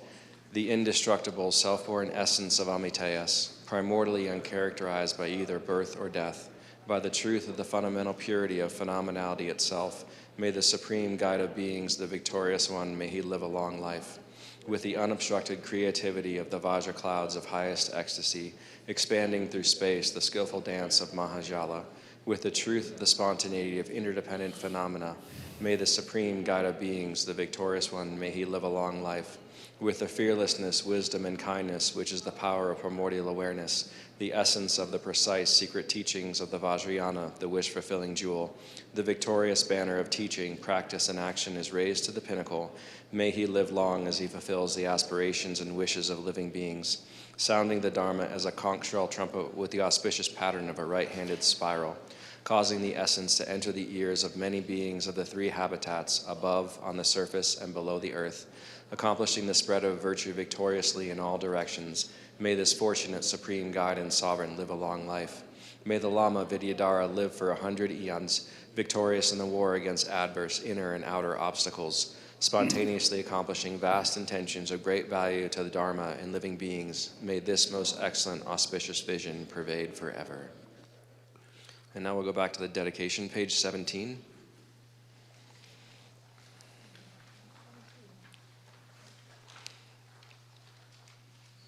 S4: the indestructible self-born essence of Amitayas, primordially uncharacterized by either birth or death, by the truth of the fundamental purity of phenomenality itself, may the supreme guide of beings, the victorious one, may he live a long life. With the unobstructed creativity of the Vajra clouds of highest ecstasy, expanding through space the skillful dance of Mahajala, with the truth of the spontaneity of interdependent phenomena, may the supreme guide of beings, the victorious one, may he live a long life. With the fearlessness, wisdom, and kindness, which is the power of primordial awareness, the essence of the precise secret teachings of the Vajrayana, the wish-fulfilling jewel, the victorious banner of teaching, practice, and action is raised to the pinnacle. May he live long as he fulfills the aspirations and wishes of living beings, sounding the Dharma as a conch shell trumpet with the auspicious pattern of a right-handed spiral, causing the essence to enter the ears of many beings of the three habitats, above, on the surface, and below the earth, accomplishing the spread of virtue victoriously in all directions. May this fortunate supreme guide and sovereign live a long life. May the Lama Vidyadhara live for 100 eons, victorious in the war against adverse inner and outer obstacles, spontaneously accomplishing vast intentions of great value to the Dharma and living beings. May this most excellent auspicious vision pervade forever. And now we'll go back to the dedication, page 17.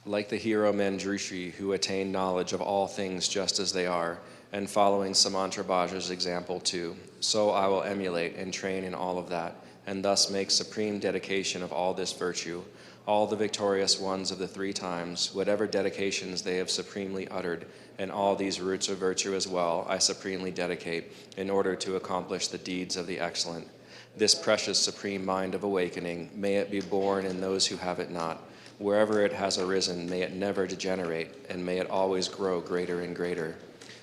S4: Like the hero Manjushri, who attained knowledge of all things just as they are, and following Samantra Bhaja's example too, so I will emulate and train in all of that, and thus make supreme dedication of all this virtue, all the victorious ones of the three times, whatever dedications they have supremely uttered, and all these roots of virtue as well, I supremely dedicate, in order to accomplish the deeds of the excellent. This precious supreme mind of awakening, may it be born in those who have it not. Wherever it has arisen, may it never degenerate, and may it always grow greater and greater.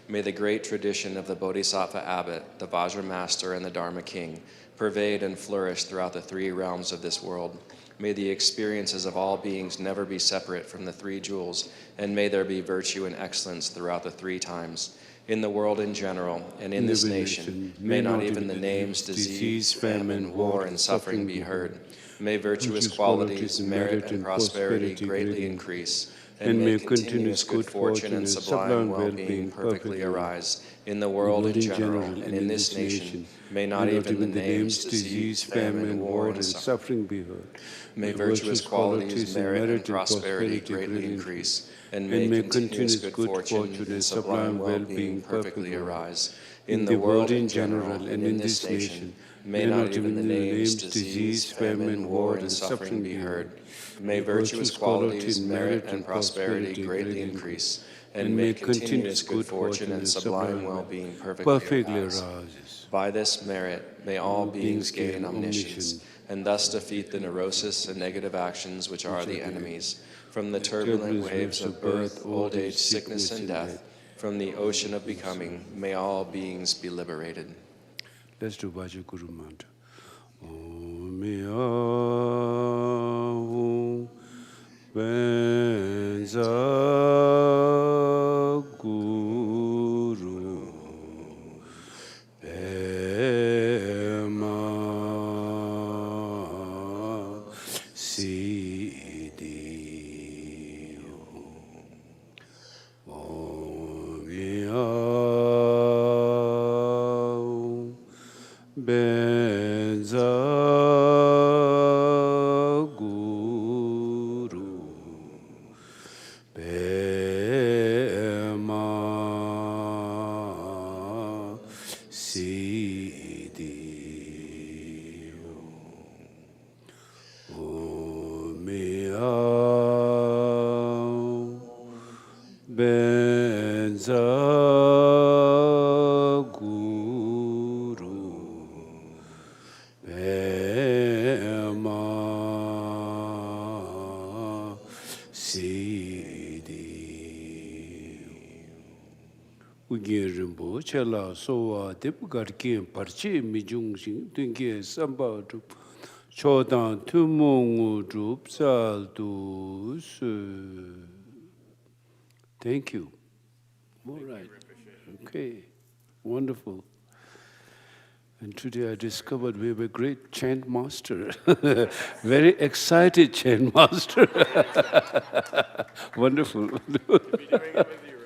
S4: May the great tradition of the Bodhisattva Abbot, the Vajra Master, and the Dharma King pervade and flourish throughout the three realms of this world. May the experiences of all beings never be separate from the three jewels, and may there be virtue and excellence throughout the three times. In the world in general, and in this nation, may not even the names disease, famine, war, and suffering be heard. May virtuous qualities, merit, and prosperity greatly increase, and may continuous good fortune and sublime well-being perfectly arise. In the world in general, and in this nation, may not even the names disease, famine, war, and suffering
S1: be heard.
S4: May virtuous qualities, merit, and prosperity greatly increase, and may continuous good fortune and sublime well-being perfectly arise. In the world in general, and in this nation, may not even the names disease, famine, war, and suffering be heard. May virtuous qualities, merit, and prosperity greatly increase, and may continuous good fortune and sublime well-being perfectly arise. By this merit, may all beings gain omniscience, and thus defeat the neurosis and negative actions which are the enemies. From the turbulent waves of birth, old age, sickness, and death, from the ocean of becoming, may all beings be liberated.
S1: Let's do Bhaja Guru Mantra. Rinpoche sowa depugarkin parche mijungshin tunge samba drup chodan tumongu drup saldu su. Thank you. All right. Okay. Wonderful. And today I discovered we have a great chant master. Very excited chant master. Wonderful.
S2: Be doing it with you,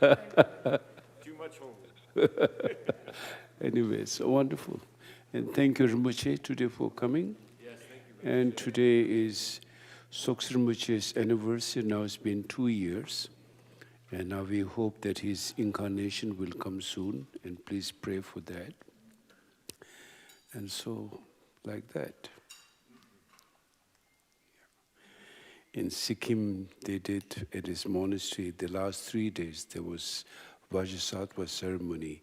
S2: Rinpoche. Too much homework.
S1: Anyway, so wonderful. And thank you, Rinpoche, today for coming.
S2: Yes, thank you.
S1: And today is Soktse Rinpoche's anniversary. Now it's been 2 years. And now we hope that his incarnation will come soon. And please pray for that. And so, like that. In Sikkim, they did at his monastery, the last 3 days, there was Vajrasattva ceremony.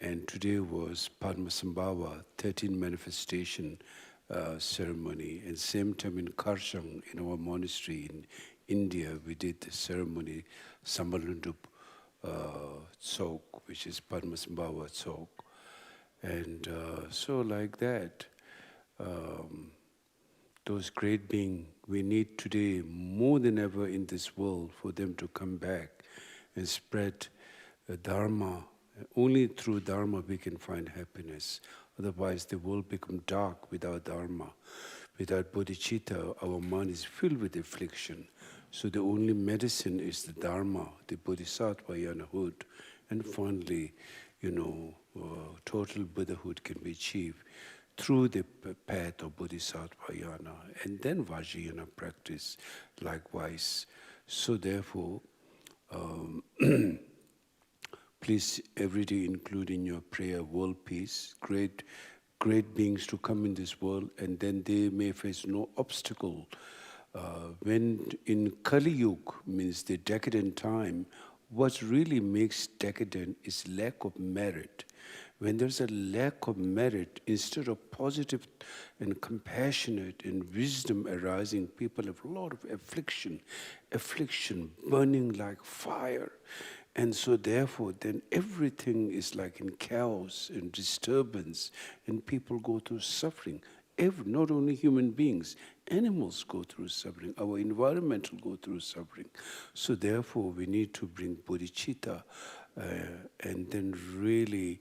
S1: And today was Padmasambhava, 13 manifestation ceremony. And same time in Karshang, in our monastery in India, we did the ceremony, Sambalandup Tsok, which is Padmasambhava Tsok. And so like that, those great beings, we need today more than ever in this world for them to come back and spread Dharma. Only through Dharma we can find happiness. Otherwise the world becomes dark without Dharma. Without bodhicitta, our mind is filled with affliction. So the only medicine is the Dharma, the bodhisattva yanahood. And finally, total Buddhahood can be achieved through the path of Bodhisattva Yana, and then Vajrayana practice likewise. So therefore, please every day include in your prayer world peace, great beings to come in this world, and then they may face no obstacle. When in Kali Yuga, means the decadent time, what really makes decadent is lack of merit. When there's a lack of merit, instead of positive and compassionate and wisdom arising, people have a lot of affliction burning like fire. And so therefore, then everything is like in chaos and disturbance, and people go through suffering. not only human beings, animals go through suffering, our environment will go through suffering. So therefore, we need to bring bodhicitta, and then really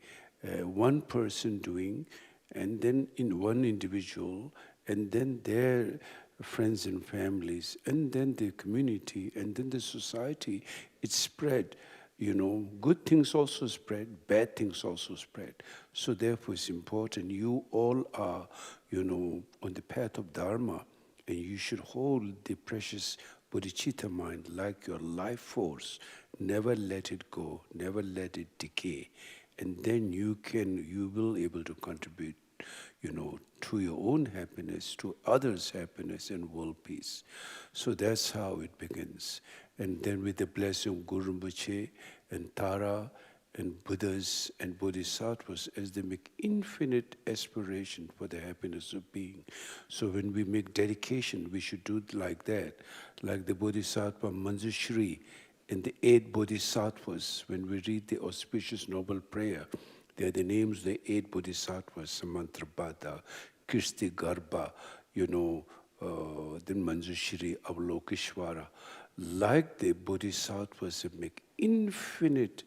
S1: one person doing, and then in one individual, and then their friends and families, and then the community, and then the society. It's spread. Good things also spread, bad things also spread. So therefore it's important. You all are, on the path of Dharma, and you should hold the precious bodhicitta mind like your life force. Never let it go, never let it decay. And then you will be able to contribute, to your own happiness, to others' happiness and world peace. So that's how it begins. And then with the blessing of Guru Rinpoche and Tara and Buddhas and Bodhisattvas, as they make infinite aspiration for the happiness of being. So when we make dedication, we should do it like that. Like the Bodhisattva Manjushri and the 8 Bodhisattvas, when we read the auspicious noble prayer, they are the names of the 8 Bodhisattvas, Samantrabhata, Kirti Garbha, then Manjushri, Avalokeshvara. Like the Bodhisattvas that make infinite,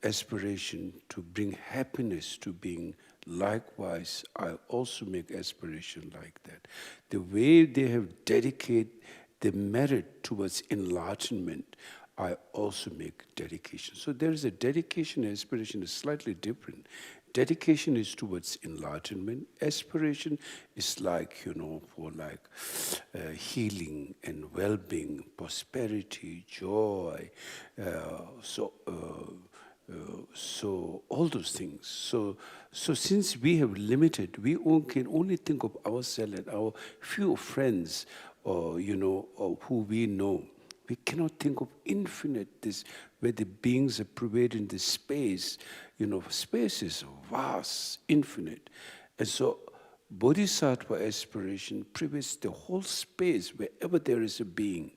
S1: aspiration to bring happiness to being. Likewise, I also make aspiration like that. The way they have dedicated the merit towards enlightenment, I also make dedication. So there is a dedication, aspiration is slightly different. Dedication is towards enlightenment. Aspiration is like, for healing and well-being, prosperity, joy. So all those things. So since we have limited, we can only think of ourselves and our few friends, or who we know. We cannot think of infinite, where the beings are pervaded in this space. Space is vast, infinite. And so bodhisattva aspiration pervades the whole space wherever there is a being.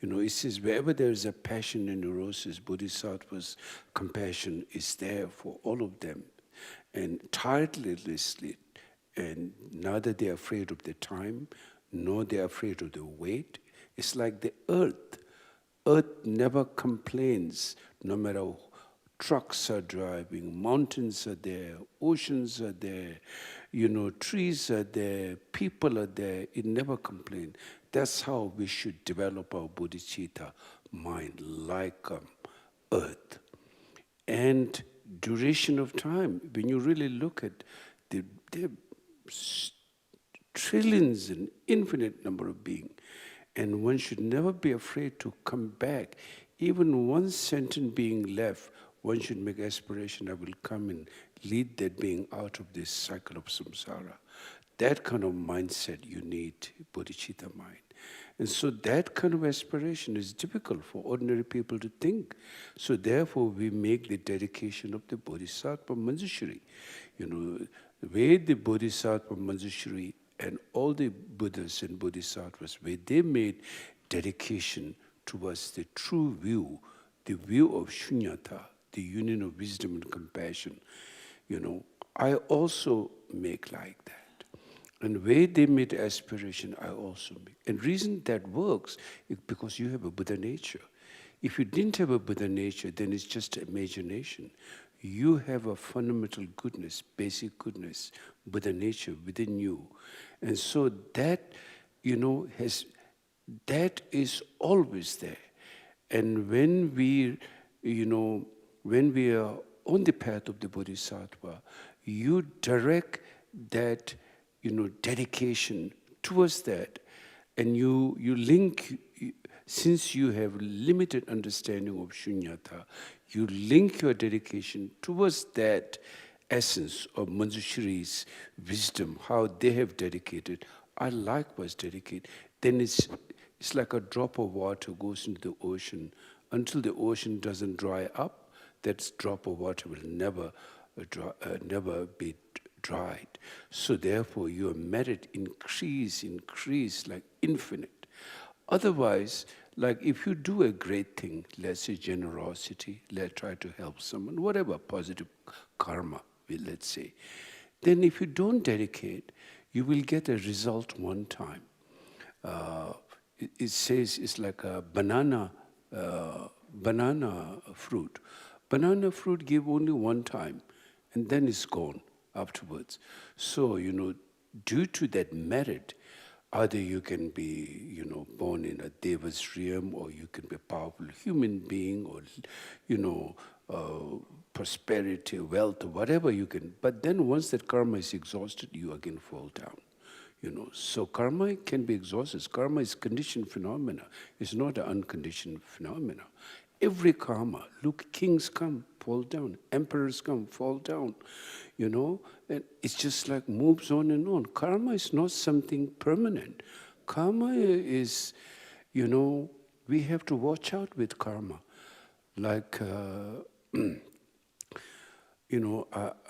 S1: It says wherever there is a passion and neurosis, bodhisattva's compassion is there for all of them. And tirelessly, and neither they are afraid of the time, nor they are afraid of the weight. It's like the earth. Earth never complains, no matter trucks are driving, mountains are there, oceans are there, trees are there, people are there. It never complains. That's how we should develop our bodhicitta mind, like earth. And duration of time, when you really look at the trillions and infinite number of beings, and one should never be afraid to come back. Even one sentient being left, one should make aspiration, I will come and lead that being out of this cycle of samsara. That kind of mindset you need, bodhicitta mind. And so that kind of aspiration is difficult for ordinary people to think. So therefore we make the dedication of the Bodhisattva Manjushri. The way the Bodhisattva Manjushri and all the Buddhas and Bodhisattvas, where they made dedication towards the true view, the view of shunyata, the union of wisdom and compassion, I also make like that. And where they made aspiration, I also make. And reason that works is because you have a Buddha nature. If you didn't have a Buddha nature, then it's just imagination. You have a fundamental goodness, basic goodness, Buddha nature within you. And so that, that is always there. And when we are on the path of the Bodhisattva, you direct that, dedication towards that. And you link, since you have limited understanding of shunyata, you link your dedication towards that essence of Manjushri's wisdom, how they have dedicated. I likewise dedicate. Then it's like a drop of water goes into the ocean. Until the ocean doesn't dry up, that drop of water will never be dried. So therefore, your merit increase like infinite. Otherwise, like if you do a great thing, let's say generosity, let's try to help someone, whatever positive karma, let's say, Then if you don't dedicate, you will get a result one time. It says it's like a banana fruit. Banana fruit give only one time, and then it's gone afterwards. So, due to that merit, either you can be, born in a Deva's realm, or you can be a powerful human being, or, prosperity, wealth, whatever you can. But then once that karma is exhausted, you again fall down. So karma can be exhausted. Karma is conditioned phenomena. It's not an unconditioned phenomena. Every karma, look, kings come, fall down. Emperors come, fall down. And it's just like moves on and on. Karma is not something permanent. Karma is, we have to watch out with karma. Like,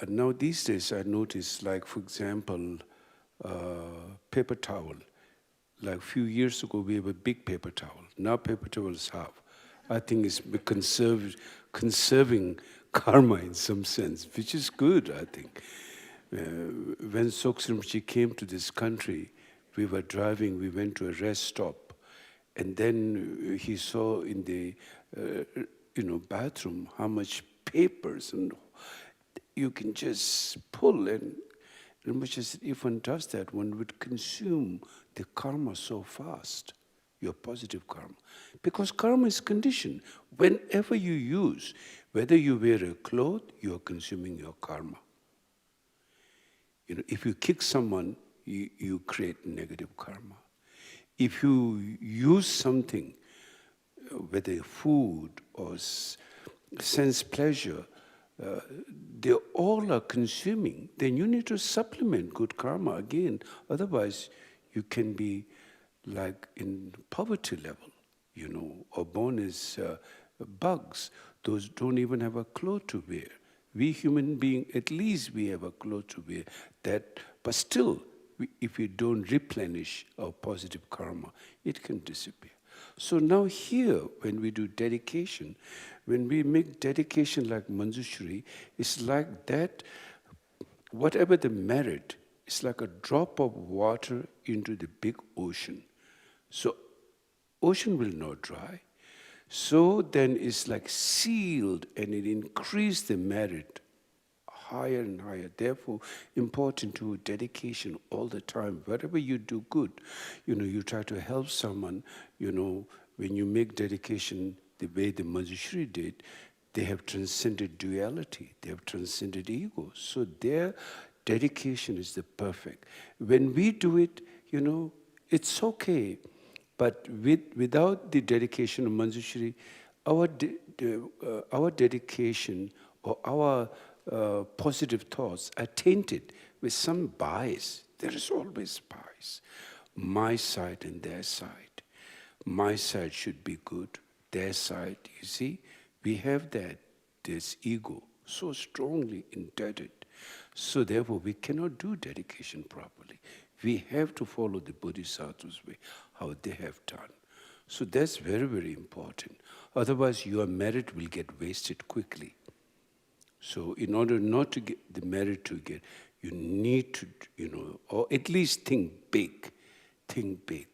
S1: now these days I notice, like, for example, paper towel. Like a few years ago, we have a big paper towel. Now paper towels half. I think it's conserving karma in some sense, which is good, I think. When Soktse Rinpoche came to this country, we were driving, we went to a rest stop, and then he saw in the bathroom how much papers, and you can just pull, and Rinpoche said, if one does that, one would consume the karma so fast, your positive karma. Because karma is conditioned. Whenever you use, whether you wear a cloth, you are consuming your karma. If you kick someone, you create negative karma. If you use something, whether food or sense pleasure, they all are consuming, then you need to supplement good karma again. Otherwise, you can be like in poverty level, or born as bugs. Those don't even have a cloth to wear. We human beings, at least we have a cloth to wear. But still, if we don't replenish our positive karma, it can disappear. So now here, when we do dedication, when we make dedication like Manjushri, it's like that, whatever the merit, it's like a drop of water into the big ocean. So ocean will not dry. So then it's like sealed, and it increased the merit higher and higher. Therefore, important to dedication all the time. Wherever you do good, you try to help someone, when you make dedication the way the Manjushri did, they have transcended duality, they have transcended ego. So their dedication is the perfect. When we do it, it's okay. But without the dedication of Manjushri, our dedication or our positive thoughts are tainted with some bias. There is always bias. My side and their side. My side should be good. Their side, you see, we have this ego so strongly indebted. So therefore, we cannot do dedication properly. We have to follow the Bodhisattva's way, how they have done. So that's very, very important. Otherwise, your merit will get wasted quickly. So in order not to get the merit to get, you need to, or at least think big. Think big,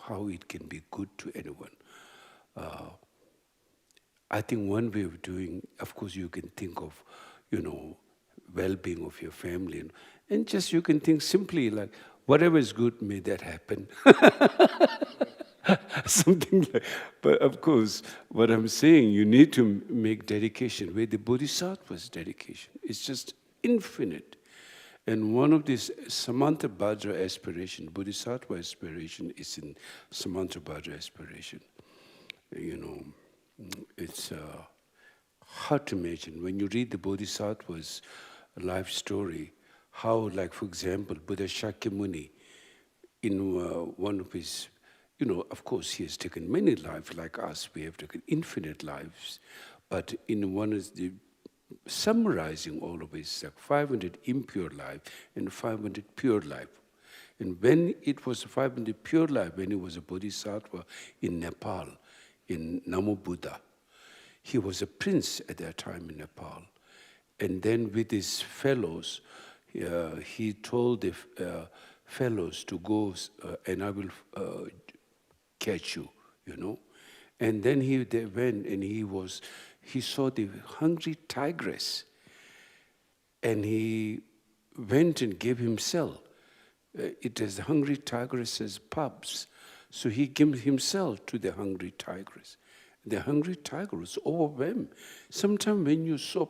S1: how it can be good to anyone. I think one way of doing, of course, you can think of, well-being of your family. And just you can think simply like, whatever is good, may that happen. Something like, but of course, what I'm saying, you need to make dedication where the Bodhisattva's dedication is just infinite. And one of these Samantabhadra aspiration, Bodhisattva aspiration, is in Samantabhadra aspiration. It's hard to imagine. When you read the Bodhisattva's life story, how, like, for example, Buddha Shakyamuni, in one of his, of course, he has taken many lives like us. We have taken infinite lives. But in one is the summarizing all of his, like 500 impure life and 500 pure life. And when it was 500 pure life, when he was a Bodhisattva in Nepal, in Namo Buddha, he was a prince at that time in Nepal. And then with his fellows, he told the fellows to go and I will catch you, you know. And then they went and he saw the hungry tigress and he went and gave himself. It is the hungry tigress's pups. So he gave himself to the hungry tigress. The hungry tiger was overwhelmed. Sometimes when you're so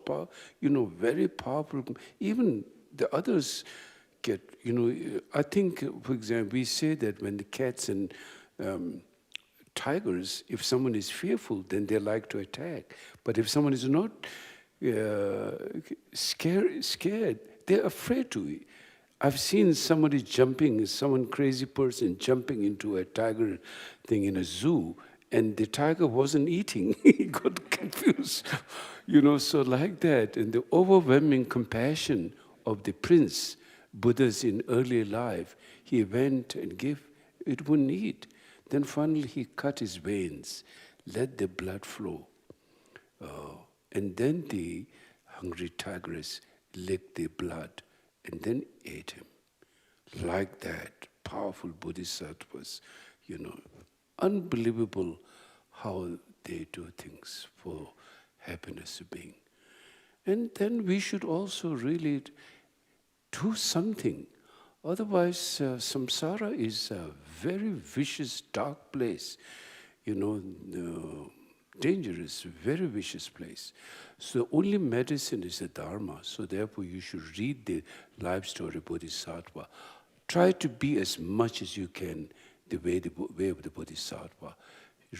S1: very powerful, even the others get, I think, for example, we say that when the cats and tigers, if someone is fearful, then they like to attack. But if someone is not scared, they're afraid to. I've seen somebody some crazy person jumping into a tiger thing in a zoo, and the tiger wasn't eating. He got confused, so like that. And the overwhelming compassion of the prince, Buddha's in early life, he went and gave, it wouldn't eat. Then finally he cut his veins, let the blood flow. And then the hungry tigress licked the blood and then ate him. Like that, powerful bodhisattvas, unbelievable how they do things for happiness of being. And then we should also really do something. Otherwise, samsara is a very vicious, dark place. Dangerous, very vicious place. So the only medicine is the Dharma. So therefore you should read the life story of Bodhisattva. Try to be as much as you can the way of the Bodhisattva.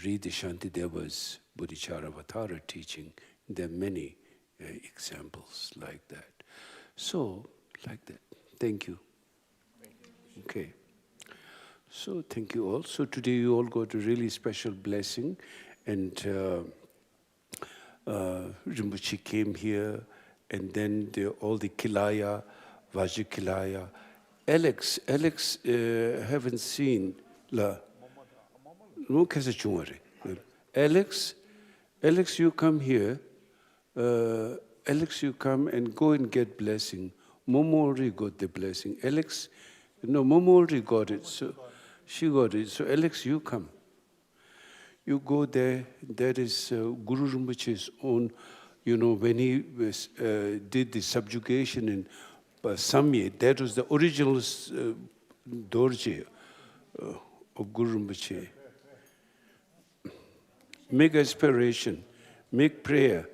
S1: Read the Shantideva's Bodhicharyavatara teaching. There are many examples like that. So, like that. Thank you. Okay. So thank you all. So today you all got a really special blessing. And Rinpoche came here, and then all the Kilaya, Vajrakilaya. Alex, haven't seen la. No kasa chungare. Alex, you come here. Alex, you come and go and get blessing. Momo already got the blessing. Alex, no, Momo already got it. So she got it. So Alex, you come. You go there. That is Guru Rinpoche's own. When he did the subjugation in Samye, that was the original dorje of Guru Rinpoche. Make aspiration, make prayer.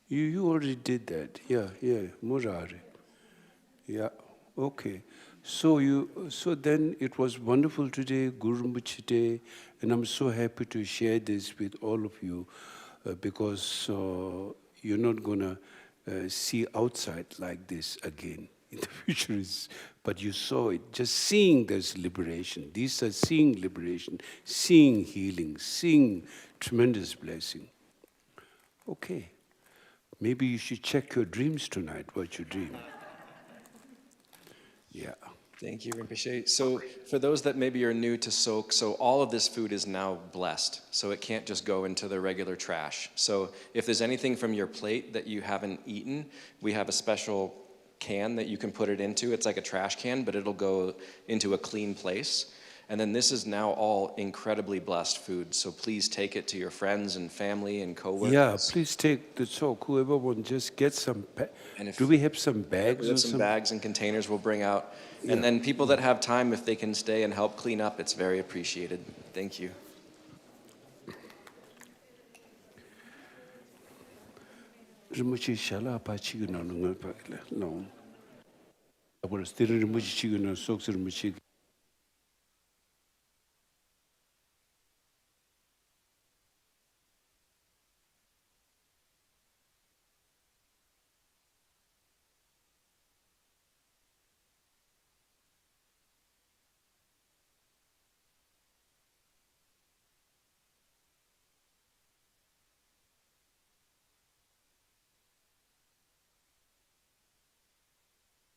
S1: You already did that. Yeah, Murari. Yeah, okay. So then it was wonderful today, Guru Rinpoche Day, and I'm so happy to share this with all of you because you're not going to see outside like this again in the future. But you saw it. Just seeing there's liberation. These are seeing liberation, seeing healing, seeing tremendous blessing. Okay. Maybe you should check your dreams tonight, what you dream. Yeah.
S4: Thank you, Rinpoche. So for those that maybe are new to Tsok, so all of this food is now blessed. So it can't just go into the regular trash. So if there's anything from your plate that you haven't eaten, we have a special can that you can put it into. It's like a trash can, but it'll go into a clean place. And then this is now all incredibly blessed food. So please take it to your friends and family and coworkers.
S1: Yeah, please take the Tsok. Whoever wants, just get some. Do we have some bags?
S4: We have some bags and containers we'll bring out. Yeah. And then people that have time, if they can stay and help clean up, it's very appreciated. Thank you.
S1: Rinpoche shala pa chiguna nungal pa no. Abur stiri Rinpoche chiguna Soktse Rinpoche